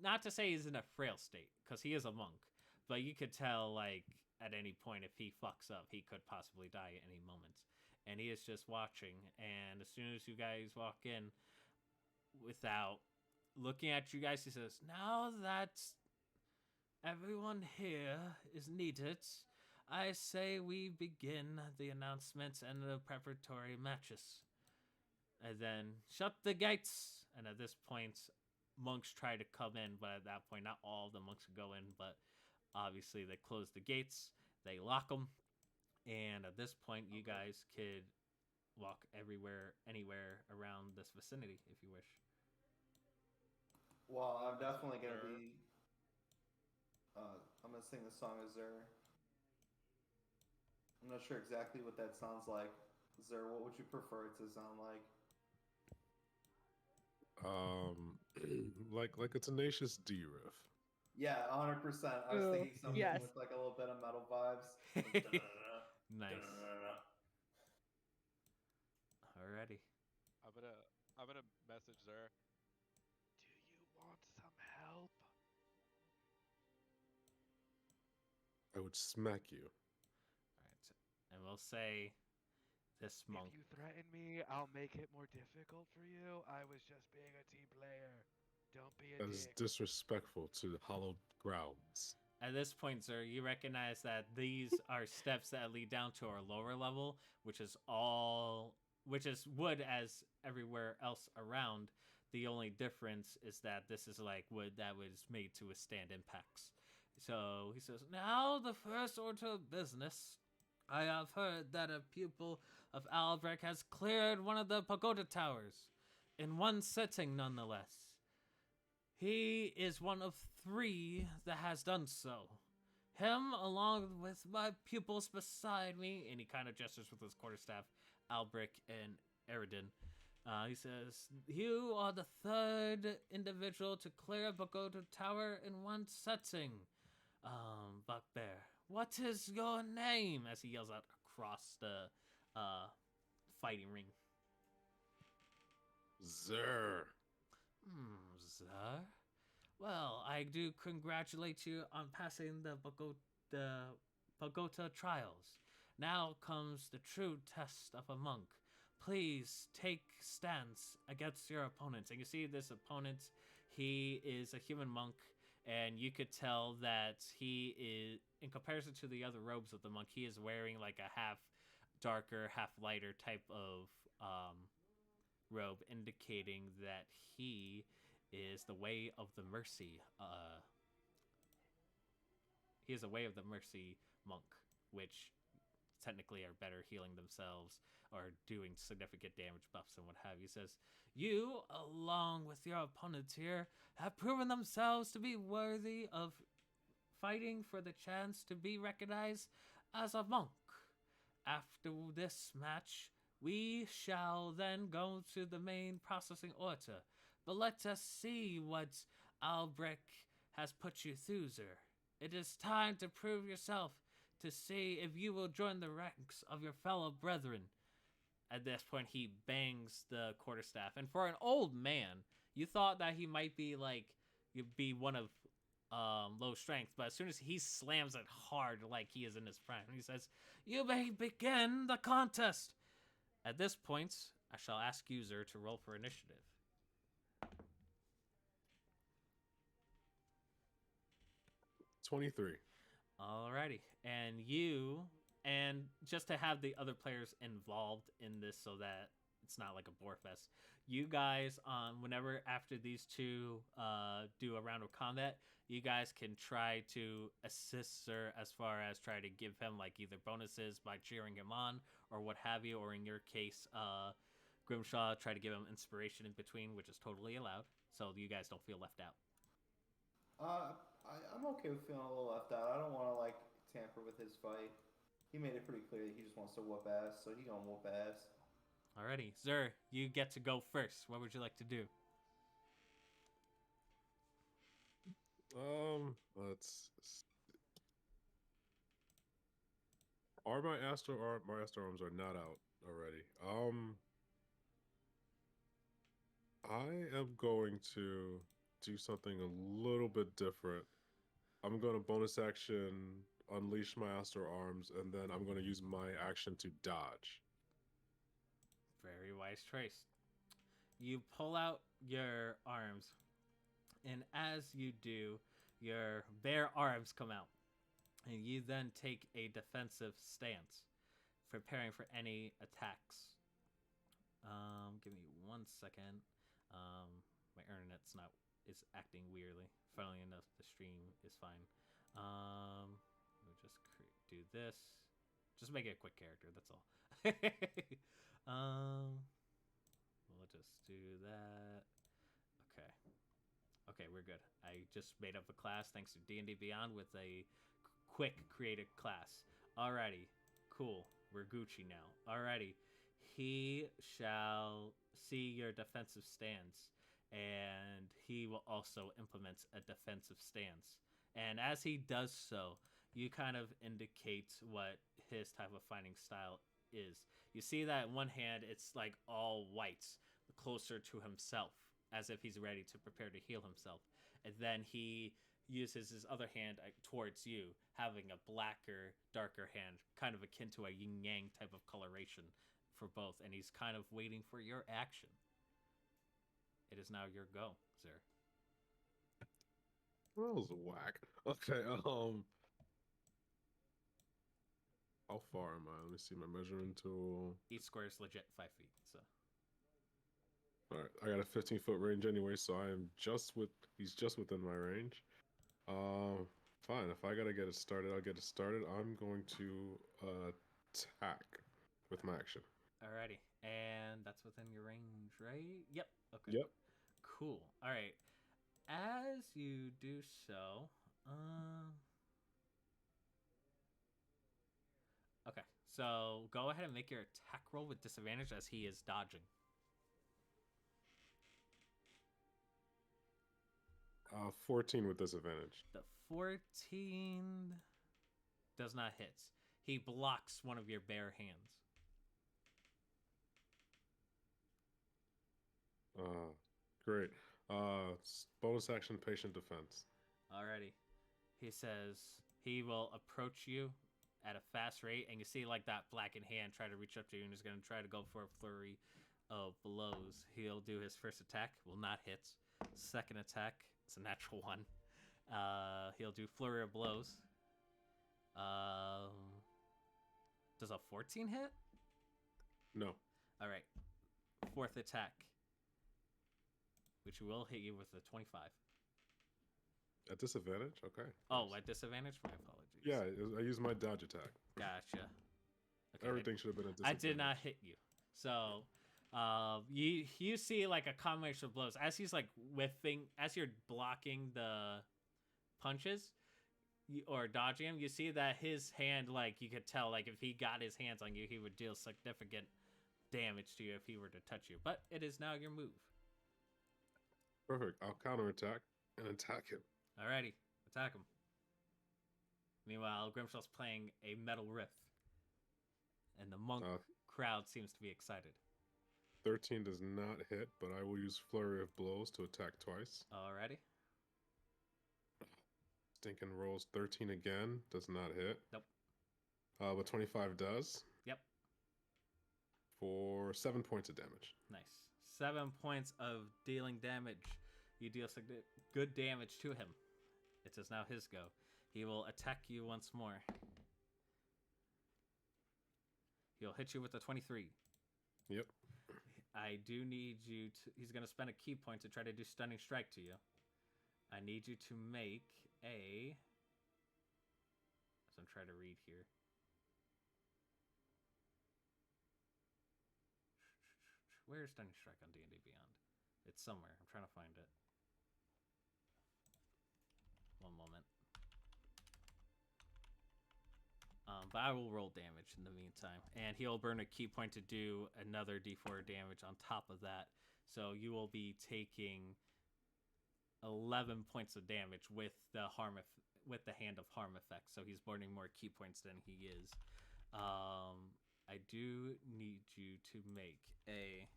A: not to say he's in a frail state, because he is a monk, but you could tell, like, at any point, if he fucks up, he could possibly die at any moment. And he is just watching, and as soon as you guys walk in, without looking at you guys, he says, "Now that's everyone here is needed. I say we begin the announcements and the preparatory matches. And then shut the gates. And at this point, monks try to come in, but at that point, not all of the monks go in, but obviously they close the gates, they lock them, and at this point, you guys could walk anywhere around this vicinity if you wish.
B: Well, I'm definitely gonna be. I'm gonna sing the song of Zer. I'm not sure exactly what that sounds like. Zer, what would you prefer it to sound like?
E: Like a Tenacious D riff.
B: Yeah, 100%. I was
D: Ooh,
B: thinking something
D: yes.
B: with like a little bit of metal vibes.
A: Nice. Alrighty.
C: I'm gonna message her. Do you want some help?
E: I would smack you.
A: Alright. And we'll say this monk.
C: If you threaten me, I'll make it more difficult for you. I was just being a team player. Don't be a
E: That is
C: dick.
E: disrespectful to the hallowed grounds.
A: At this point, sir, you recognize that these are steps that lead down to our lower level, which is wood as everywhere else around. The only difference is that this is like wood that was made to withstand impacts. So he says, now the first order of business. I have heard that a pupil of Albrecht has cleared one of the pagoda towers, in one sitting nonetheless. He is one of 3 that has done so. Him, along with my pupils beside me, and he kind of gestures with his quarterstaff, Albrecht and Eridan. He says, you are the 3rd individual to clear a pagoda tower in one setting. Buckbear, what is your name? As he yells out across the fighting ring.
E: Zer.
A: Sir? Well, I do congratulate you on passing the Pagoda trials. Now comes the true test of a monk. Please take stance against your opponents. And you see this opponent, he is a human monk, and you could tell that he is, in comparison to the other robes of the monk, he is wearing like a half darker, half lighter type of robe, indicating that he is the way of the mercy. He is a way of the mercy monk, which technically are better healing themselves or doing significant damage buffs and what have you. He says, you, along with your opponents here, have proven themselves to be worthy of fighting for the chance to be recognized as a monk. After this match, we shall then go to the main processing order. But let us see what Albrecht has put you through, sir. It is time to prove yourself, to see if you will join the ranks of your fellow brethren. At this point, he bangs the quarterstaff. And for an old man, you thought that he might be like, you'd be one of low strength, but as soon as he slams it hard like he is in his prime, he says, you may begin the contest. At this point, I shall ask you, Zer, to roll for initiative.
E: 23.
A: Alrighty. And just to have the other players involved in this so that it's not like a bore fest, you guys, whenever after these two do a round of combat, you guys can try to assist Sir as far as try to give him like either bonuses by cheering him on or what have you, or in your case, Grimshaw, try to give him inspiration in between, which is totally allowed, so you guys don't feel left out.
B: I'm okay with feeling a little left out. I don't want to like tamper with his fight. He made it pretty clear that he just wants to whoop ass, so he gonna whoop ass.
A: Alrighty, Zer, you get to go first. What would you like to do?
E: Let's see. Are my Astro Arms are not out already. I am going to do something a little bit different. I'm going to bonus action unleash my Astro Arms, and then I'm going to use my action to dodge.
A: Very wise choice. You pull out your arms, and as you do, your bare arms come out, and you then take a defensive stance, preparing for any attacks. Give me 1 second. My internet's not is acting weirdly. Funnily enough, the stream is fine. We'll just do this. Just make it a quick character. That's all. We'll just do that. Okay. Okay, we're good. I just made up a class thanks to D&D Beyond with a quick created class. Alrighty, cool. We're Gucci now. Alrighty. He shall see your defensive stance, and he will also implement a defensive stance. And as he does so, you kind of indicate what his type of fighting style is. You see that in one hand, it's like all white, closer to himself, as if he's ready to prepare to heal himself. And then he uses his other hand towards you, having a blacker, darker hand, kind of akin to a yin-yang type of coloration for both. And he's kind of waiting for your action. It is now your go, sir.
E: That was whack. Okay, how far am I? Let me see my measuring tool.
A: Each square is legit 5 feet, so.
E: Alright, I got a 15-foot range anyway, so he's just within my range. Fine, if I gotta get it started, I'll get it started. I'm going to attack with my action.
A: Alrighty, and that's within your range, right? Yep, okay.
E: Yep.
A: Cool, alright. As you do so, okay, so go ahead and make your attack roll with disadvantage as he is dodging.
E: 14 with disadvantage.
A: The 14 does not hit. He blocks one of your bare hands.
E: Great. Bonus action, patient defense.
A: Alrighty. He says he will approach you at a fast rate, and you see like that blackened hand try to reach up to you, and he's going to try to go for a flurry of blows. He'll do his first attack, will not hit. Second attack, it's a natural one. He'll do flurry of blows. Does a 14 hit?
E: No.
A: Alright. Fourth attack, which will hit you with a 25.
E: At disadvantage? Okay.
A: Oh, at disadvantage? My apologies.
E: Yeah, I used my dodge attack.
A: Gotcha. Okay,
E: Everything should have been at
A: I
E: disadvantage.
A: did not hit you. So, you see like a combination of blows as he's like whiffing, as you're blocking the punches or dodging him. You see that his hand, like you could tell, like if he got his hands on you, he would deal significant damage to you if he were to touch you. But it is now your move.
E: Perfect. I'll counterattack and attack him.
A: Alrighty, attack him. Meanwhile, Grimshaw's playing a metal riff, and the monk crowd seems to be excited.
E: 13 does not hit, but I will use flurry of blows to attack twice.
A: Alrighty.
E: Stinking rolls 13 again, does not hit.
A: Nope.
E: But 25 does.
A: Yep.
E: For 7 points of damage.
A: Nice. 7 points of dealing damage. You deal good damage to him. It is now his go. He will attack you once more. He'll hit you with a 23.
E: Yep.
A: I do need you to... He's going to spend a key point to try to do Stunning Strike to you. I need you to make a... So I'm trying to read here. Where's Stunning Strike on D&D Beyond? It's somewhere. I'm trying to find it. One moment. But I will roll damage in the meantime. And he'll burn a key point to do another d4 damage on top of that. So you will be taking 11 points of damage with the with the Hand of Harm effect. So he's burning more key points than he is. I do need you to make a...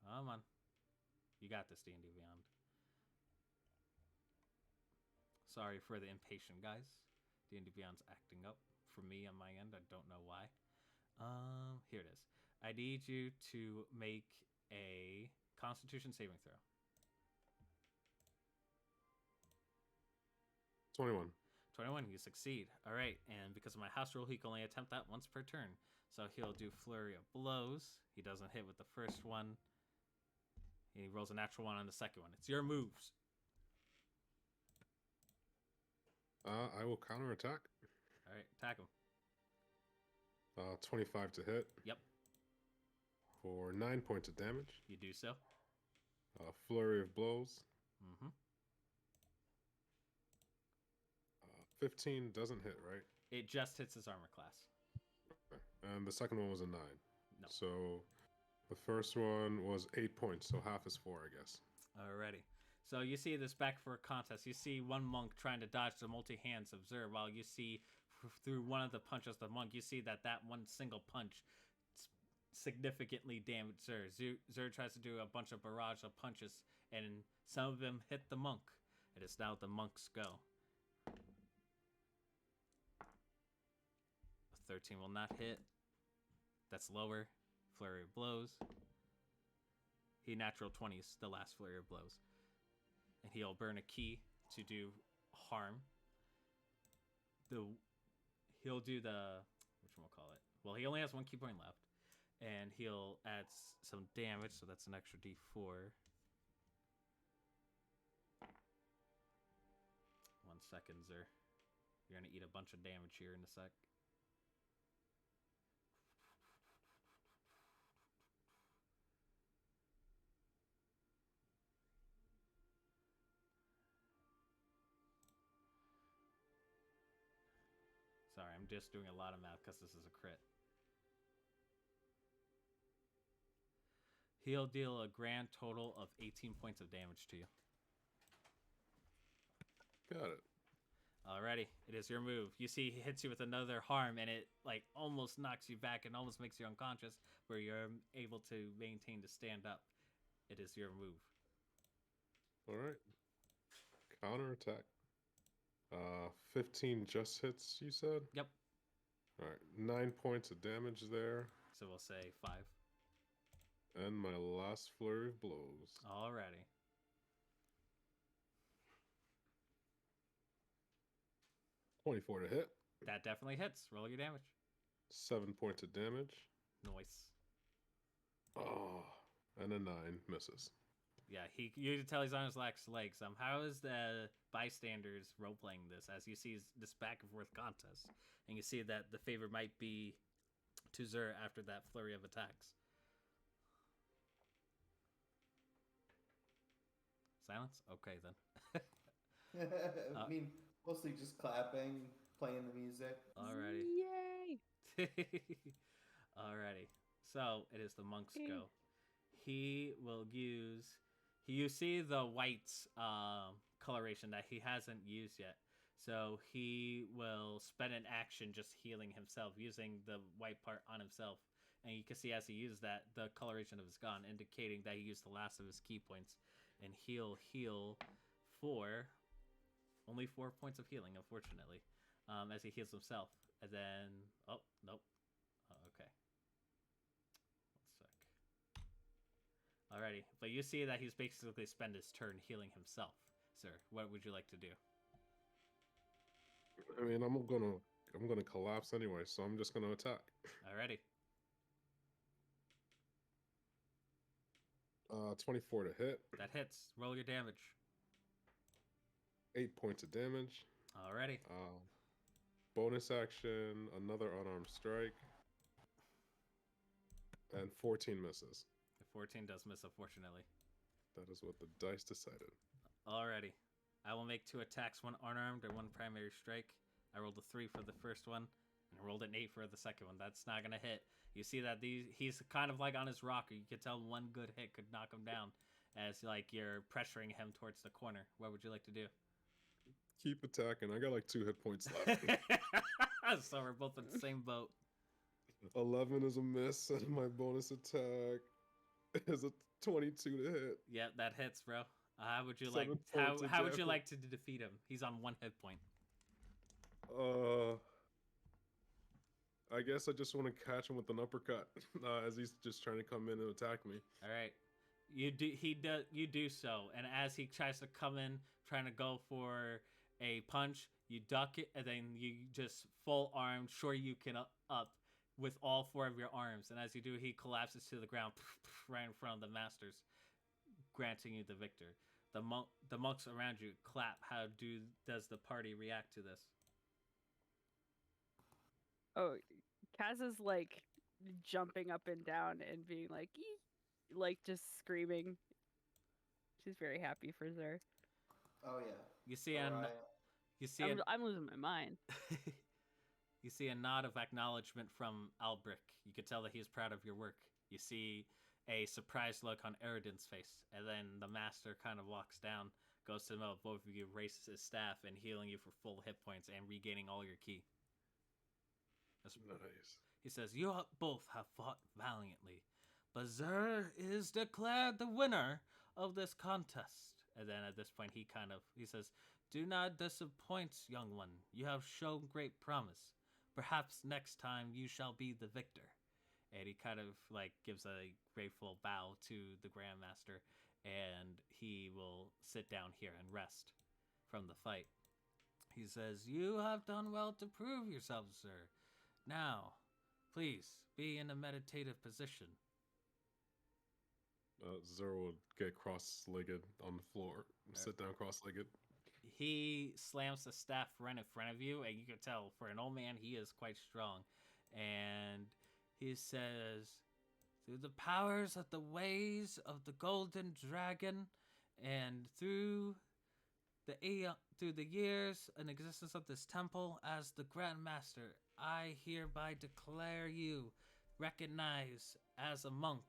A: Come on. You got this, D&D Beyond. Sorry for the impatient guys. D&D Beyond's acting up for me on my end. I don't know why. Here it is. I need you to make a Constitution saving throw.
E: 21.
A: 21, you succeed. All right, and because of my house rule, he can only attempt that once per turn. So he'll do Flurry of Blows. He doesn't hit with the first one. He rolls a natural 1 on the second one. It's your moves.
E: I will counterattack.
A: All right, attack him.
E: 25 to hit.
A: Yep,
E: For 9 points of damage.
A: you do so.
E: Flurry of Blows.
A: Mm-hmm.
E: 15 doesn't hit, right?
A: It just hits his armor class.
E: And the second one was a 9.
A: No.
E: So the first one was 8 points, so half is 4, I guess.
A: Alrighty. So you see this back for a contest. You see one monk trying to dodge the multi-hands of Zur, while you see through one of the punches of the monk, you see that one single punch significantly damaged Zur. Zur tries to do a bunch of barrage of punches, and some of them hit the monk. It is now the monk's go. A 13 will not hit. That's lower. Flurry of Blows. He natural 20s the last Flurry of Blows. And he'll burn a key to do harm. He'll do the, whatchamacallit. Well, he only has 1 key point left. And he'll add some damage, so that's an extra d4. 1 second, Zur. You're gonna eat a bunch of damage here in a sec. Sorry, I'm just doing a lot of math because this is a crit. He'll deal a grand total of 18 points of damage to you.
E: Got it.
A: Alrighty, it is your move. You see he hits you with another harm, and it like almost knocks you back and almost makes you unconscious, where you're able to maintain to stand up. It is your move.
E: All right. Counterattack. 15 just hits, you said?
A: Yep.
E: All right. 9 points of damage there.
A: So we'll say 5.
E: And my last Flurry of Blows.
A: Alrighty.
E: $24 to hit.
A: That definitely hits. Roll your damage.
E: 7 points of damage.
A: Noise.
E: Oh, and a 9 misses.
A: Yeah, you can tell he's on his last legs. How is the bystanders role playing this? As you see this back and forth contest, and you see that the favor might be to Zur after that flurry of attacks. Silence. Okay then.
B: I mean, mostly just clapping, playing the music.
A: Alrighty.
D: Yay!
A: Alrighty. So it is the monk's go. He will use. You see the white coloration that he hasn't used yet. So he will spend an action just healing himself, using the white part on himself. And you can see as he uses that, the coloration of his gun, indicating that he used the last of his key points. And he'll heal for only 4 points of healing, unfortunately, as he heals himself. And then, oh, nope. Okay. 1 sec. Alrighty, but you see that he's basically spent his turn healing himself. Sir, what would you like to do?
E: I mean, I'm gonna collapse anyway, so I'm just gonna attack.
A: Alrighty.
E: 24 to hit.
A: That hits. Roll your damage.
E: 8 points of damage.
A: Alrighty.
E: Bonus action, another unarmed strike. And 14 misses.
A: The 14 does miss, unfortunately.
E: That is what the dice decided.
A: Alrighty. I will make 2 attacks, 1 unarmed and 1 primary strike. I rolled a 3 for the first one, and I rolled an 8 for the second one. That's not going to hit. You see that he's kind of like on his rocker. You can tell one good hit could knock him down, as like you're pressuring him towards the corner. What would you like to do?
E: Keep attacking. I got like 2 hit points left.
A: So we're both in the same boat.
E: 11 is a miss, and my bonus attack is a 22 to hit.
A: Yeah, that hits, bro. How would you like?
E: 7 points of
A: How would you
E: damage.
A: like to defeat him? He's on 1 hit point.
E: I guess I just want to catch him with an uppercut as he's just trying to come in and attack me.
A: All right, you do so, and as he tries to come in, trying to go for a punch, you duck it, and then you just full armed, sure you can up with all 4 of your arms. And as you do, he collapses to the ground right in front of the masters, granting you the victor. The monks around you clap. How does the party react to this?
D: Oh, Kaz is like jumping up and down and being like, "Ee!" Like just screaming. She's very happy for Zer.
B: Oh yeah.
A: You see
B: All
A: a
B: right.
A: you see a,
D: I'm losing my mind.
A: you see a nod of acknowledgement from Albric. You can tell that he is proud of your work. You see a surprised look on Eridan's face, and then the master kind of walks down, goes to the middle of both of you, raises his staff, and healing you for full hit points and regaining all your ki.
E: Nice.
A: He says, "You both have fought valiantly, but Zer is declared the winner of this contest." And then at this point, he says, "Do not disappoint, young one. You have shown great promise. Perhaps next time you shall be the victor." And he kind of like gives a grateful bow to the Grandmaster, and he will sit down here and rest from the fight. He says, "You have done well to prove yourself, sir. Now, please be in a meditative position."
E: Zer will get cross-legged on the floor, sit down cross-legged.
A: He slams the staff right in front of you, and you can tell for an old man he is quite strong. And he says, "Through the powers of the ways of the golden dragon, and through the years and existence of this temple as the Grand Master, I hereby declare you recognized as a monk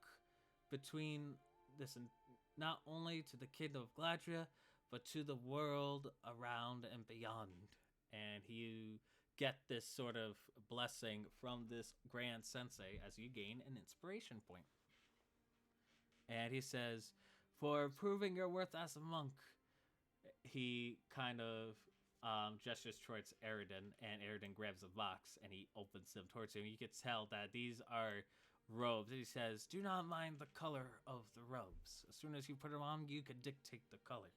A: between this, not only to the kingdom of Gladria, but to the world around and beyond." And you get this sort of blessing from this grand sensei as you gain an inspiration point. And he says, "For proving your worth as a monk," he kind of gestures towards Eridan, and Eridan grabs a box and he opens them towards him. You can tell that these are robes. He says, "Do not mind the color of the robes. As soon as you put them on, you can dictate the color.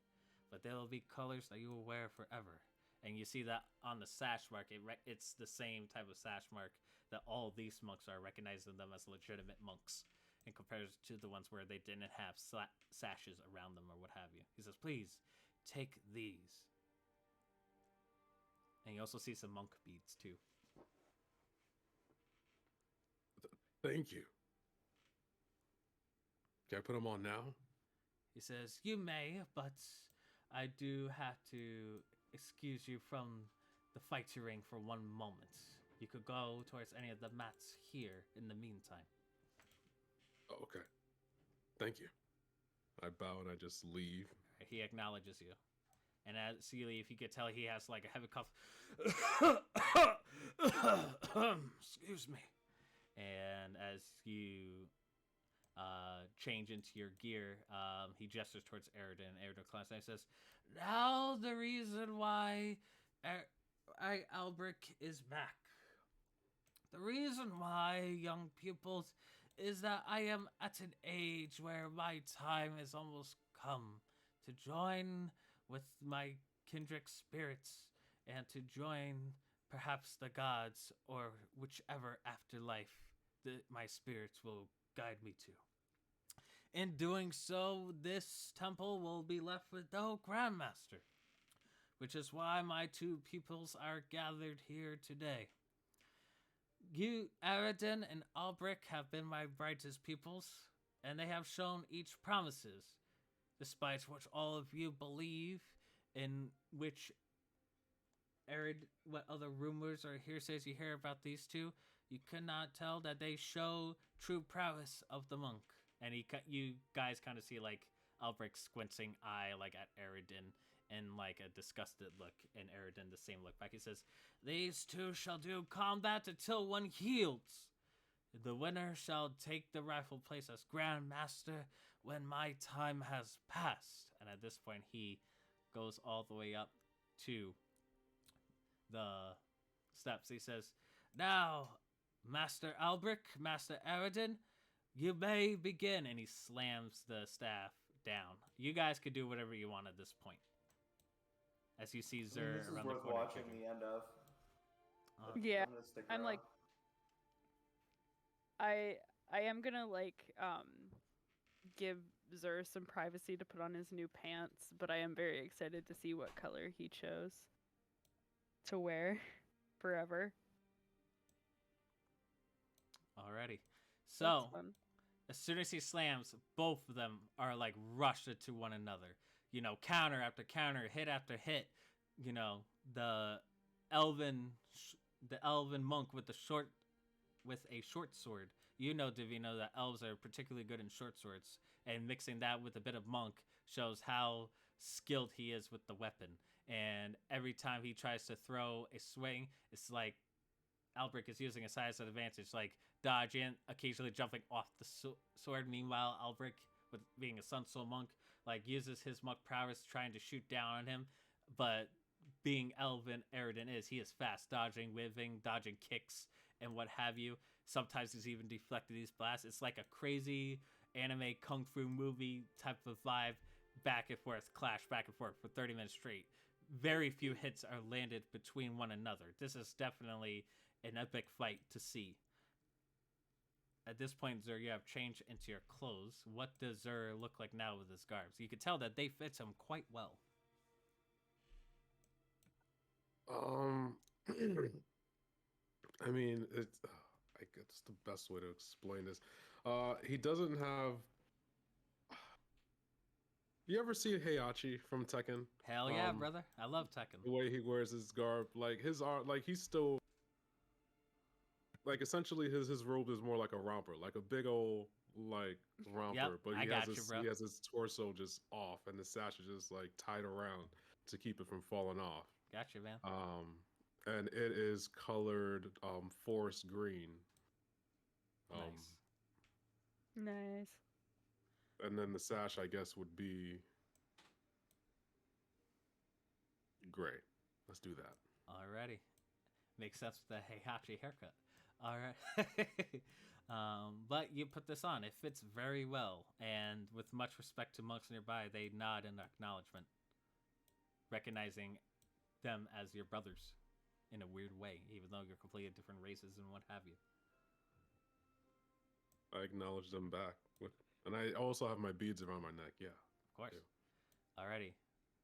A: But they will be colors that you will wear forever." And you see that on the sash mark, it's the same type of sash mark that all of these monks are, recognizing them as legitimate monks in comparison to the ones where they didn't have sashes around them or what have you. He says, "Please take these." And you also see some monk beads too.
E: Thank you. Can I put them on now?
A: He says, "You may, but I do have to excuse you from the fighting ring for one moment. You could go towards any of the mats here in the meantime."
E: Oh, okay. Thank you. I bow and I just leave.
A: He acknowledges you. And as you leave, you could tell he has like a heavy cough. Excuse me. And as you change into your gear, he gestures towards Eridan. Eridan class and says, "Now the reason why Albric is back. The reason why, young pupils, is that I am at an age where my time has almost come to join with my kindred spirits and to join perhaps the gods or whichever afterlife that my spirits will guide me to. In doing so, this temple will be left with no Grandmaster, which is why my 2 pupils are gathered here today. You, Eridan and Albric, have been my brightest pupils, and they have shown each promises, despite what all of you believe, in which what other rumors or hearsays you hear about these 2, you cannot tell that they show true prowess of the monk." And you guys kind of see like Albric's squinting eye like at Eridan and like a disgusted look, and Eridan the same look back. He says, "These 2 shall do combat until one yields. The winner shall take the rightful place as Grand Master when my time has passed." And at this point, he goes all the way up to the steps. He says, "Now, Master Albric, Master Eridan, you may begin." And he slams the staff down. You guys could do whatever you want at this point. as you see
B: I
A: Zur
B: mean, this is
A: around the
B: worth
A: corner.
B: watching
A: kicking.
B: the end of.
D: Yeah,
B: I'm gonna stick
D: I'm like, I am gonna like give Zur some privacy to put on his new pants, but I am very excited to see what color he chose to wear forever.
A: Alrighty.
D: That's
A: So,
D: fun.
A: as soon as he slams, both of them are like rushed into one another. You know, counter after counter, hit after hit. You know, the elven, the elven monk with a short sword. You know, Divino, that elves are particularly good in short swords, and mixing that with a bit of monk shows how skilled he is with the weapon. And every time he tries to throw a swing, it's like Albrecht is using a size advantage, like dodging, occasionally jumping off the sword. Meanwhile, Albrecht, with being a Sun Soul monk, like uses his monk prowess trying to shoot down on him. But being elven Eridan is, he is fast, dodging, whiffing, dodging kicks, and what have you. Sometimes he's even deflected these blasts. It's like a crazy anime kung fu movie type of vibe, back and forth, clash back and forth for 30 minutes straight. Very few hits are landed between one another. This is definitely an epic fight to see. At this point, Zur, you have changed into your clothes. What does Zur look like now with his garbs? You can tell that they fit him quite well.
E: I mean, it's I guess the best way to explain this. He doesn't have. You ever see Heihachi from Tekken?
A: Hell yeah, brother. I love Tekken.
E: The way he wears his garb, like his art, like he's still like essentially his robe is more like a romper, like a big old like romper,
A: Yep,
E: but
A: I got you, bro.
E: he has his torso just off and the sash is just like tied around to keep it from falling off.
A: Gotcha, man.
E: And it is colored forest green.
D: Nice.
E: And then the sash, I guess, would be gray. Let's do that.
A: Alrighty. Makes sense with the Heihachi haircut. Alright. But you put this on. It fits very well. And with much respect to monks nearby, they nod in acknowledgement, recognizing them as your brothers in a weird way, even though you're completely different races and what have you.
E: I acknowledge them back. And I also have my beads around my neck, yeah.
A: Of course. Alrighty.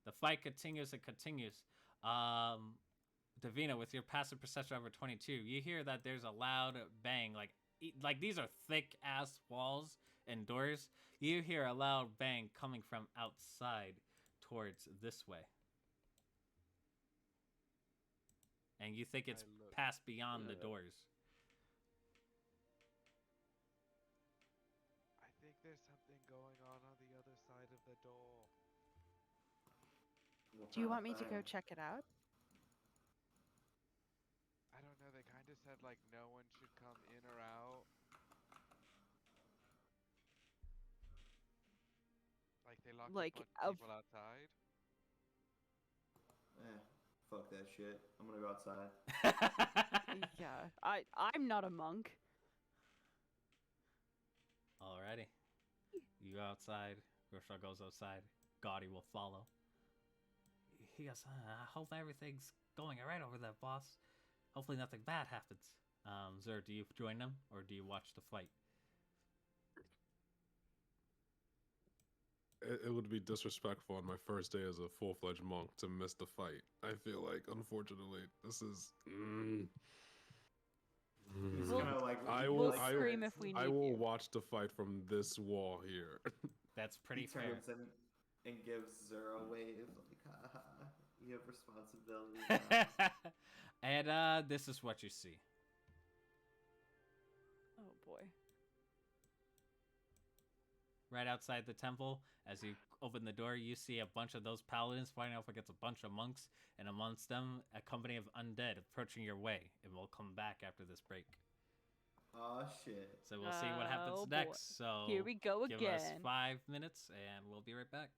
A: The fight continues and continues. Davina, with your passive perception over 22, you hear that there's a loud bang. Like these are thick-ass walls and doors. You hear a loud bang coming from outside towards this way. And you think it's passed beyond the doors.
C: I think there's something going on the other side of the door.
D: Do you want me to go check it out?
C: I don't know, they kind of said like no one should come in or out. Like they locked
D: Like,
C: a bunch of people outside.
B: Fuck that shit. I'm gonna go outside.
D: Yeah, I'm not a monk.
A: Alrighty. You go outside. Grimshaw goes outside. Gaudy will follow. He goes, I hope everything's going alright over there, boss. Hopefully nothing bad happens. Zur, do you join them, or do you watch the fight?
E: It would be disrespectful on my first day as a full-fledged monk to miss the fight. I feel like, unfortunately, this is...
B: He's gonna like.
D: We'll scream if we need
E: I will
D: you.
E: watch the fight from this wall here.
A: That's pretty
B: He
A: fair.
B: turns and gives Zur a wave. Like, haha, you have responsibility now.
A: And this is what you see.
D: Oh boy.
A: Right outside the temple, as you open the door, you see a bunch of those paladins fighting off against a bunch of monks, and amongst them, a company of undead approaching your way. And we'll come back after this break.
B: Oh shit.
A: So we'll see what happens
D: Oh, boy.
A: next. So
D: Here we go
A: give
D: again.
A: us 5 minutes, and we'll be right back.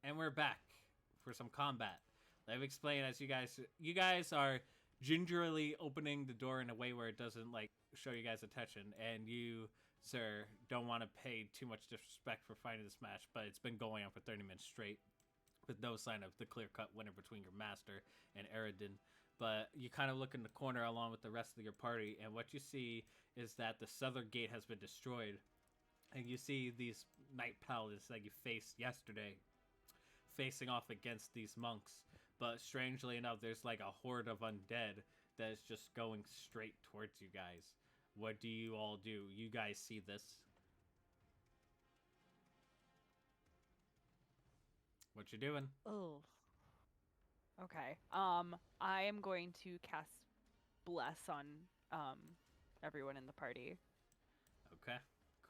A: And we're back for some combat. Let me explain as you guys are gingerly opening the door in a way where it doesn't like show you guys attention, and you, sir, don't want to pay too much disrespect for fighting this match, but it's been going on for 30 minutes straight with no sign of the clear-cut winner between your master and Eredin. But you kind of look in the corner along with the rest of your party, and what you see is that the southern gate has been destroyed, and you see these knight paladins that you faced yesterday facing off against these monks. But strangely enough, there's like a horde of undead that is just going straight towards you guys. What do you all do? You guys see this? What you doing?
D: Oh. Okay. I am going to cast Bless on everyone in the party.
A: Okay,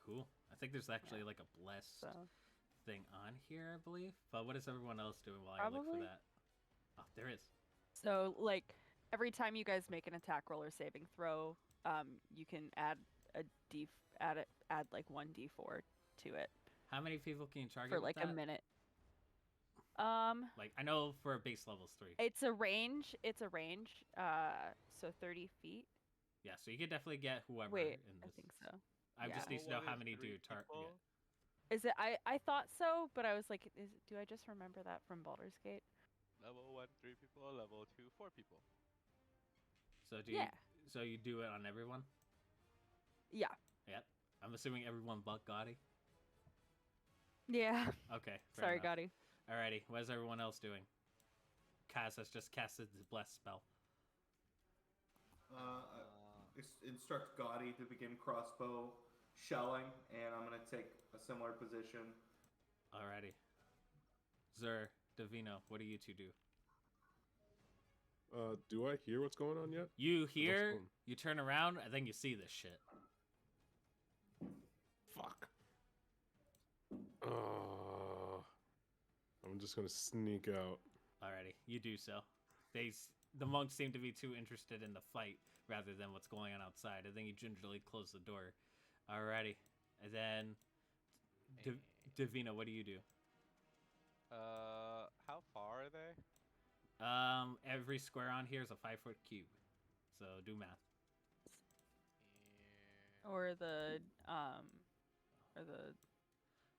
A: cool. I think there's actually like a bless
D: So
A: thing on here, I believe. But what is everyone else doing while I look for
D: Probably.
A: that? Oh, there is.
D: So like every time you guys make an attack roll or saving throw, you can add add like 1d4 to it
A: How many people can you target
D: for
A: with
D: like
A: that?
D: a minute.
A: Like, I know for a base level's 3.
D: It's a range. So 30 feet.
A: Yeah, so you could definitely get whoever
D: Wait,
A: in
D: I
A: this.
D: think so.
A: I
D: yeah.
A: just need to know
C: What
A: how
C: is
A: many do
C: 3
A: you target.
C: people?
D: Is it? I thought so, but I was like, do I just remember that from Baldur's Gate?
C: Level 1, 3 people. Level 2, 4 people.
A: So do you?
D: Yeah.
A: So you do it on everyone?
D: Yeah.
A: Yep. I'm assuming everyone but Gotti.
D: Yeah.
A: Okay. fair
D: Sorry,
A: enough.
D: Gotti.
A: Alrighty. What is everyone else doing? Kaz has just casted the bless spell.
F: Instruct Gotti to begin crossbow shelling, and I'm gonna take a similar position.
A: Alrighty. Zer, Davino, what do you two do?
E: Do I hear what's going on yet?
A: You hear,
E: going-
A: you turn around, and then you see this shit.
E: Fuck. I'm just gonna sneak out.
A: Alrighty, you do so. The monks seem to be too interested in the fight rather than what's going on outside. And then you gingerly close the door. Alrighty, and then Davina, what do you do?
C: How far are they?
A: Every square on here is a 5-foot cube, so do math.
D: Or the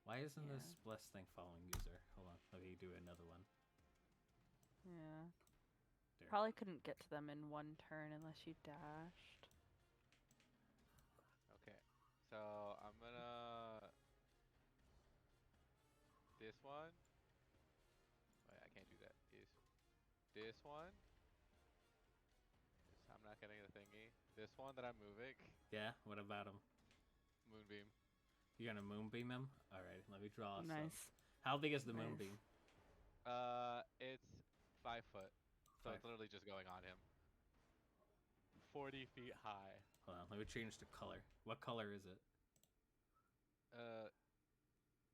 A: Why isn't this
D: Yeah.
A: bless thing following user? Hold on, let me do another one.
D: yeah.
A: There.
D: Probably couldn't get to them in one turn unless you dashed.
C: Okay, so I'm gonna this one. Wait, I can't do that. Is this one? I'm not getting the thingy. This one that I'm moving.
A: Yeah, what about him?
C: Moonbeam.
A: You're gonna moonbeam him? Alright, let me draw some.
D: Nice.
A: How big is the
D: Nice.
A: moonbeam?
C: It's 5 foot. So
A: Five.
C: it's literally just going on him. 40 feet high.
A: Hold on, let me change the color. What color is it?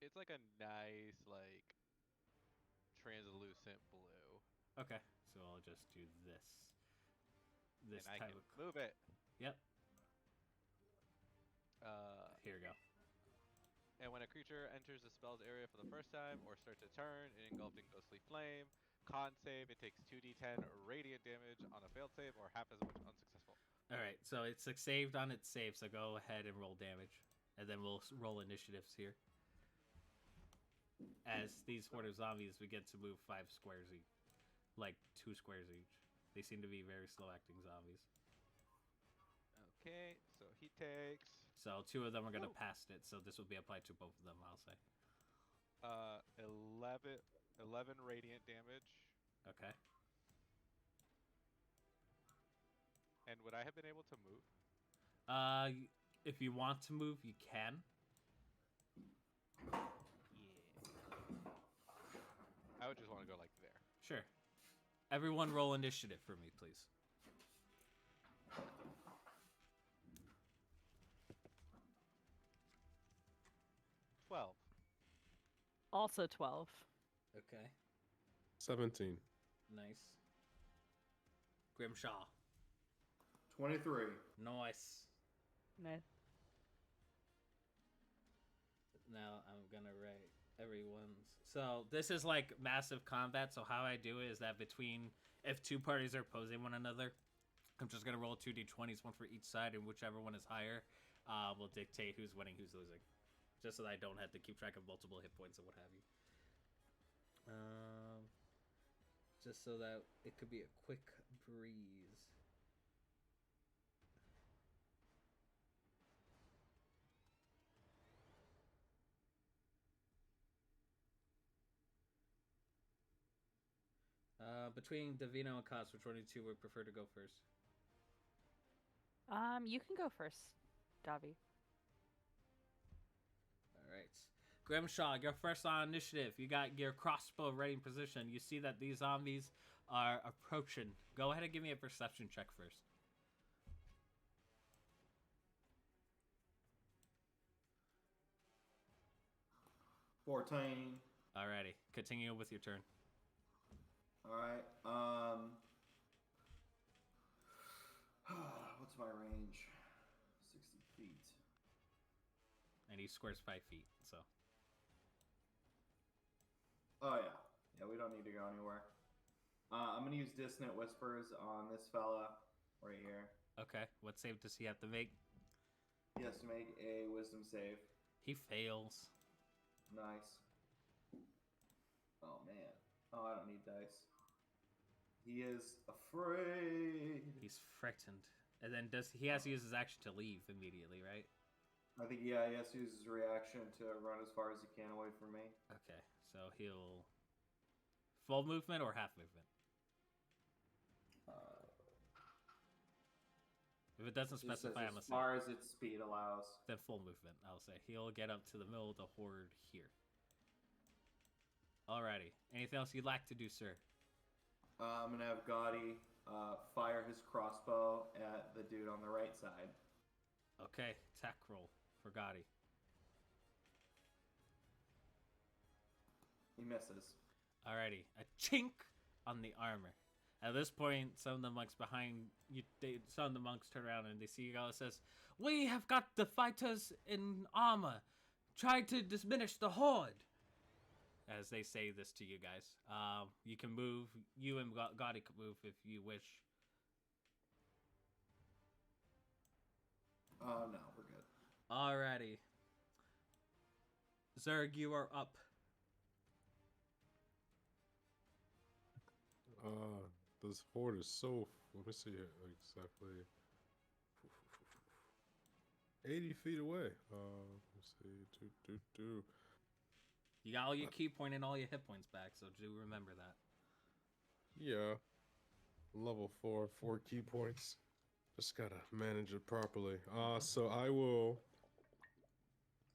C: It's like a nice, like, translucent blue.
A: Okay, so I'll just do this. This
C: And I
A: type
C: can
A: of.
C: move it.
A: Yep,
C: Here
A: here we go.
C: And when a creature enters the spell's area for the first time or starts a turn, it engulfed in ghostly flame. Con save, it takes 2d10 radiant damage on a failed save or half as much unsuccessful.
A: Alright, so it's saved on its save, so go ahead and roll damage. And then we'll roll initiatives here. As these horde of zombies begin to move 5 squares each. Like 2 squares each. They seem to be very slow acting zombies.
C: Okay, so he takes
A: So 2 of them are going to
C: Woo.
A: pass it, so this will be applied to both of them, I'll say.
C: 11 radiant damage.
A: Okay.
C: And would I have been able to move?
A: If you want to move, you can.
C: Yeah. I would just want to go like there.
A: Sure. Everyone roll initiative for me, please.
D: Also 12.
A: Okay.
E: 17.
A: Nice. Grimshaw.
B: 23.
A: Nice.
D: Nice.
A: Now I'm gonna write everyone's So this is like massive combat. So how I do it is that if two parties are opposing one another, I'm just gonna roll 2d20s, one for each side, and whichever one is higher will dictate who's winning, who's losing. Just so that I don't have to keep track of multiple hit points and what have you. Just so that it could be a quick breeze. Between Davino and Kos, which one of you two would prefer to go first?
D: You can go first, Davi.
A: All right. Grimshaw, you're first on initiative. You got your crossbow ready in position. You see that these zombies are approaching. Go ahead and give me a perception check first.
F: 14.
A: Alrighty. Continue with your turn.
F: Alright, what's my range? 60 feet.
A: And he squares 5 feet, so.
F: Oh, yeah. Yeah, we don't need to go anywhere. I'm going to use Dissonant Whispers on this fella right here.
A: Okay. What save does he have to make?
F: He has to make a Wisdom save.
A: He fails.
F: Nice. Oh, man. Oh, I don't need dice. He is afraid.
A: He's frightened. And then he has to use his action to leave immediately, right?
F: I think, yeah, he has to use his reaction to run as far as he can away from me.
A: Okay, so he'll... Full movement or half movement? If it doesn't specify, I'm
F: as far as its speed allows.
A: Then full movement, I'll say. He'll get up to the middle of the horde here. Alrighty. Anything else you'd like to do, sir?
F: I'm going to have Gaudy fire his crossbow at the dude on the right side.
A: Okay, attack roll for Gotti.
F: He misses.
A: Alrighty, a chink on the armor. At this point, some of the monks behind you, some of the monks turn around and they see you guys. Says, "We have got the fighters in armor. Try to diminish the horde." As they say this to you guys, you can move. You and Gotti can move if you wish.
F: Oh no, we're good.
A: Alrighty, Zerg, you are up.
E: This horde is so... Let me see it exactly. 80 feet away. Let's see.
A: You got all your key point and all your hit points back, so do remember that.
E: Yeah. Level 4 key points. Just gotta manage it properly. So I will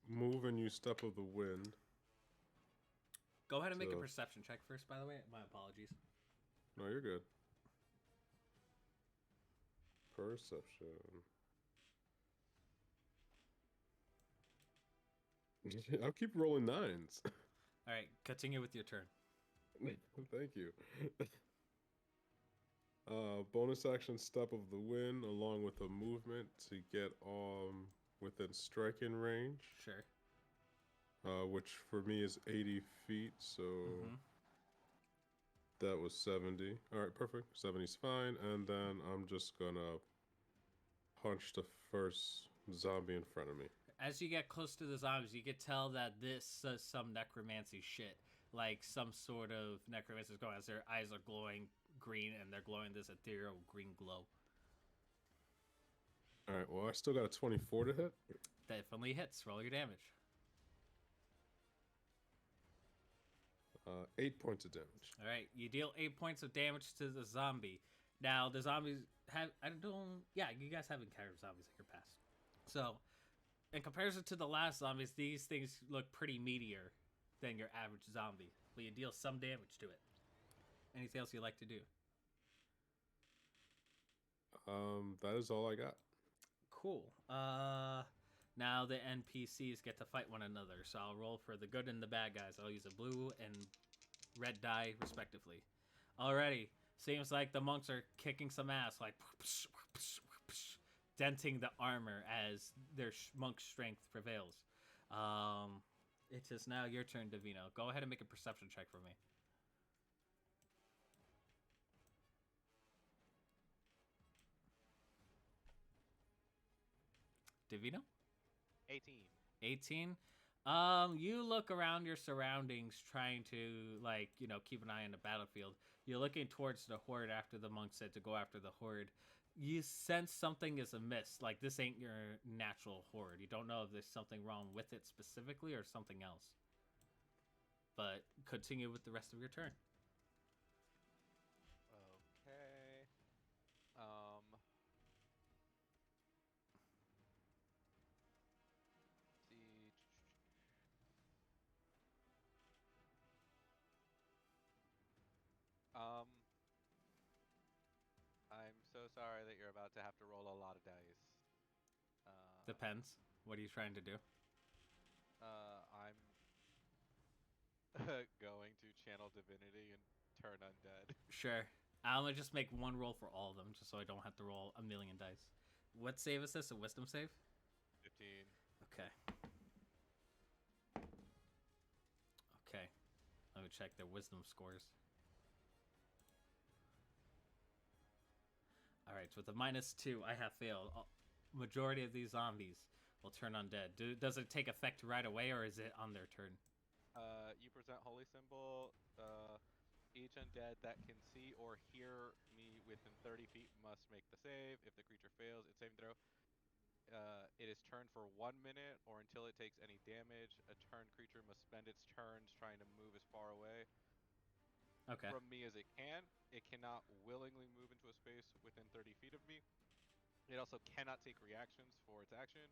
E: move a new step of the wind.
A: Go ahead and make a perception check first, by the way. My apologies.
E: No, you're good. Perception. I'll keep rolling 9s.
A: Alright, continue with your turn.
E: Thank you. Bonus action step of the wind along with a movement to get within striking range.
A: Sure.
E: Which for me is 80 feet, so that was 70. Alright, perfect. 70's fine. And then I'm just gonna punch the first zombie in front of me.
A: As you get close to the zombies, you can tell that this is some necromancy shit. Like some sort of necromancer's going as their eyes are glowing green and they're glowing this ethereal green glow.
E: Alright, well I still got a 24 to hit.
A: Definitely hits. Roll your damage.
E: 8 points of damage.
A: Alright, you deal 8 points of damage to the zombie. Now, the zombies have... Yeah, you guys have encountered zombies in your past. So, in comparison to the last zombies, these things look pretty meatier than your average zombie. But you deal some damage to it. Anything else you'd like to do?
E: That is all I got.
A: Cool. Now the NPCs get to fight one another. So I'll roll for the good and the bad guys. I'll use a blue and red die, respectively. Alrighty. Seems like the monks are kicking some ass, like denting the armor as their monk strength prevails. It is now your turn, Davino. Go ahead and make a perception check for me. Davino?
C: 18.
A: 18. You look around your surroundings, trying to keep an eye on the battlefield. You're looking towards the horde after the monk said to go after the horde. You sense something is amiss. Like, this ain't your natural horde. You don't know if there's something wrong with it specifically or something else. But continue with the rest of your turn.
C: Okay. See. I'm so sorry that you're about to have to roll a lot of dice.
A: Depends. What are you trying to do?
C: I'm going to channel divinity and turn undead.
A: Sure. I'm gonna just make one roll for all of them, just so I don't have to roll a million dice. What save is this? A wisdom save?
C: 15.
A: Okay. Okay. Let me check their wisdom scores. Alright, so with a -2, I have failed. Majority of these zombies will turn undead. Does it take effect right away, or is it on their turn?
C: You present holy symbol. Each undead that can see or hear me within 30 feet must make the save. If the creature fails its saving throw, it is turned for 1 minute or until it takes any damage. A turned creature must spend its turns trying to move as far away from me as it can. It cannot willingly move into a space within 30 feet of me. It also cannot take reactions for its action.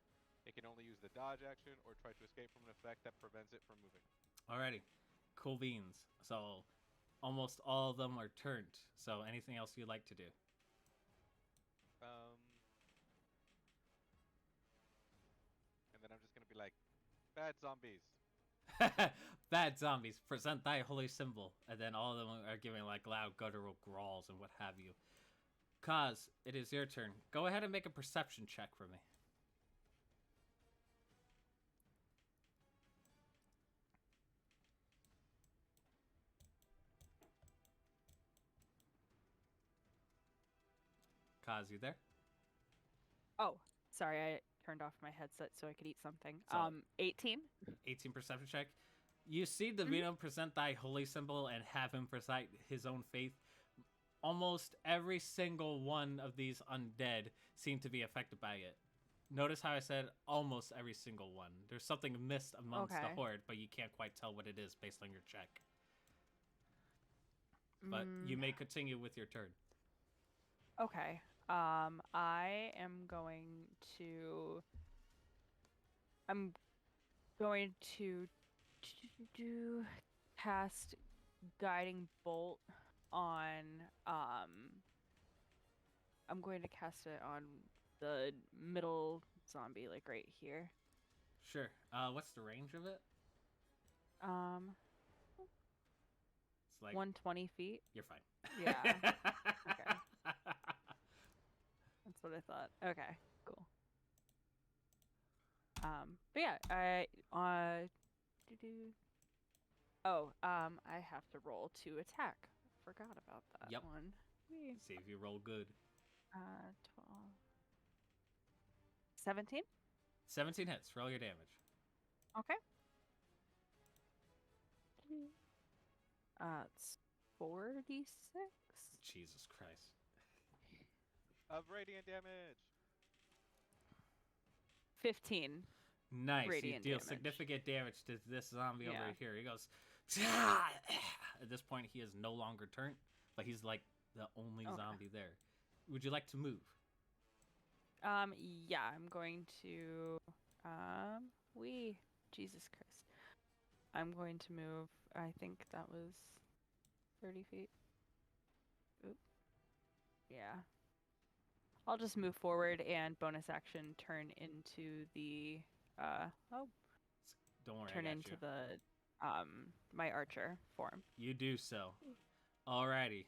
C: It can only use the dodge action or try to escape from an effect that prevents it from moving.
A: Alrighty. Cool beans. So, almost all of them are turned. So, anything else you'd like to do?
C: And then I'm just going to be like, bad zombies.
A: Bad zombies, present thy holy symbol. And then all of them are giving like loud guttural growls and what have you. Kaz, it is your turn. Go ahead and make a perception check for me. Kaz, you there?
D: Oh, sorry, I turned off my headset so I could eat something.
A: So-
D: 18.
A: 18 perception check. You see Davino present thy holy symbol and have him recite his own faith. Almost every single one of these undead seem to be affected by it. Notice how I said almost every single one. There's something missed amongst the
D: Okay.
A: horde, but you can't quite tell what it is based on your check. But you may continue with your turn.
D: Okay. I am going to. I'm going to do cast guiding bolt on. I'm going to cast it on the middle zombie, like right here.
A: Sure. What's the range of it? It's like
D: 120 feet.
A: you're fine.
D: Yeah. Okay. That's what I thought. Okay, cool. But yeah, I I have to roll to attack. Forgot about that
A: Yep.
D: one. Whee.
A: See if you roll good.
D: 12. 17?
A: 17 hits. Roll your damage.
D: Okay. It's 4d6.
A: Jesus Christ.
C: Of radiant damage.
D: 15.
A: Nice.
D: Radiant
A: you deal
D: damage.
A: significant damage to this zombie over
D: Yeah.
A: here. He goes. At this point, he is no longer turned, but he's like the only
D: Okay.
A: zombie there. Would you like to move?
D: Yeah, I'm going to Jesus Christ. I'm going to move. I think that was 30 feet. Oop. Yeah. I'll just move forward and bonus action turn into the
A: Don't worry.
D: turn
A: I got
D: into
A: you.
D: the my archer form.
A: You do so. Alrighty.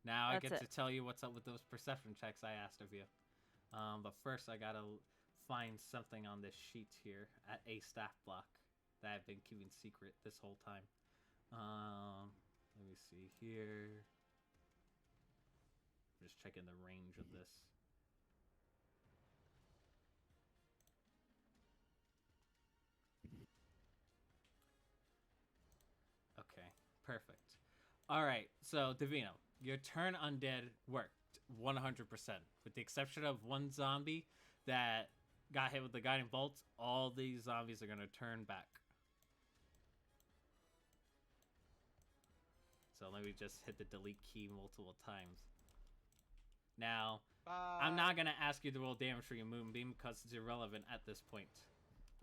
A: Now I
D: That's
A: get
D: it.
A: to tell you what's up with those perception checks I asked of you. But first I gotta find something on this sheet here at a staff block. that I've been keeping secret this whole time. Let me see here. I'm just checking the range of this. Okay, perfect. All right, so Davino, your turn undead worked 100%, with the exception of one zombie that got hit with the guiding bolt. All these zombies are gonna turn back. So let me just hit the delete key multiple times. Now, I'm not gonna ask you to roll damage for your moonbeam because it's irrelevant at this point.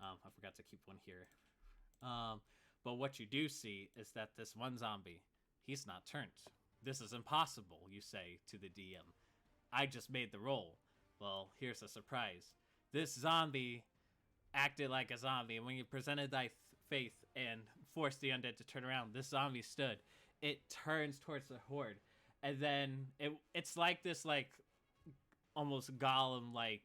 A: I forgot to keep one here. But what you do see is that this one zombie, he's not turned. This is impossible, you say to the DM. I just made the roll. Well, here's a surprise. This zombie acted like a zombie, and when you presented thy faith and forced the undead to turn around, this zombie stood. It turns towards the horde, and then it's like this, like, almost golem-like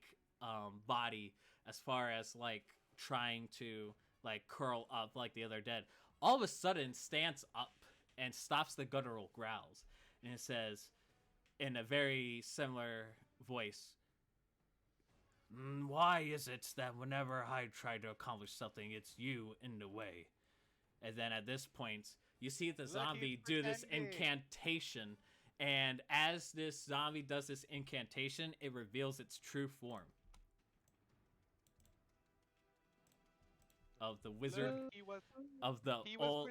A: body as far as, like, trying to, like, curl up like the other dead. All of a sudden, stands up and stops the guttural growls, and it says, in a very similar voice, why is it that whenever I try to accomplish something, it's you in the way? And then at this point, you see the zombie do this incantation, and as this zombie does this incantation, it reveals its true form of the wizard of the old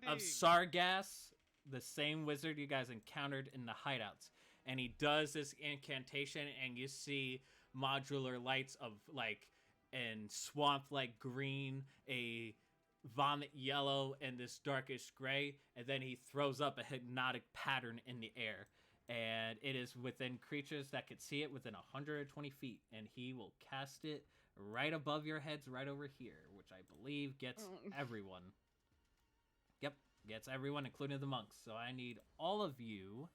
A: of Sargas, the same wizard you guys encountered in the hideouts. And he does this incantation, and you see modular lights of, like, and swamp like green, a vomit yellow, and this darkish gray, and then he throws up a hypnotic pattern in the air, and it is within creatures that could see it within 120 feet, and he will cast it right above your heads, right over here, which I believe gets everyone. Yep, gets everyone, including the monks. So I need all of you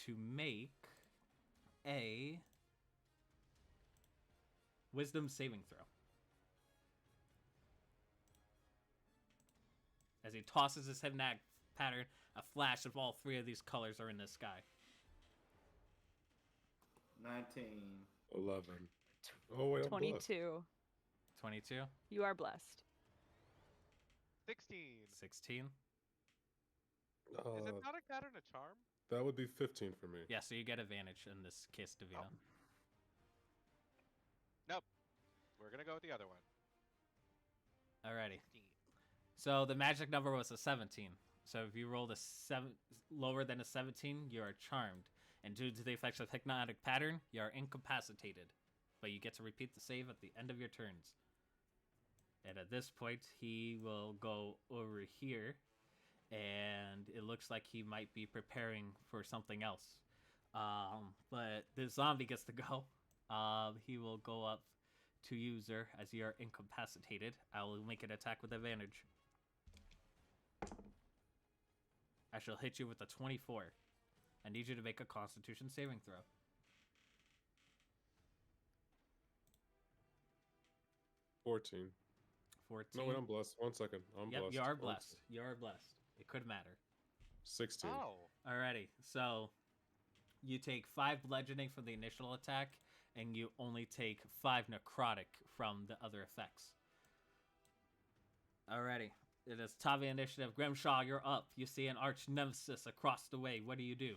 A: to make a wisdom saving throw. As he tosses his hypnotic pattern, a flash of all three of these colors are in the sky.
F: 19.
E: 11. Oh, wait, I'm
D: 22.
E: blessed.
A: 22?
D: You are blessed.
C: 16.
A: 16?
C: Is hypnotic pattern a charm?
E: That would be 15 for me.
A: Yeah, so you get advantage in this case, Davina.
C: Oh. Nope. We're gonna go with the other one.
A: Alrighty.
C: 16.
A: So the magic number was a 17. So if you rolled a 7 lower than a 17, you are charmed. And due to the effects of hypnotic pattern, you are incapacitated. But you get to repeat the save at the end of your turns. And at this point, he will go over here. And it looks like he might be preparing for something else. But the zombie gets to go. He will go up to user as you are incapacitated. I will make an attack with advantage. I shall hit you with a 24. I need you to make a Constitution saving throw.
E: 14.
A: 14.
E: No, wait, I'm blessed. 1 second. I'm
A: yep,
E: blessed.
A: you are blessed. You are blessed. It could matter.
E: 16.
C: Oh.
A: Alrighty, so you take 5 bludgeoning from the initial attack, and you only take 5 necrotic from the other effects. Alrighty, it is top of the initiative. Grimshaw, you're up. You see an arch nemesis across the way. What do you do?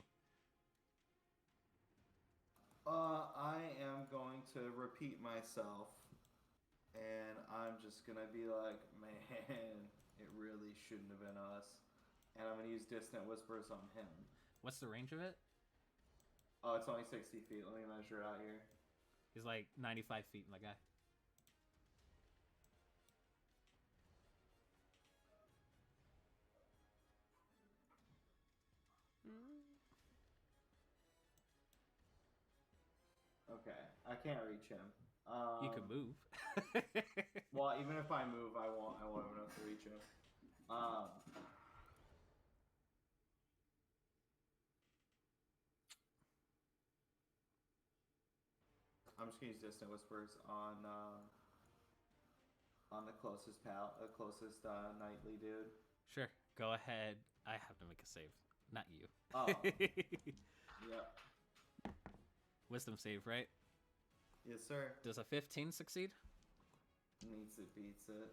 F: I am going to repeat myself, and I'm just gonna be like, man, it really shouldn't have been us. And I'm gonna use Distant Whispers on him.
A: What's the range of it?
F: Oh, it's only 60 feet. Let me measure it out here.
A: He's like 95 feet, my guy.
F: Okay, I can't reach him.
A: You can move.
F: Well, even if I move, I won't have enough to reach him. I'm just gonna use Distant Whispers on on the closest knightly dude.
A: Sure. Go ahead. I have to make a save, not you.
F: Oh. Yep.
A: Wisdom save, right?
F: Yes, sir.
A: Does a 15 succeed?
F: Meets it, beats it.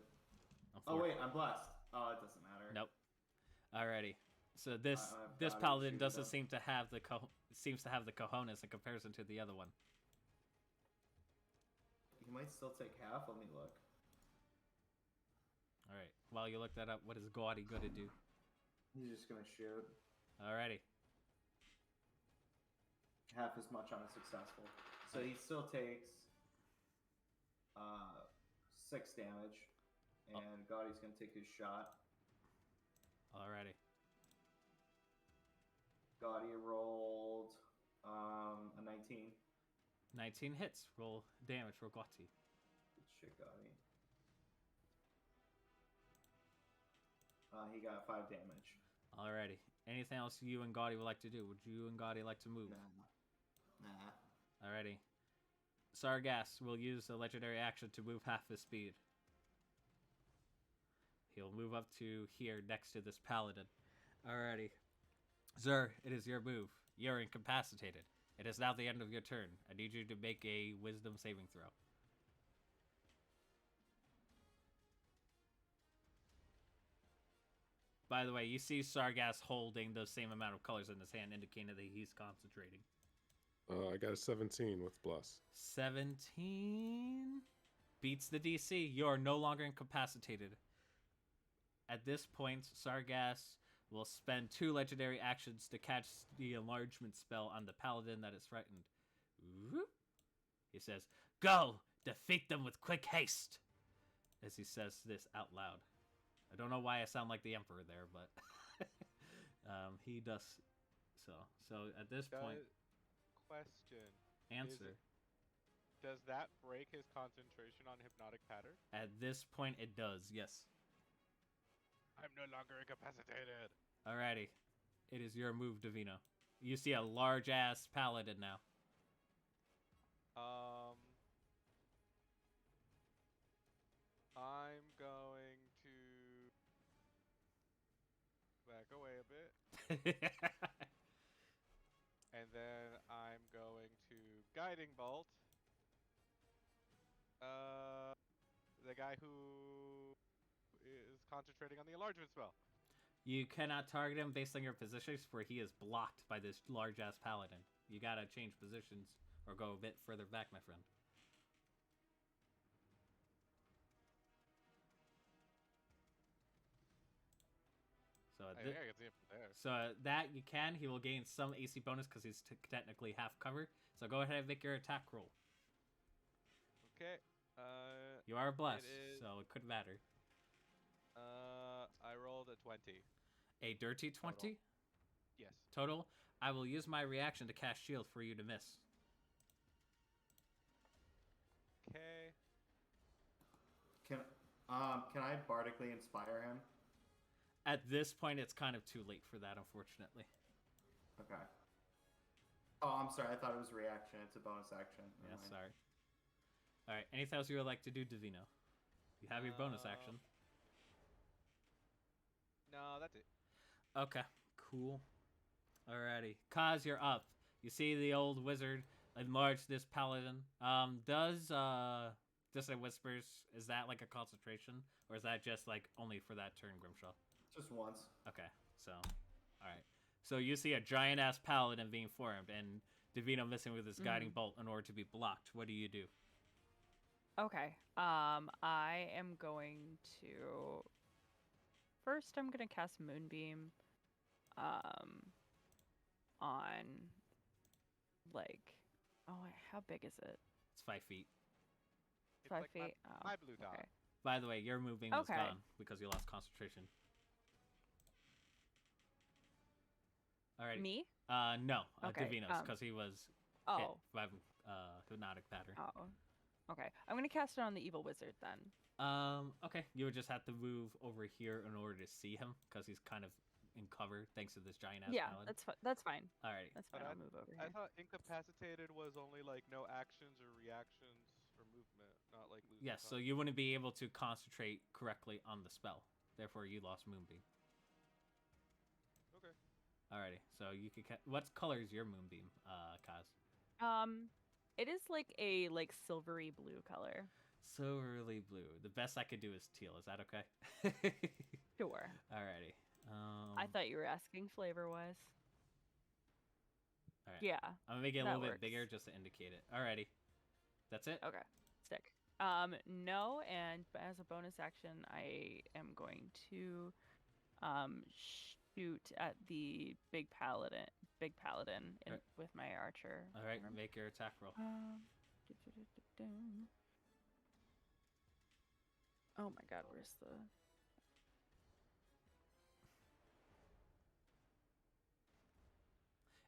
F: Oh wait, I'm blessed. Oh, it doesn't matter.
A: Nope. Alrighty. So this
F: got it,
A: paladin
F: shoot
A: doesn't
F: it.
A: seem to have the cojones in comparison to the other one.
F: He might still take half. Let me look.
A: All right. While you look that up, what is Gaudy going to do?
F: He's just gonna shoot
A: Alrighty.
F: half as much on a successful. So he still takes 6 damage, and Gaudy's gonna take his shot.
A: Alrighty.
F: Gaudy rolled a 19.
A: 19 hits. Roll damage for Gaudy.
F: Good shit, Gaudy. He got 5 damage.
A: Alrighty. Anything else you and Gaudy would like to do? Would you and Gaudy like to move?
F: Nah.
A: Alrighty. Sargass will use the legendary action to move half his speed. He'll move up to here next to this paladin. Alrighty. Zur, it is your move. You're incapacitated. It is now the end of your turn. I need you to make a wisdom saving throw. By the way, you see Sargass holding the same amount of colors in his hand, indicating that he's concentrating.
E: I got a 17 with bless.
A: 17 beats the DC. You are no longer incapacitated. At this point, Sargass will spend 2 legendary actions to catch the enlargement spell on the paladin that is frightened. Whoop. He says, "Go! Defeat them with quick haste!" As he says this out loud. I don't know why I sound like the Emperor there, but he does so. So at this point,
C: Question.
A: answer.
C: Does that break his concentration on hypnotic pattern?
A: At this point, it does, yes.
C: I'm no longer incapacitated.
A: Alrighty. It is your move, Davino. You see a large-ass paladin now.
C: I'm going to back away a bit, and then I'm going to guiding bolt. The guy who is concentrating on the enlargement spell.
A: You cannot target him based on your positions, for he is blocked by this large-ass paladin. You gotta change positions or go a bit further back, my friend. So
C: I think I can see him from there.
A: So that you can. He will gain some AC bonus because he's technically half cover. So go ahead and make your attack roll.
C: Okay.
A: You are blessed,
C: is-
A: so it could matter.
C: I rolled a 20.
A: A dirty 20
C: Yes.
A: total. I will use my reaction to cast shield for you to miss.
C: Okay.
F: Can I bardically inspire him?
A: At this point, it's kind of too late for that, unfortunately.
F: Okay. Oh, I'm sorry. I thought it was a reaction. It's a bonus action. Never
A: Yeah,
F: mind.
A: sorry. All right. Anything else you would like to do, Davino? You have your bonus action.
C: No, that's it.
A: Okay, cool. Alrighty. Kaz, you're up. You see the old wizard enlarge this paladin. Just like whispers, is that like a concentration? Or is that just like only for that turn, Grimshaw?
F: Just once.
A: Okay, so, alright. So you see a giant-ass paladin being formed, and Davino missing with his guiding bolt in order to be blocked. What do you do?
D: Okay. I am going to. First, I'm gonna cast Moonbeam. On. Like. Oh, how big is it?
A: It's 5 feet.
C: It's
D: 5
C: like
D: feet.
C: my blue dot.
D: Okay.
A: By the way, your moving is
D: Okay.
A: gone because you lost concentration. Alrighty.
D: Me?
A: No,
D: Okay,
A: Davino's, because he was hit
D: Oh.
A: by hypnotic pattern.
D: Oh. Okay. I'm gonna cast it on the evil wizard then.
A: Okay. You would just have to move over here in order to see him, because he's kind of in cover thanks to this giant ass
D: Yeah,
A: paladin.
D: that's fine.
A: Alrighty.
D: That's
C: But
D: fine. I'll move over
C: I
D: here.
C: thought incapacitated was only like no actions or reactions. or movement, not like losing.
A: Yes, so you wouldn't be able to concentrate correctly on the spell. Therefore, you lost Moonbeam.
C: Okay.
A: Alrighty, so you could. What color is your Moonbeam, Kaz?
D: It is like a silvery blue color.
A: Silvery blue. The best I could do is teal. Is that okay?
D: Sure.
A: Alrighty.
D: I thought you were asking flavor-wise.
A: Alright.
D: Yeah.
A: I'm gonna make it a
D: that
A: little
D: works.
A: bit bigger just to indicate it. Alrighty. That's it?
D: Okay. Stick. No, and as a bonus action, I am going to shoot at the big paladin
A: Right.
D: with my archer.
A: Alright,
D: arm.
A: make your attack roll.
D: Oh my god, where's the...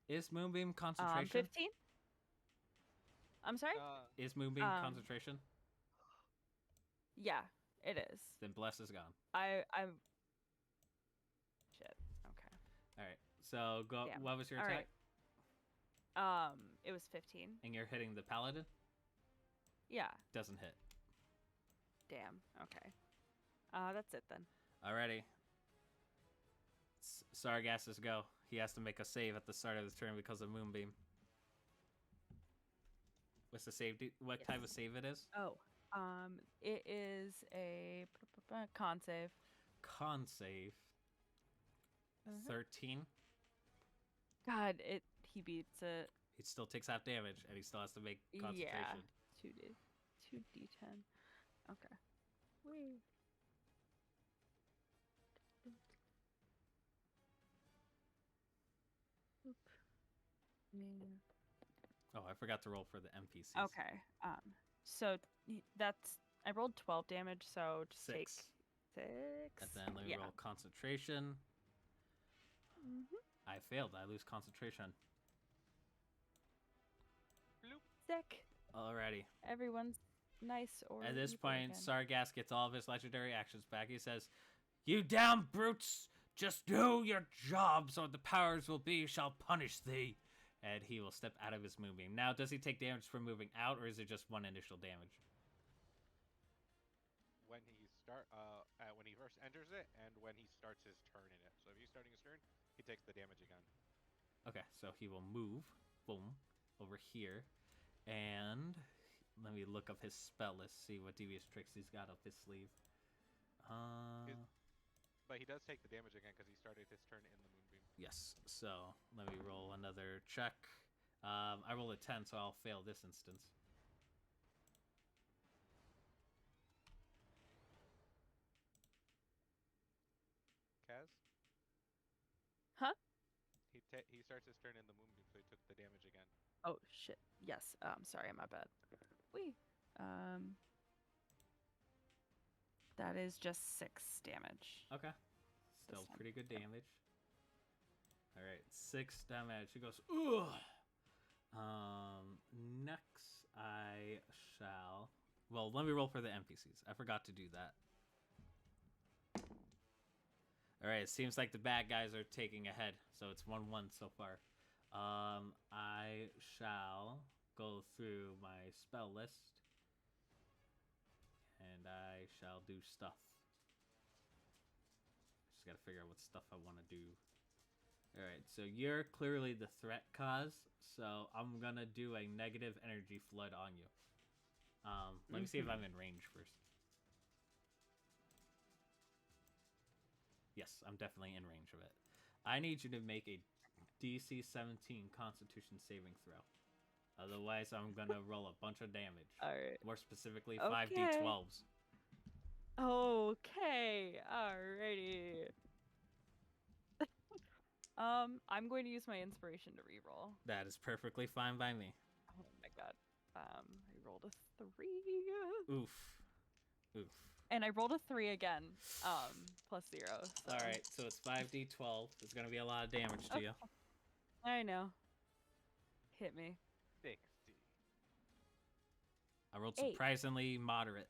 A: Is Moonbeam concentration?
D: 15? I'm sorry?
A: Is Moonbeam
D: um,
A: concentration?
D: Yeah, it is.
A: Then Bless is gone.
D: I'm... Shit. Okay.
A: Alright, so go.
D: Damn.
A: What was your
D: All
A: attack?
D: right. It was 15.
A: And you're hitting the paladin?
D: Yeah.
A: Doesn't hit.
D: Damn. Okay. That's it then.
A: Alrighty. Sargass's go. He has to make a save at the start of the turn because of Moonbeam. What's the save? What type of save it is?
D: Oh. It is a con save.
A: Con save. 13.
D: God, he beats it.
A: He still takes half damage, and he still has to make concentration.
D: Yeah. 2d10. Okay. Wait. Oop.
A: Oh, I forgot to roll for the NPCs.
D: Okay. So that's I rolled 12 damage, so just
A: 6.
D: take 6.
A: And then let me roll concentration. I failed. I lose concentration.
D: Sick.
A: Alrighty.
D: Everyone's nice or
A: At this
D: evil
A: point,
D: again.
A: Sargass gets all of his legendary actions back. He says, "You damn brutes! Just do your jobs, or the powers will be shall punish thee." And he will step out of his Moonbeam. Now, does he take damage for moving out, or is it just one initial damage?
C: When he when he first enters it, and when he starts his turn in it. So if he's starting his turn, he takes the damage again.
A: Okay, so he will move, boom, over here. And let me look up his spell list, see what devious tricks he's got up his sleeve.
C: But he does take the damage again because he started his turn in the Moonbeam.
A: Yes, so let me roll another check. I rolled a 10, so I'll fail this instance.
C: Kaz?
D: Huh?
C: He starts his turn in the Moonbeam, so he took the damage again.
D: Oh shit. Yes. Sorry, my bad. Wee. That is just 6 damage.
A: Okay. Still
D: This time.
A: pretty good damage. Alright, 6 damage. He goes, ugh! Next, I shall... Well, let me roll for the NPCs. I forgot to do that. Alright, it seems like the bad guys are taking ahead. So it's 1-1 so far. I shall go through my spell list. And I shall do stuff. Just gotta figure out what stuff I want to do. Alright, so you're clearly the threat cause, so I'm gonna do a negative energy flood on you. Let me see if I'm in range first. Yes, I'm definitely in range of it. I need you to make a DC 17 Constitution saving throw. Otherwise, I'm gonna roll a bunch of damage.
D: Alright.
A: More specifically,
D: Okay.
A: 5d12s.
D: Okay. Alrighty. I'm going to use my inspiration to reroll.
A: That is perfectly fine by me.
D: Oh my god. I rolled a 3.
A: Oof. Oof.
D: And I rolled a 3 again. Plus 0. So.
A: Alright, so it's 5d12. There's gonna be a lot of damage to you.
D: I know. Hit me.
C: 60.
A: I rolled
D: 8.
A: surprisingly moderate.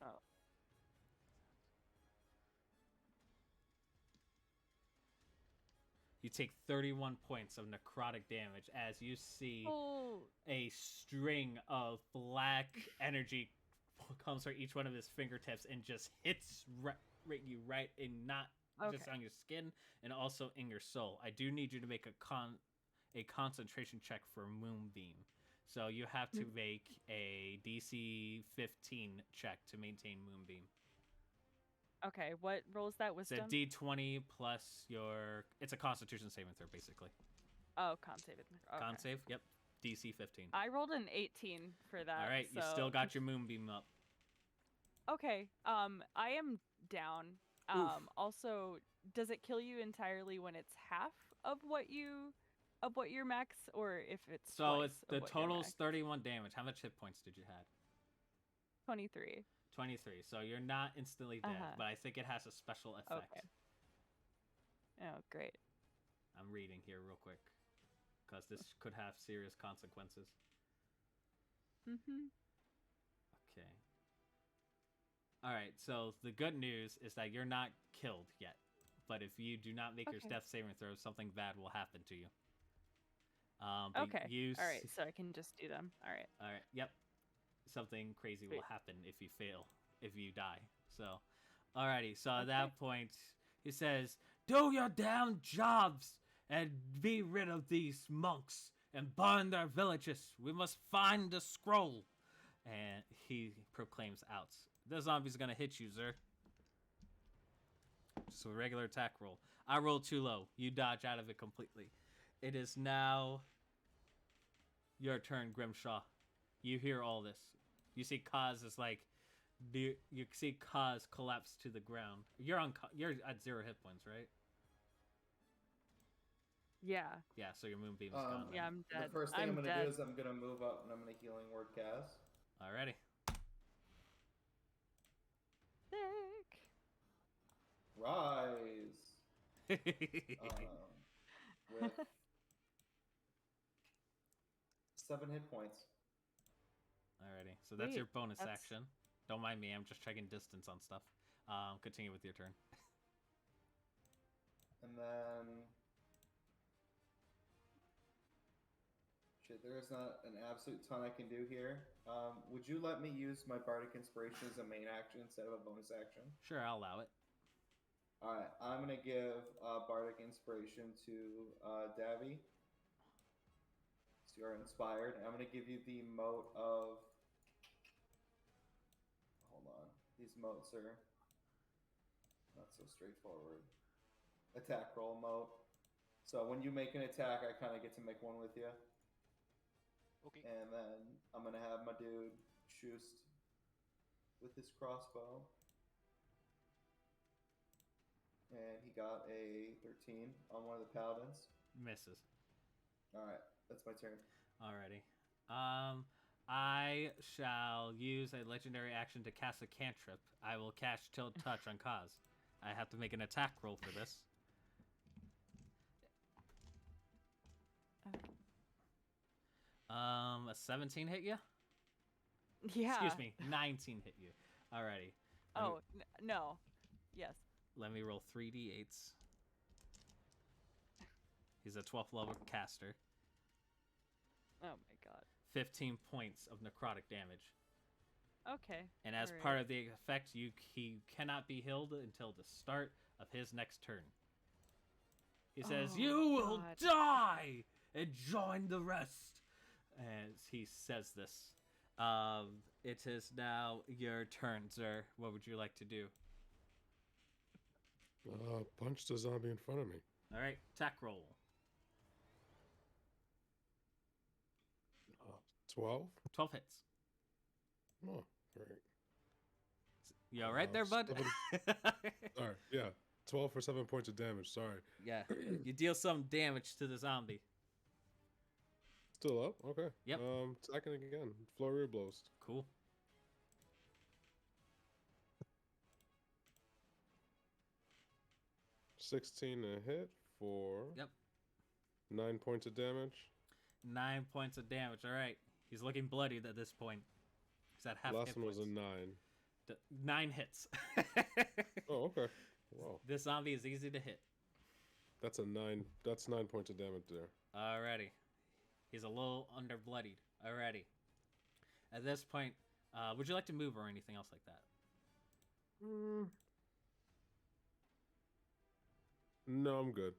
D: Oh.
A: You You take 31 points of necrotic damage as you see
D: Oh,
A: a string of black energy comes from each one of his fingertips and just hits you right in, not just
D: Okay.
A: on your skin and also in your soul. I do need you to make a concentration check for Moonbeam. So you have to make a DC 15 check to maintain Moonbeam.
D: okay. What rolls that
A: It's a
D: wisdom?
A: D20 plus your... It's a Constitution saving throw, basically.
D: Oh, con save. Okay.
A: Con save? Yep. DC 15.
D: I rolled an 18 for that.
A: All right, you
D: so-
A: still got your Moonbeam up.
D: Okay. I am down.
A: Oof.
D: Also, does it kill you entirely when it's half of what your max, or if it's
A: So
D: twice
A: it's
D: of
A: the
D: what your
A: total's
D: max?
A: 31 damage. How much hit points did you have?
D: 23.
A: 23. So you're not instantly dead,
D: Uh-huh.
A: but I think it has a special effect.
D: Okay. Oh, great.
A: I'm reading here real quick because this could have serious consequences.
D: Mhm.
A: Okay. All right. So the good news is that you're not killed yet, but if you do not make your
D: Okay.
A: death saving throw, something bad will happen to you. But
D: Okay.
A: you
D: All right. So I can just do them. All right.
A: All right. Yep. Something crazy will
D: Sweet.
A: happen if you fail, if you die. So, alrighty. So at
D: Okay.
A: that point, he says, "Do your damn jobs and be rid of these monks and burn their villages. We must find the scroll." And he proclaims out, "The zombie's gonna hit you, sir." Just a regular attack roll. I rolled too low. You dodge out of it completely. It is now your turn, Grimshaw. You hear all this. You see Kaz is like, you see Kaz collapse to the ground. You're at 0 hit points, right?
D: Yeah.
A: Yeah. So your moonbeam is gone.
D: Yeah, I'm dead.
B: The first thing
D: I'm
B: I'm gonna
D: dead.
B: do is I'm gonna move up and I'm gonna healing word cast.
A: Alrighty.
D: Sick.
B: Rise. With 7 hit points.
A: Alrighty. So that's
D: Sweet.
A: your bonus
D: That's-
A: action. Don't mind me. I'm just checking distance on stuff. Continue with your turn.
B: And then... Shit, there is not an absolute ton I can do here. Would you let me use my Bardic Inspiration as a main action instead of a bonus action?
A: Sure, I'll allow it.
B: Alright, I'm gonna give Bardic Inspiration to Davy. So you're inspired. I'm gonna give you the mote of... Hold on. These motes are not so straightforward. Attack roll mote. So when you make an attack, I kind of get to make one with you.
C: Okay.
B: And then I'm gonna have my dude shoot with his crossbow. And he got a 13 on one of the paladins.
A: Misses.
B: Alright, that's my turn.
A: Alrighty. I shall use a legendary action to cast a cantrip. I will cast Chill Touch on Kaz. I have to make an attack roll for this. A 17 hit you?
D: Yeah.
A: Excuse me, 19 hit you. Alrighty.
D: Oh, no. Yes.
A: Let me roll 3d8s. He's a 12th level caster.
D: Oh my god.
A: 15 points of necrotic damage.
D: Okay.
A: And as
D: Alright.
A: part of the effect, he cannot be healed until the start of his next turn. He says,
D: Oh,
A: "You will
D: God.
A: die and join the rest." As he says this, it is now your turn, sir. What would you like to do?
E: Punch the zombie in front of me.
A: All right, attack roll.
E: 12?
A: 12 hits.
E: Oh, great.
A: You all right there, bud?
E: Sorry, yeah. 12 for 7 points of damage, sorry.
A: Yeah, you deal some damage to the zombie.
E: Still up? Okay.
A: Yep.
E: Attacking again. Flurry of blows.
A: Cool.
E: $16 a hit for
A: Yep.
E: 9 points of damage.
A: 9 points of damage. All right. He's looking bloodied at this point. He's at half
E: Last
A: hit
E: one was a
A: points.
E: 9.
A: 9 hits.
E: Oh, okay. Wow.
A: This zombie is easy to hit.
E: That's a 9. That's 9 points of damage there.
A: Alrighty. He's a little under bloodied. Alrighty. At this point, would you like to move or anything else like that?
E: No, I'm good.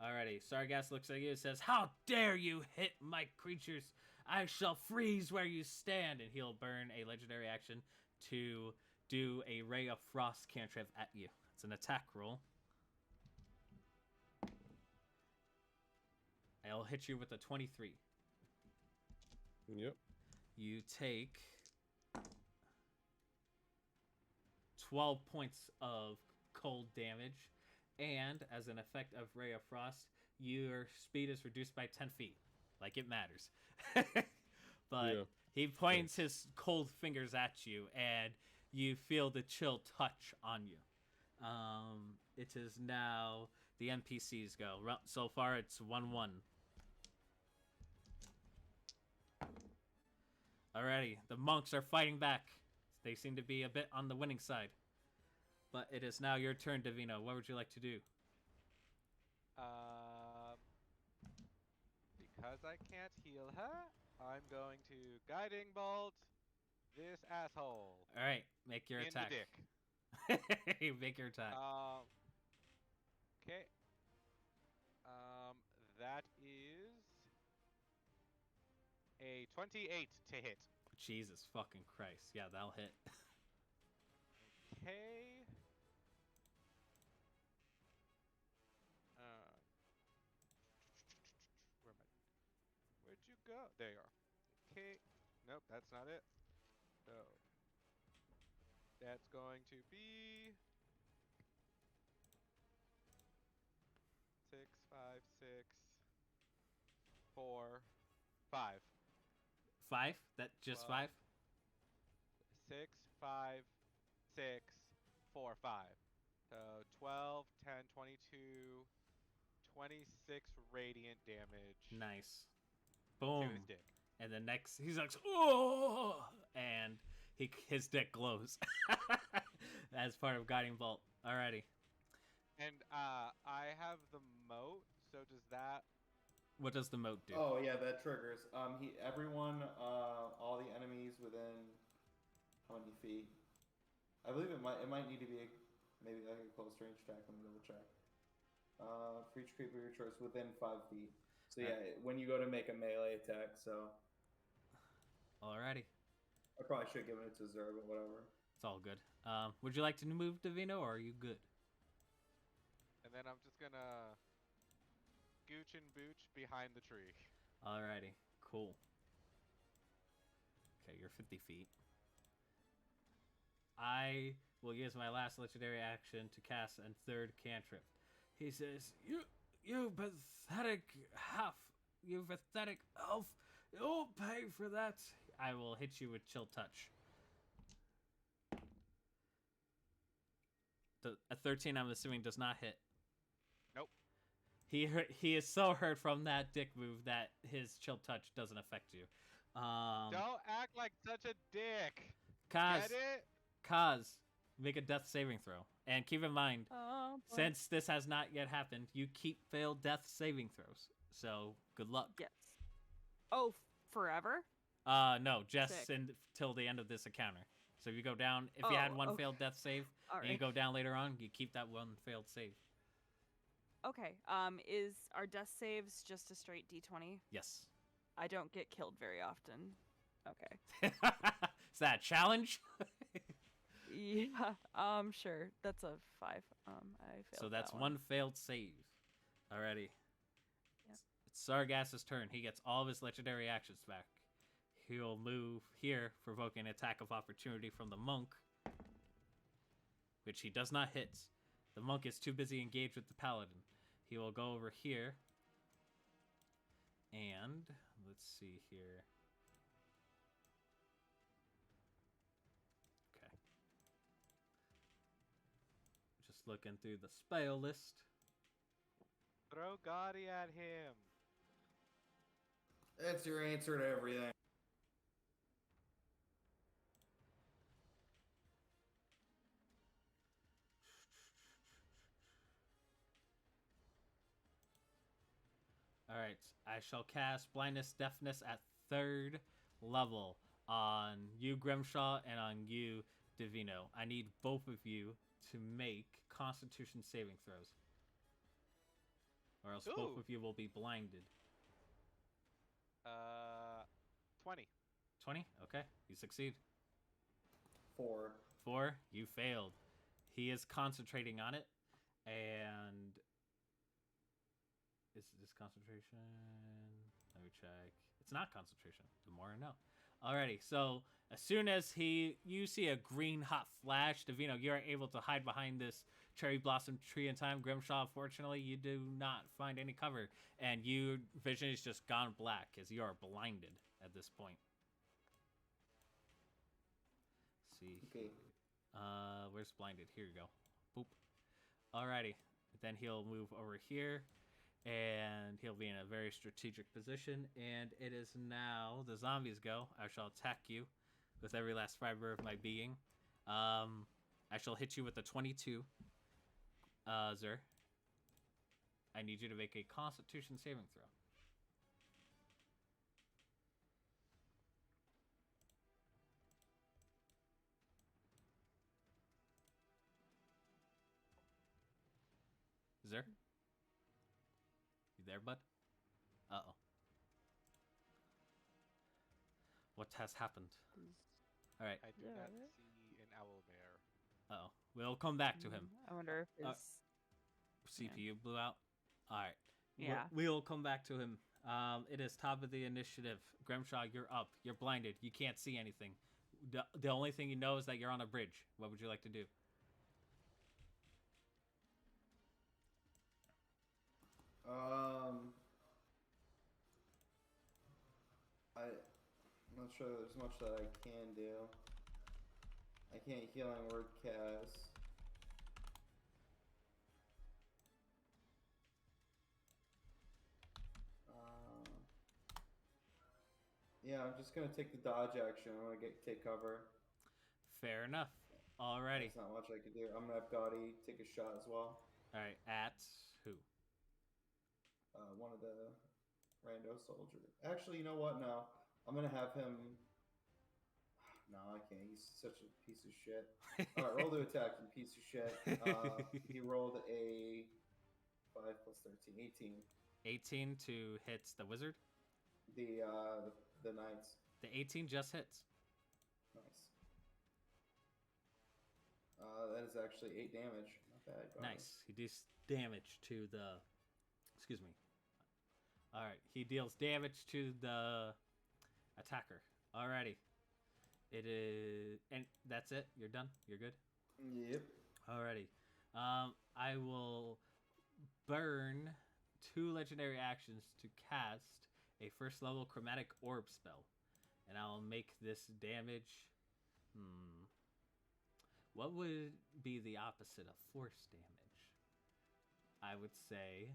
A: Alrighty. Sargass looks at you and says, "How dare you hit my creatures? I shall freeze where you stand." And he'll burn a legendary action to do a Ray of Frost cantrip at you. It's an attack roll. I'll hit you with a 23.
E: Yep.
A: You take 12 points of cold damage, and as an effect of Ray of Frost, your speed is reduced by 10 feet. Like, it matters. But
E: Yeah.
A: he points his cold fingers at you, and you feel the chill touch on you. It is now the NPCs go. So far, it's 1-1. Alrighty, the monks are fighting back. They seem to be a bit on the winning side. But it is now your turn, Davino. What would you like to do?
C: Because I can't heal her, I'm going to guiding bolt this asshole.
A: Alright, make your
C: in
A: attack.
C: the dick.
A: Make your attack.
C: Okay. That is a 28 to hit.
A: Jesus fucking Christ. Yeah, that'll hit.
C: Okay. Where am I? Where'd you go? There you are. Okay. Nope, that's not it. So that's going to be 6, 5, 6, 4, 5.
A: 5? That just 5?
C: 6, 5, 6, 4, 5. So 12, 10, 22, 26 radiant damage.
A: Nice.
C: To
A: Boom.
C: his dick.
A: And the next, he's like, "Oh!" And his dick glows. As part of Guiding Bolt. Alrighty.
C: And I have the moat, so does that...
A: What does the moat do?
B: Oh yeah, that triggers. Everyone, all the enemies within how many feet? I believe it might need to be maybe like a close range attack. Let me double check. For each creature of your choice within 5 feet. So yeah, when you go to make a melee attack, so.
A: Alrighty.
B: I probably should have given it to Zer, but whatever.
A: It's all good. Would you like to move, Davino, or are you good?
C: And then I'm just gonna gooch and booch behind the tree.
A: Alrighty. Cool. Okay, you're 50 feet. I will use my last legendary action to cast a third cantrip. He says, You pathetic half. You pathetic elf. You'll pay for that. I will hit you with Chill Touch. A 13, I'm assuming, does not hit.
C: Nope.
A: He is so hurt from that dick move that his Chill Touch doesn't affect you.
C: Don't act like such a dick.
A: Kaz,
C: Get it?
A: Kaz, make a death saving throw. And keep in mind,
D: Oh, boy.
A: since this has not yet happened, you keep failed death saving throws. So, good luck.
D: Yes. Oh, forever?
A: No, just
D: Sick.
A: until the end of this encounter. So if you go down, if you had one
D: okay.
A: failed death save,
D: All
A: and you
D: right.
A: go down later on, you keep that one failed save.
D: Okay. Is our death saves just a straight D20?
A: Yes.
D: I don't get killed very often. Okay.
A: Is that a challenge?
D: Yeah. Sure. That's a 5. I failed.
A: So that's
D: that
A: one failed save. Alrighty.
D: Yep.
A: It's Sargass's turn. He gets all of his legendary actions back. He'll move here, provoking an attack of opportunity from the monk, which he does not hit. The monk is too busy engaged with the paladin. He will go over here, and let's see here. Okay. Just looking through the spell list.
C: Throw Gotti at him.
B: That's your answer to everything.
A: right. I shall cast blindness, deafness at 3rd level on you, Grimshaw, and on you, Divino. I need both of you to make Constitution saving throws, or else both
C: Ooh.
A: of you will be blinded.
C: 20.
A: 20? Okay, you succeed.
B: 4.
A: 4, you failed. He is concentrating on it, and is this concentration? Let me check. It's not concentration. The more I know. Alrighty, so as soon as you see a green hot flash, Divino, you are able to hide behind this cherry blossom tree in time. Grimshaw, unfortunately, you do not find any cover, and your vision is just gone black as you are blinded at this point. Let's see.
B: Okay.
A: Where's blinded? Here you go. Boop. Alrighty. Then he'll move over here, and he'll be in a very strategic position. And it is now the zombies go. I shall attack you with every last fiber of my being. I shall hit you with a 22. Zer. I need you to make a Constitution saving throw. Zer? You there, bud? Uh-oh. What has happened? All right.
C: I do not see an owl bear.
A: Uh-oh. We'll come back to him.
D: I wonder if his
A: CPU blew out. All right.
D: Yeah.
A: We'll come back to him. It is top of the initiative. Grimshaw, you're up. You're blinded. You can't see anything. The only thing you know is that you're on a bridge. What would you like to do?
B: I'm not sure there's much that I can do. I can't healing word cast. Yeah, I'm just gonna take the dodge action. I'm gonna take cover.
A: Fair enough. Alrighty.
B: There's not much I can do. I'm gonna have Dottie take a shot as well.
A: All right. At who?
B: One of the rando soldiers. Actually, you know what? No, I'm gonna have him. No, I can't. He's such a piece of shit. All right, roll to attack, you piece of shit. He rolled a 5 plus 13, 18.
A: 18 to hit the wizard.
B: The knights.
A: The 18 just hits.
B: Nice. That is actually 8 damage. Not bad.
A: Nice. He does damage to the. Excuse me. All right. He deals damage to the attacker. Alrighty. It is, and that's it. You're done. You're good.
B: Yep.
A: Alrighty. I will burn 2 legendary actions to cast a 1st level chromatic orb spell, and I'll make this damage. What would be the opposite of force damage? I would say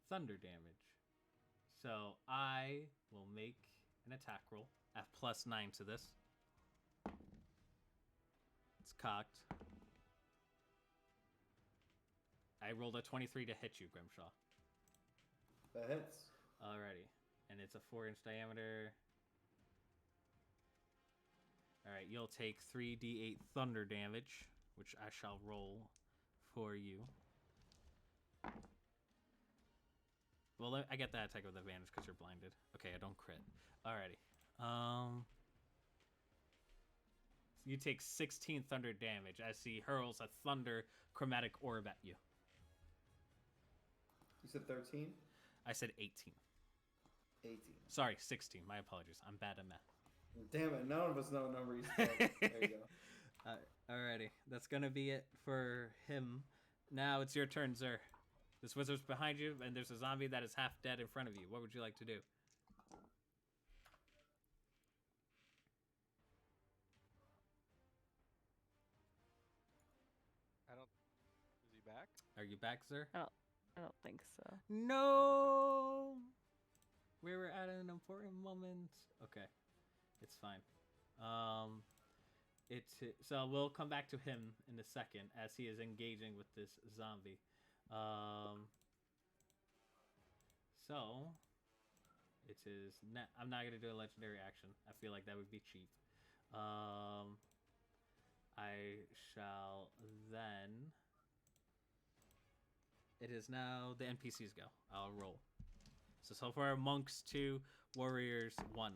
A: thunder damage. So I will make an attack roll at +9 to this. It's cocked. I rolled a 23 to hit you, Grimshaw.
B: That hits.
A: Alrighty. And it's a 4-inch diameter. Alright, you'll take 3d8 thunder damage, which I shall roll for you. Well, I get that attack with advantage because you're blinded. Okay, I don't crit. Alrighty. So you take 16 thunder damage as he hurls a thunder chromatic orb at you.
B: You said 13?
A: I said 18.
B: 18.
A: Sorry, 16. My apologies. I'm bad at math.
B: Damn it, none of us know numbers. There you go.
A: Alrighty, that's gonna be it for him. Now it's your turn, Zer. This wizard's behind you, and there's a zombie that is half dead in front of you. What would you like to do?
C: Is he back?
A: Are you back, Zer?
D: I don't think so.
A: No! We were at an important moment. Okay, it's fine. So we'll come back to him in a second as he is engaging with this zombie. So it is. I'm not gonna do a legendary action. I feel like that would be cheap. I shall then. It is now the NPCs go. I'll roll. So far, monks 2, warriors 1.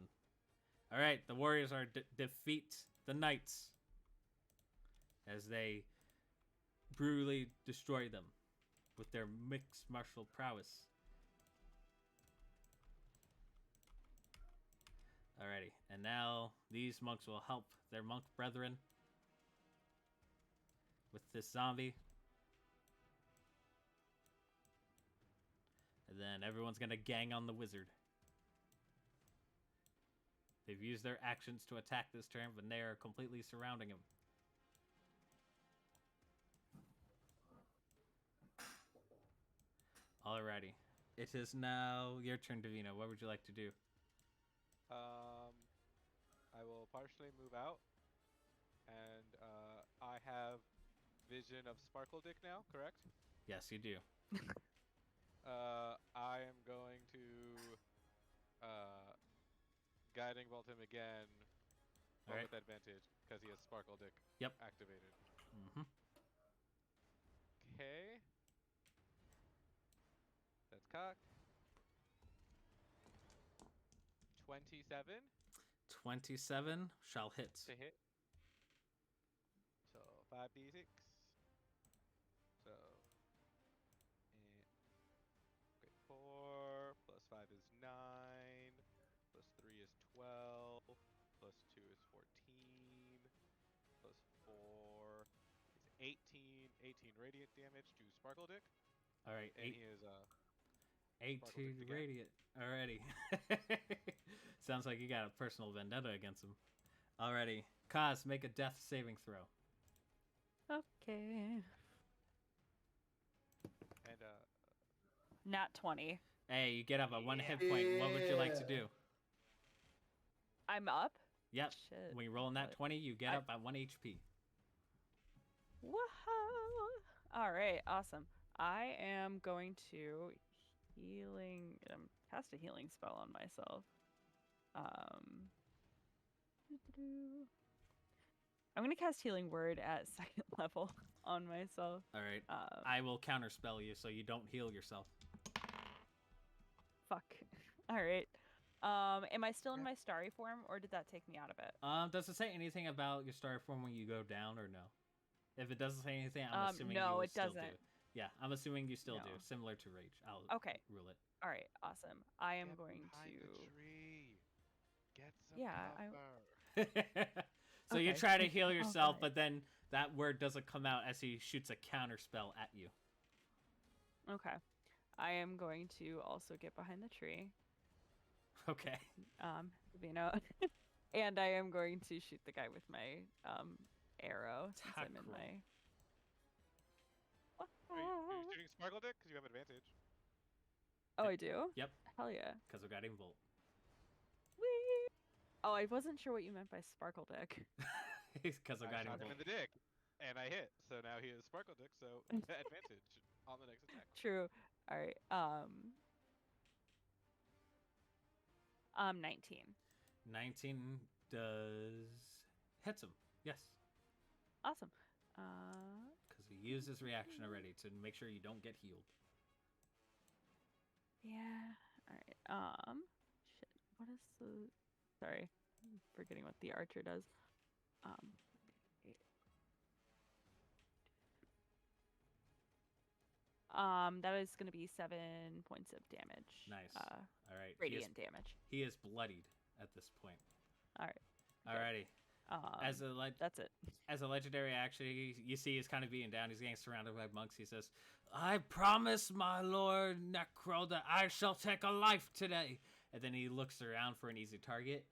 A: All right, the warriors are defeat the knights as they brutally destroy them with their mixed martial prowess. Alrighty, and now these monks will help their monk brethren with this zombie. And then everyone's gonna gang on the wizard. They've used their actions to attack this turn, but they are completely surrounding him. Alrighty. It is now your turn, Davina. What would you like to do?
C: I will partially move out, and I have vision of Sparkle Dick now, correct?
A: Yes, you do.
C: I am going to guiding bolt him again, but
A: Alright.
C: with advantage because he has Sparkle Dick
A: Yep.
C: activated.
A: Mm-hmm.
C: Okay. That's cocked. 27
A: 27 shall hit.
C: to hit. So 5d6. So okay, 4 plus 5 is 9, plus 3 is 12, plus 2 is 14, plus 4 is 18. 18 radiant damage to Sparkle Dick.
A: All right,
C: And he is
A: 18
C: again.
A: radiant. Alrighty. Sounds like you got a personal vendetta against him. Alrighty. Kaz, make a death saving throw.
D: Okay.
C: and
D: Nat 20.
A: Hey, you get up at 1 hit point. What would you like to do?
D: I'm up?
A: Yep.
D: Shit.
A: When you roll in that
D: What?
A: 20, you get up at 1 HP.
D: Woohoo! All right, awesome. I am going to cast a healing spell on myself. I'm gonna cast Healing Word at 2nd level on myself.
A: All right. I will counterspell you so you don't heal yourself.
D: Fuck. All right. Am I still in my starry form, or did that take me out of it?
A: Does it say anything about your star form when you go down or no? If it doesn't say anything, I'm assuming
D: no,
A: you
D: it
A: still
D: doesn't.
A: do. Yeah, I'm assuming you still
D: No.
A: do. Similar to Rage. I'll
D: Okay.
A: rule it.
D: All right. Awesome. I am
C: get
D: going
C: behind
D: to.
C: the tree. Get some
D: Yeah,
C: cover.
A: So you
D: Okay.
A: try to heal
D: Oh,
A: yourself,
D: fine.
A: but then that word doesn't come out as he shoots a counter spell at you.
D: Okay. I am going to also get behind the tree.
A: Okay.
D: You know, and I am going to shoot the guy with my arrow since
A: Attack
D: I'm in
A: roll.
D: my.
C: Are you shooting Sparkle Dick? Because you have advantage.
D: Oh, I do?
A: Yep,
D: Hell yeah.
A: because of Guiding Bolt.
D: Whee! Oh, I wasn't sure what you meant by Sparkle Dick.
A: Because of
C: I
A: Guiding
C: shot him
A: Bolt.
C: in the dick, and I hit. So now he has Sparkle Dick, so advantage on the next attack.
D: True. All right. 19.
A: 19 does hits him. Yes,
D: Awesome.
A: because he used his reaction already to make sure you don't get healed.
D: Yeah. All right. Shit. What is the? Sorry, I'm forgetting what the archer does. That is going to be 7 points of damage.
A: Nice. All right.
D: Radiant damage.
A: He is bloodied at this point.
D: All right.
A: Alrighty.
D: That's it.
A: As a legendary action, you see he's kind of being down. He's getting surrounded by monks. He says, "I promise, my lord Necro, that I shall take a life today." And then he looks around for an easy target.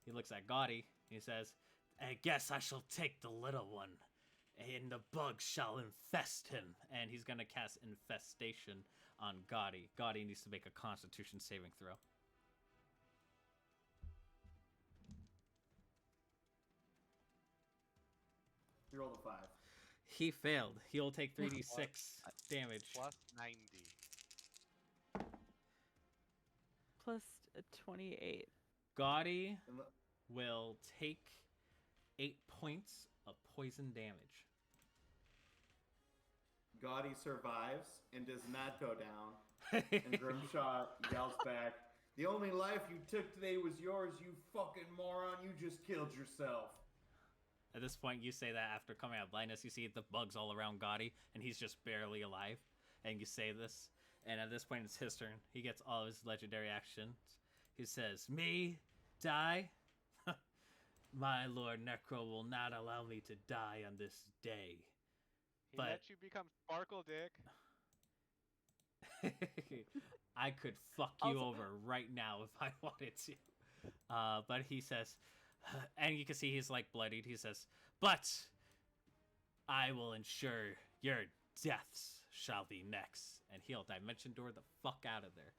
A: He looks at Gaudy. He says, "I guess I shall take the little one, and the bugs shall infest him." And he's going to cast Infestation on Gaudy. Gaudy needs to make a Constitution saving throw.
F: You rolled a 5.
A: He failed. He'll take 3d6 damage.
C: Plus 90.
D: plus 28.
A: Gaudy
F: And the-
A: will take 8 points of poison damage.
F: Gaudy survives and does not go down. And Grimshaw yells back, "The only life you took today was yours, you fucking moron. You just killed yourself."
A: At this point, you say that after coming out of blindness, you see the bugs all around Gaudy, and he's just barely alive. And you say this, and at this point, it's his turn. He gets all his legendary actions. He says, "Me? Die? My Lord Necro will not allow me to die on this day."
C: He
A: But-
C: let you become Sparkle Dick.
A: I could fuck you
D: Also-
A: over right now if I wanted to. But he says, and you can see he's like bloodied. He says, "But I will ensure your deaths shall be next." And he'll dimension door the fuck out of there.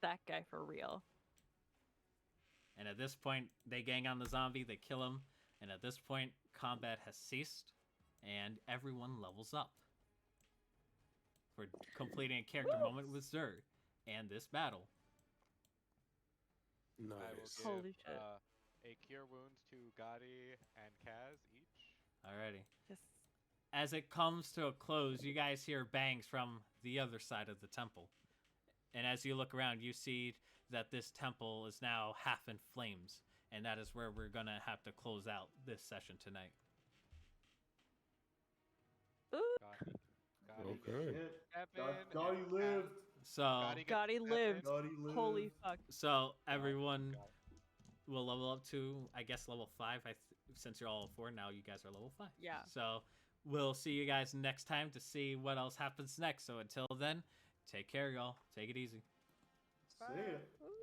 D: That guy for real.
A: And at this point, they gang on the zombie, they kill him, and at this point, combat has ceased, and everyone levels up. For completing a character moment with Zer and this battle.
C: I will
E: Nice.
C: give
D: Holy shit.
C: a cure wounds to Gotti and Kaz each.
A: Alrighty.
D: Yes.
A: As it comes to a close, you guys hear bangs from the other side of the temple. And as you look around, you see that this temple is now half in flames. And that is where we're going to have to close out this session tonight.
C: Gotti.
E: Okay.
F: Shit.
C: Kevin.
F: Gaudy
C: and
F: lived.
A: So,
C: Gotti gets
D: Gotti
C: seven.
D: lived.
F: Gaudy lived.
D: Holy fuck.
A: so everyone
C: Gotti.
A: will level up to, I guess, level 5. Since you're all 4, now you guys are level 5.
D: Yeah.
A: So we'll see you guys next time to see what else happens next. So until then, take care, y'all. Take it easy.
F: See ya.
D: Ooh.